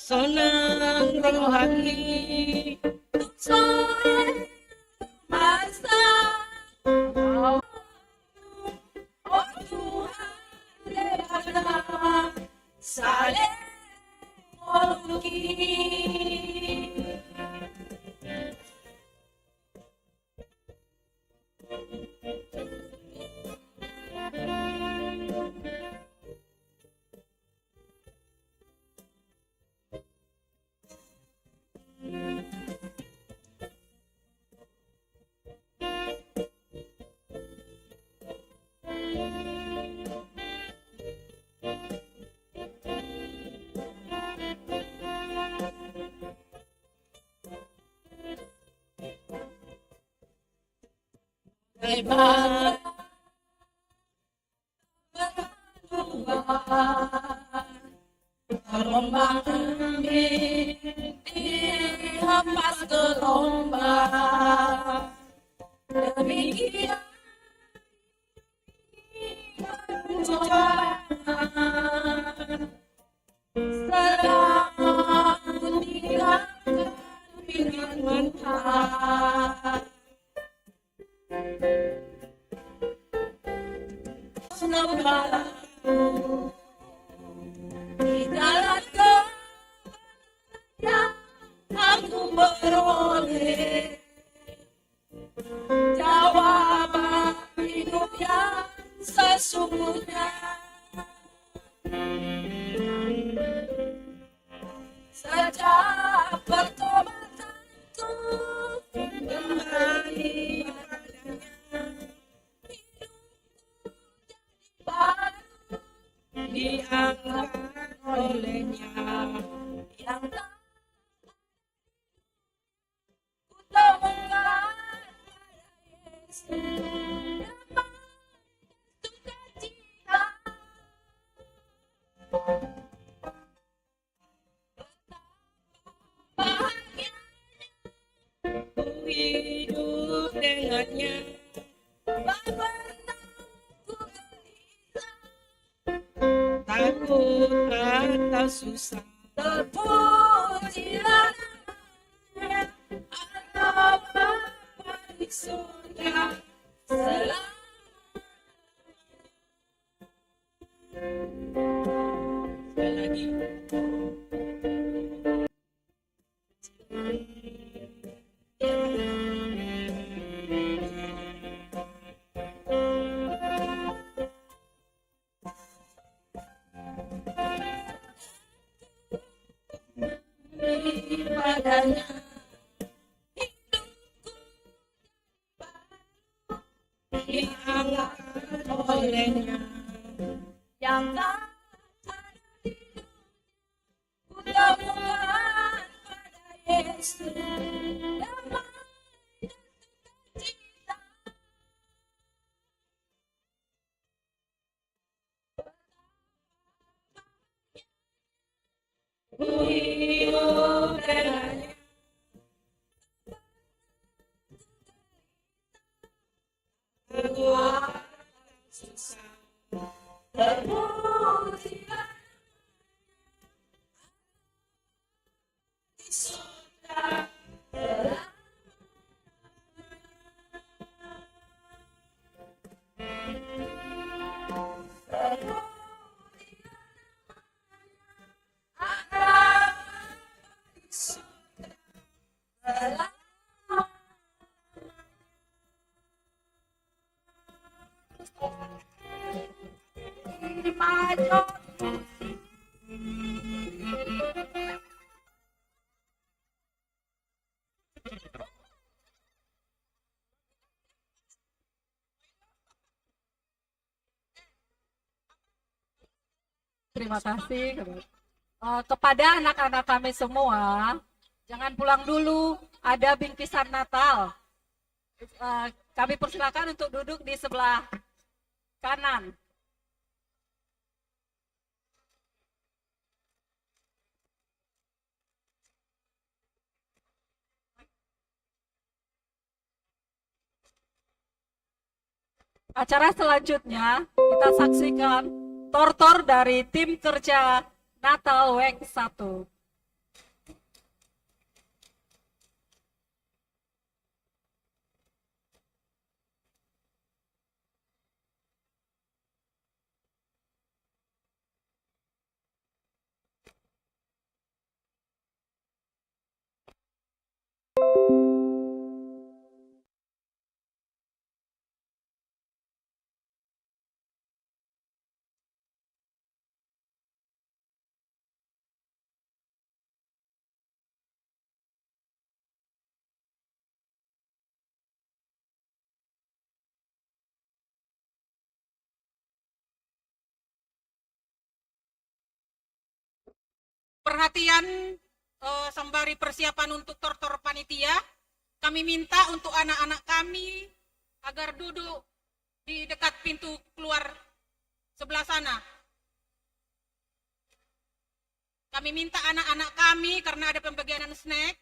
S12: Sonang rohani Soy Masa Oh Tuhan Lewat Gelombang ambing dihempas gelombang, demikian perjalanan sedang kutinggalkan dengan mentah. Sembahku di jalan yang aku beroleh jawaban hidup yang sesungguhnya. Sejak pertobatanku kembali padanya, diangkat olehnya yang tak kutemukan pada Yesus. Hidup dengannya, tak pernah ku gelisah, takut atau susah. Terpujilah namanya, Allah Bapa di surga selalu. Sekali lagi. Padanya hidupku diangkat olehnya yang tak ada di dunia, ku temukan pada Yesus damai dan sukacita. Ku hidup dengannya, aku akan susah. Terpujilah di surga selalu.
S2: Terima kasih kepada anak-anak kami semua. Jangan pulang dulu, ada bingkisan Natal. Kami persilakan untuk duduk di sebelah kanan. Acara selanjutnya kita saksikan tortor dari tim kerja Natal WEK 1.
S1: Perhatian sembari persiapan untuk tortor panitia, kami minta untuk anak-anak kami agar duduk di dekat pintu keluar sebelah sana. Kami minta anak-anak kami karena ada pembagian snack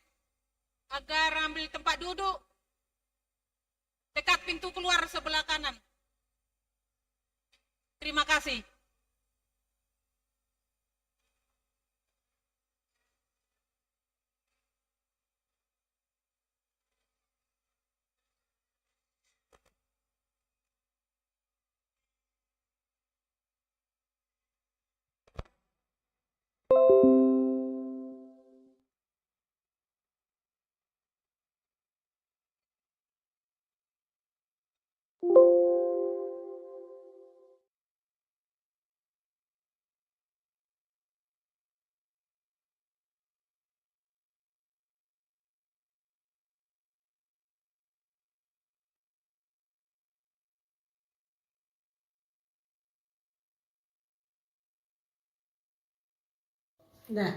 S1: agar ambil tempat duduk dekat pintu keluar sebelah kanan. Terima kasih.
S18: Dah.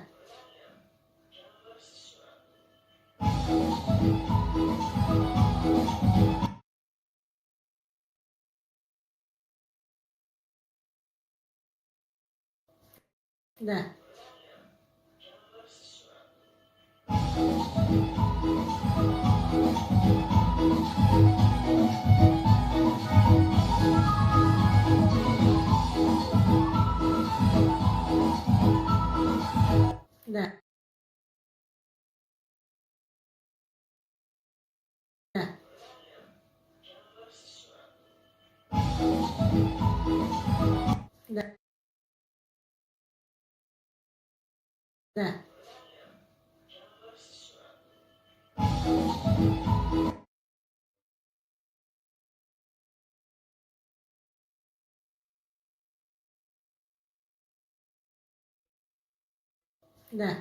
S18: Dah. Dah. Dah. Dah. Dah. Dah.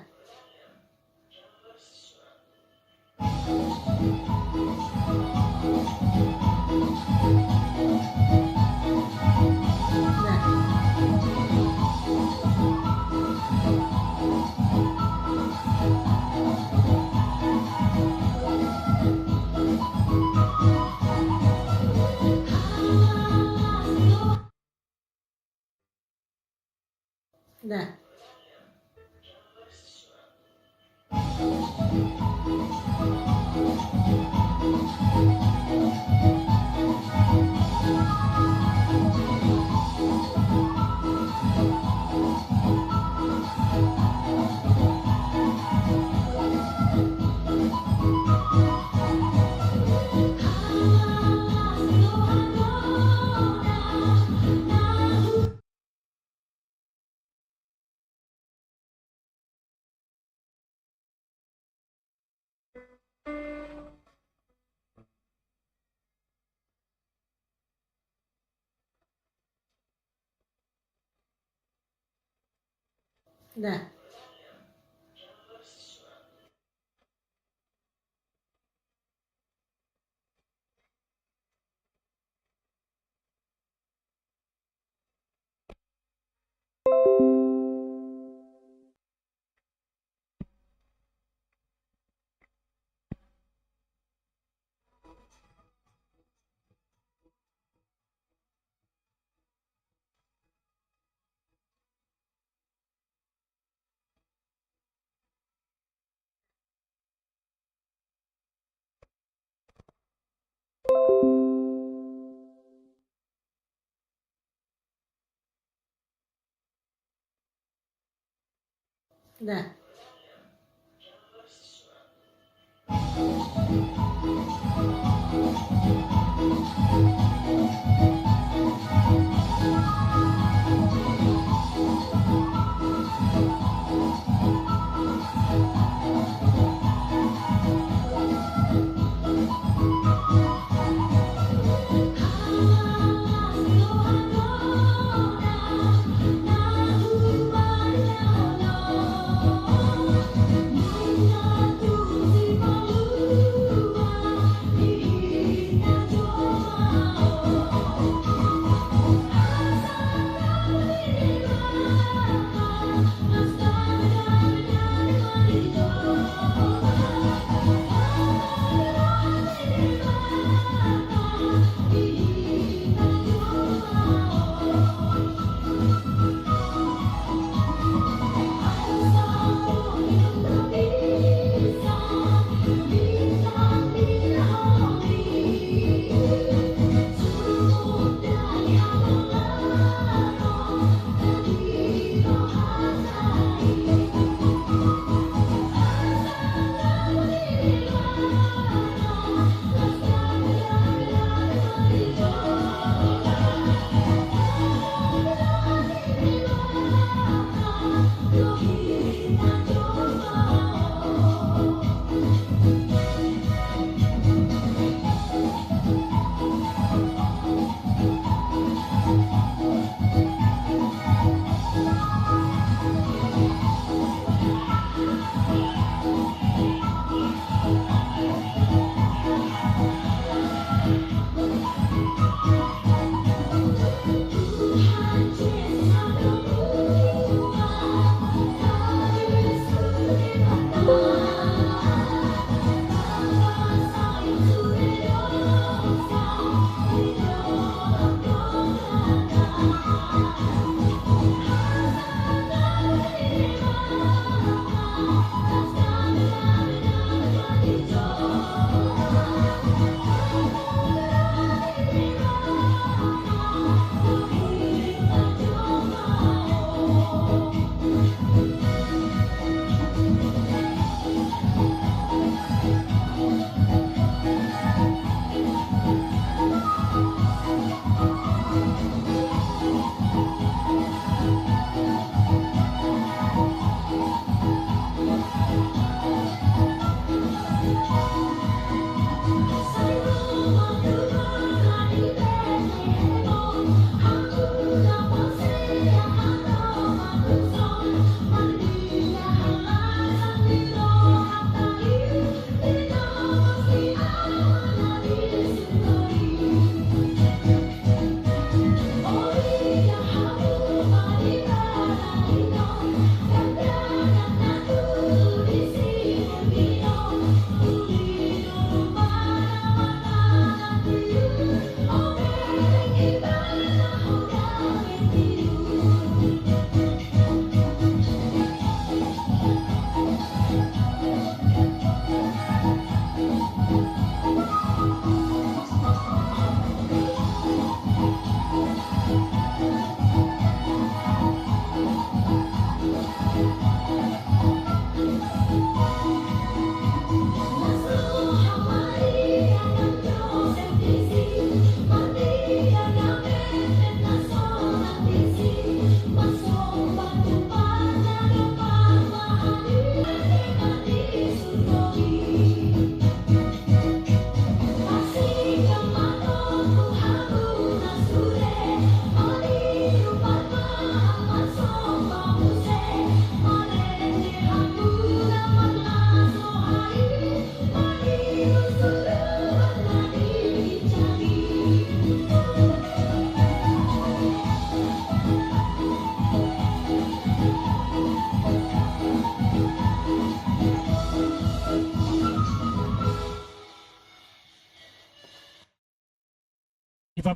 S18: Dah. Dah. Dah.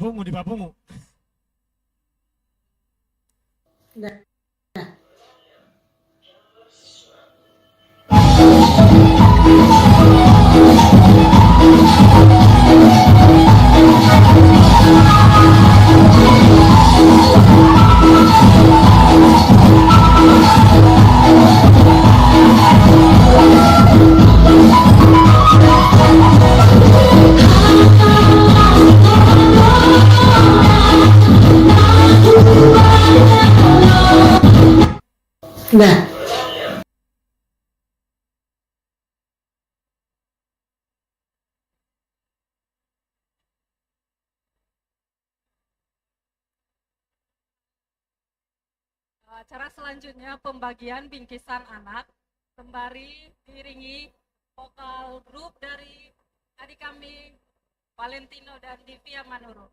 S16: di babumu.
S18: Dah. Dah.
S5: Acara selanjutnya pembagian bingkisan anak sembari diiringi vokal grup dari adik kami Valentino dan Divya Manuro.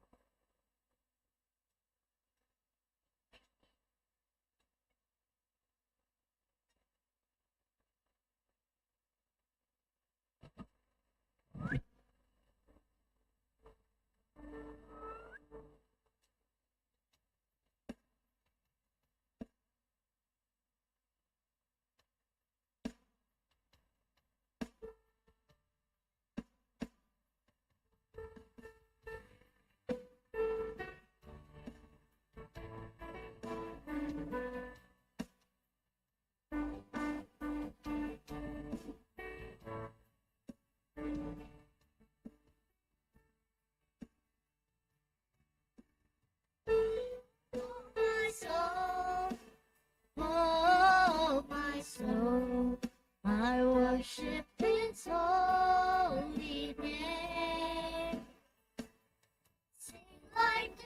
S17: My soul, oh my soul, I worship His holy name. Sing like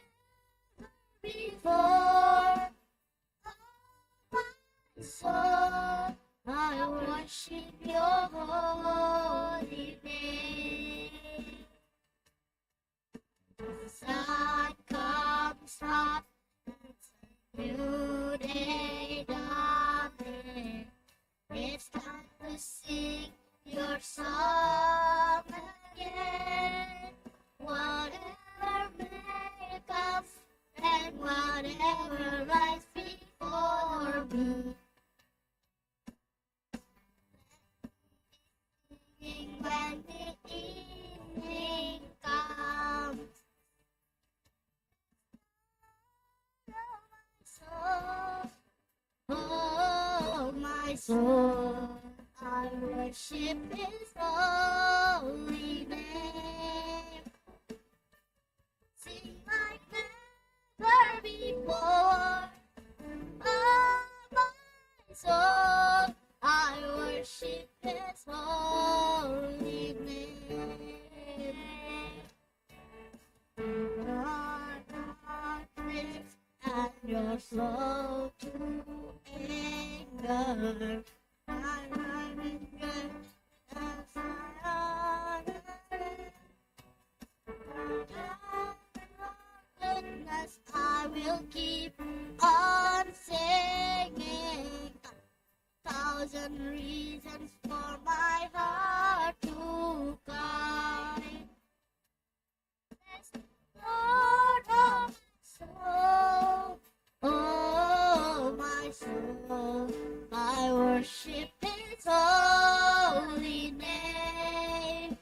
S17: never before, oh my soul, I worship Your holy name. The sun comes up. New day dawning, it's time to sing your song again. Whatever may come and whatever lies before me, when the evening comes. Oh, my soul, I worship His holy name. Sing like never before. Oh, my soul, I worship His holy name. Your darkness and you're slow to anger. I'm running good as I goodness, I will keep on singing. 1,000 reasons for my heart to cry. Lord of soul, oh my soul, I worship His holy name.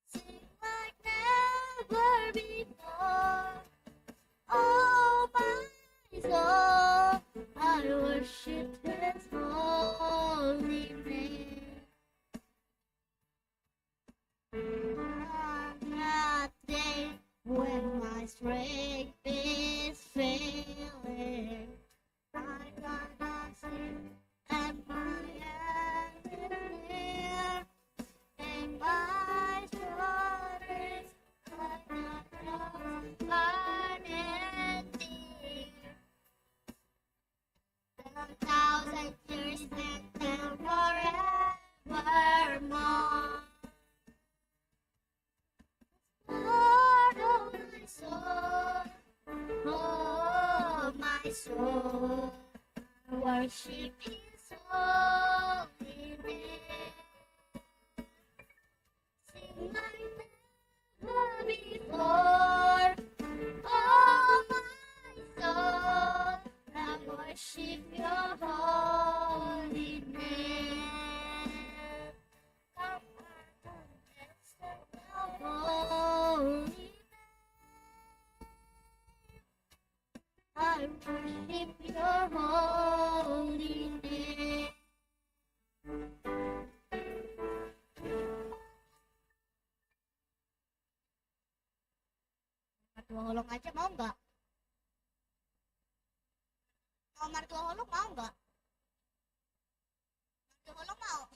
S17: Sing like never before, oh my soul, I worship His holy name. On that day when my strength is failing, I'm gonna sing and my hand is near, and my shoulders are not unending. 1,000 years and then forevermore. Lord of my soul, oh my soul, I worship His holy name. Sing like never before. If your holy name. Mertua holong aja mau nggak? Mau mertua holong mau nggak? Mertua holong mau?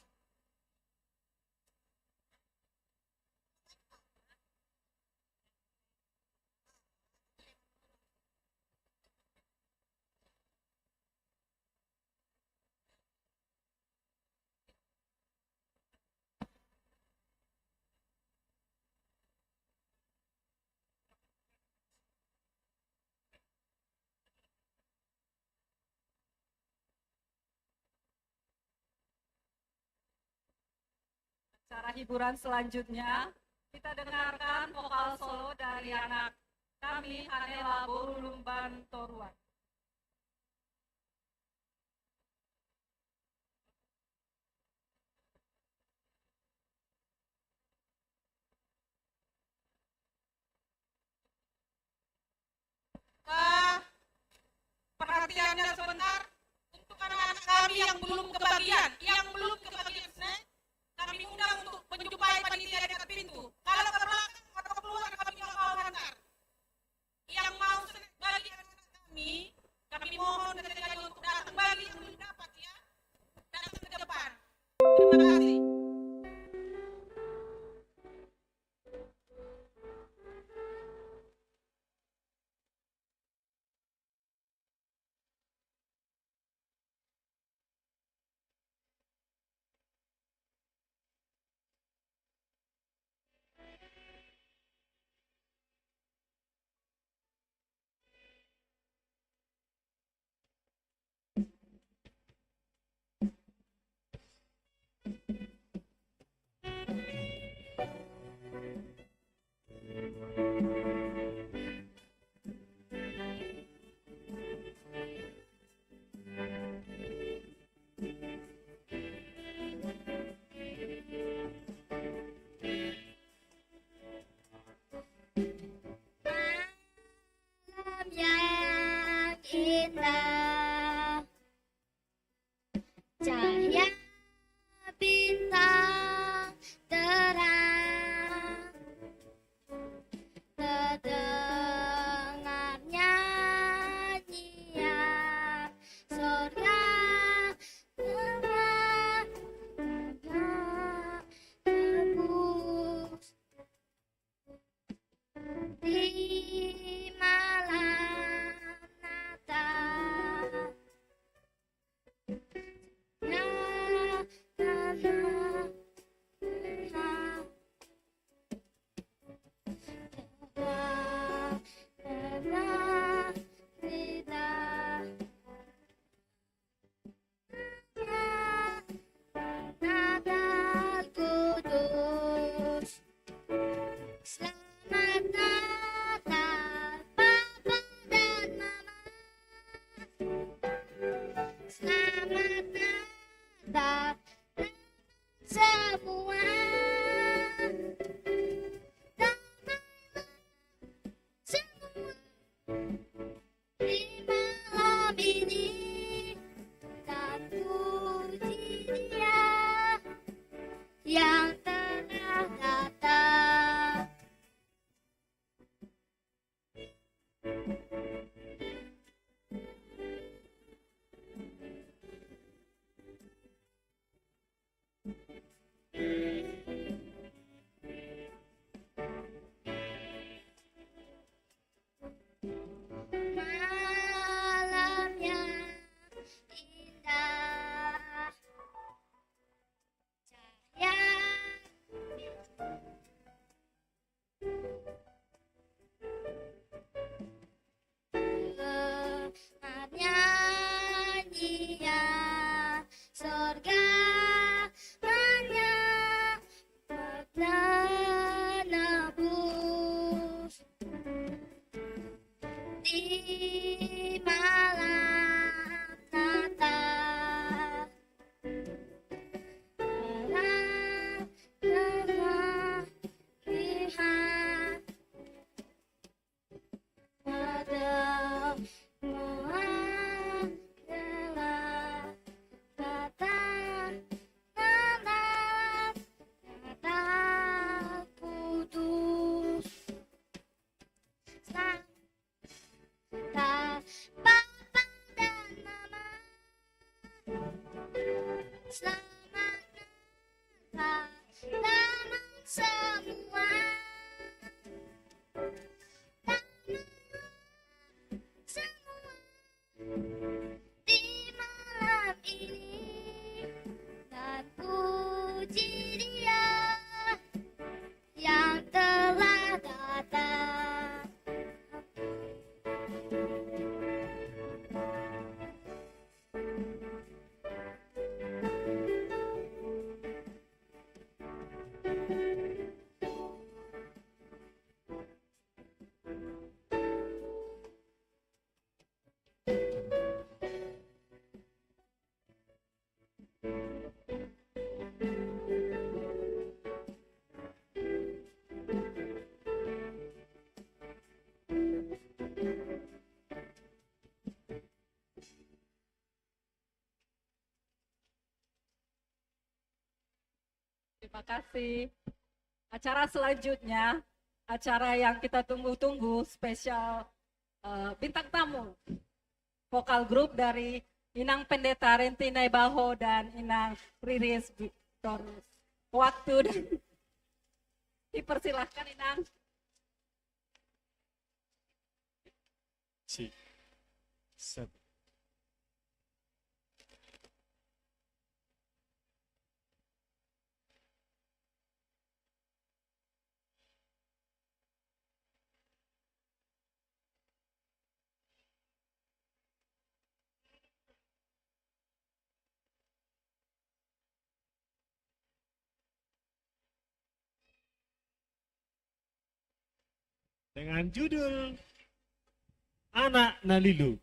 S5: Acara hiburan selanjutnya, kita dengarkan vokal solo dari anak kami, Hanela Borulumban Toruan.
S1: Perhatiannya sebentar untuk anak-anak kami yang belum kebagian snack. Kami undang untuk menjumpai panitia dekat pintu. Kalau ke belakang atau keluar kami nggak mau hantar. Yang mau snack bagi anak-anak kami mohon sekali untuk datang bagi yang belum dapat ya. Datang ke depan. Terima kasih.
S17: Yang indah, cahaya bintang terang, terdengar nyanyian surga tebus di malam Natal. Ya, karena pernah tidak Natal kudus. Selamat Natal Papa dan Mama. Selamat Natal semua. Damailah semua di malam ini, dan puji Dia yang telah datang. Malam yang indah, cahaya nyanyian surga hanya menebus di malam Natal. Lihat pada
S5: kasih. Acara selanjutnya, acara yang kita tunggu-tunggu, spesial bintang tamu. Vokal grup dari Inang Pendeta Rentinai Baho dan Inang Riris Victorius. Waktu dan dipersilahkan Inang.
S16: Cik. Sep. Dengan judul Anak Nalilu.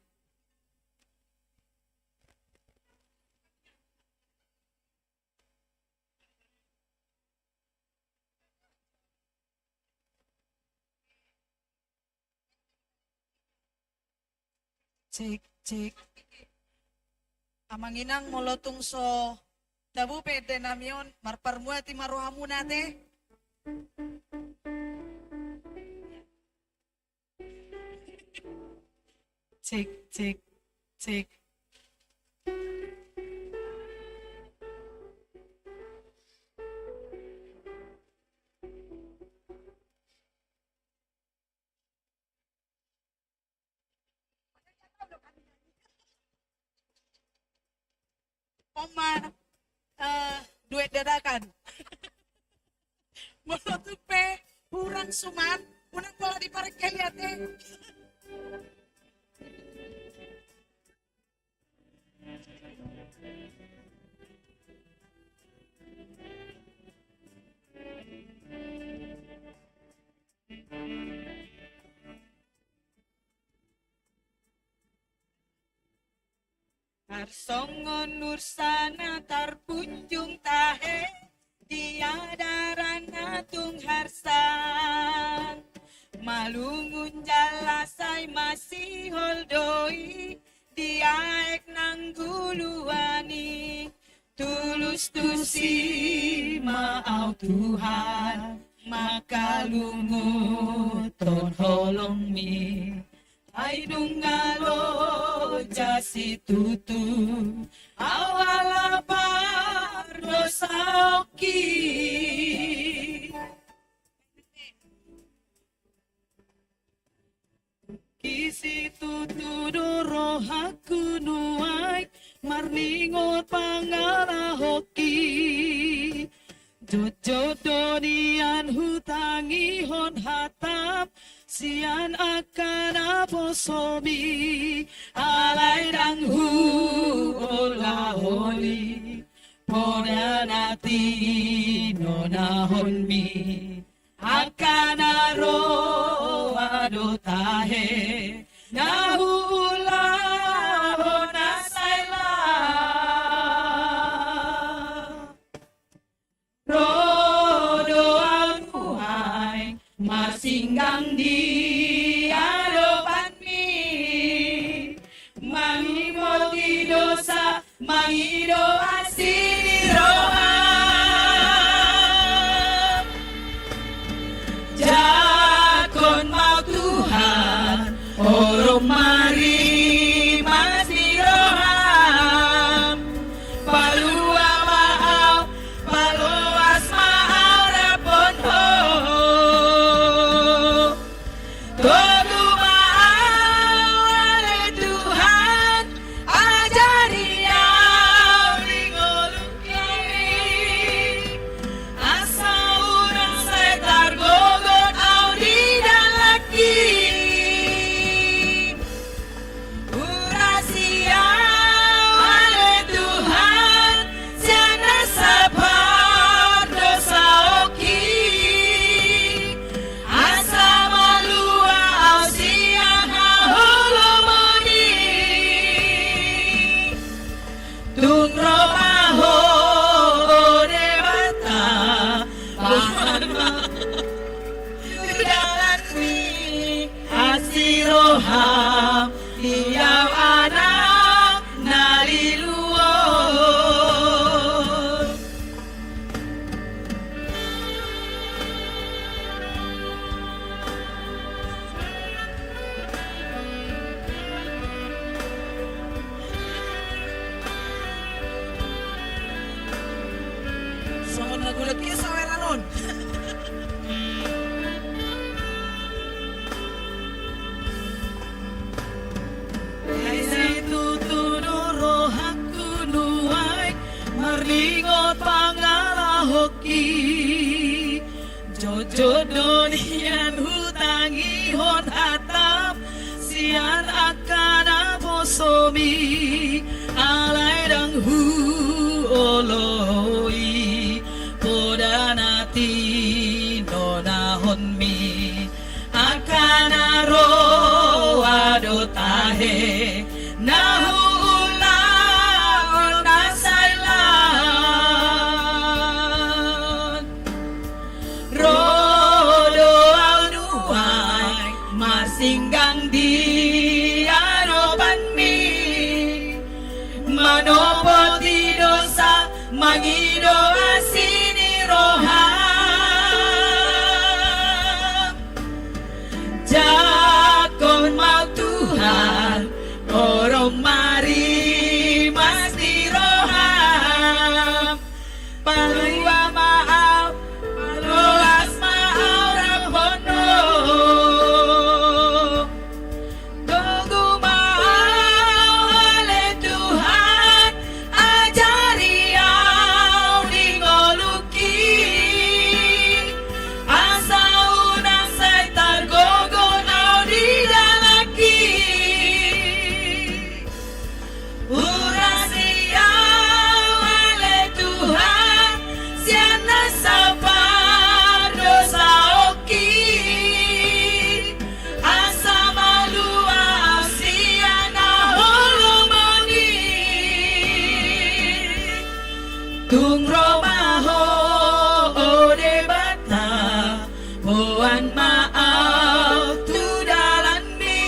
S4: Cek, cek. Amanginang molotong so dabu pede namion marparmuati marohamu nate. Cek, cek, cek. Oma duit dadakan. Molotong pe kurang suman, unang pola di parek kaliate.
S19: Arsongon nursana tarpunjung tahe tiadaran atung harsan malungun jalasai masih holdoi diaek nangguluani tulus tusi maau Tuhan maka lungut ton holong mi ai dungalo jasi tutu awala pardo sauki kisi tutu doro haku nuai marningot pangara hoki jodonian hutangi hon hatap sian akan aposomi alai danghu ola holi podanati nona honmi akan aro adotahe nahu ula hona saila rodo anuhai masinggang di hadapan mi mangimoti dosa mangido asiroha jakon mau Tuhan orang mari masiroha palua maau paluas maau rapon ho Tugu maale Tuhan ajari au lingoluk kami asa urang setar gogon au di dalaki urasia ale Tuhan siana sabar dosa oki asa malua au siang holomoni tung romaho dewata bahana dalan mi asiroham diau anak naliluon ingot pangalahoki Jojo donian hutangi hon hatap Sian akan abosomi Alay dang hu oloi Podanati nonahon mi Akan aro adotahe Nahu ulang nasailan Rodo aunuai masinggang di anopan mi Manopo di dosa mangido asini roham Jakon mau Tuhan orang mari mesti roham Palua maaf Palulas maaf rampono Tunggu maaf oleh Tuhan Ajari au dingoluki Asa unang say targogon au didalaki Urasia oleh Tuhan Siana sabar dosa oki Asa malua siana holomoni Tung romaho ode bata Boan maaf tu dalan mi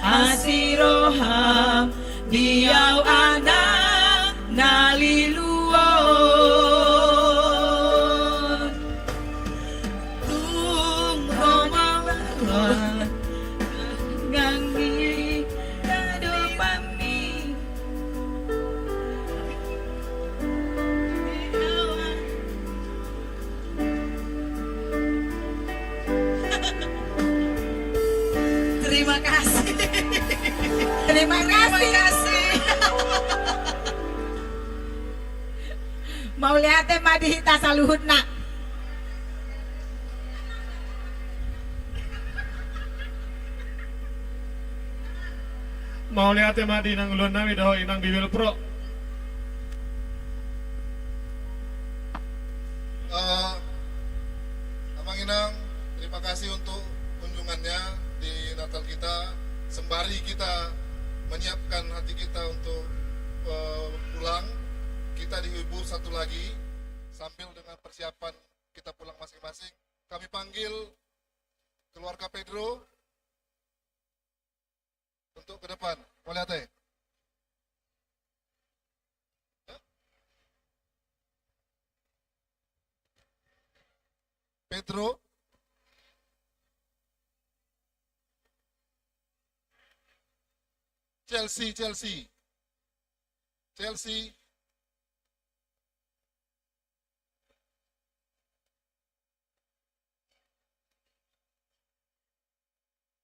S19: Asiroham Diau anak naliluon Tung romawan Gangi kadupami
S4: Terima kasih.
S15: Terima kasih. Mau lihat madihita saluhutna.
S16: Mau lihat madi nang ulun nami daho inang bibil pro.
S3: Amang Inang, terima kasih untuk kunjungannya di Natal kita. Sembari kita menyiapkan hati kita untuk pulang, kita dihibur satu lagi sambil dengan persiapan kita pulang masing-masing. Kami panggil keluarga Pedro untuk ke depan. Mau lihat ya? Pedro, Chelsea,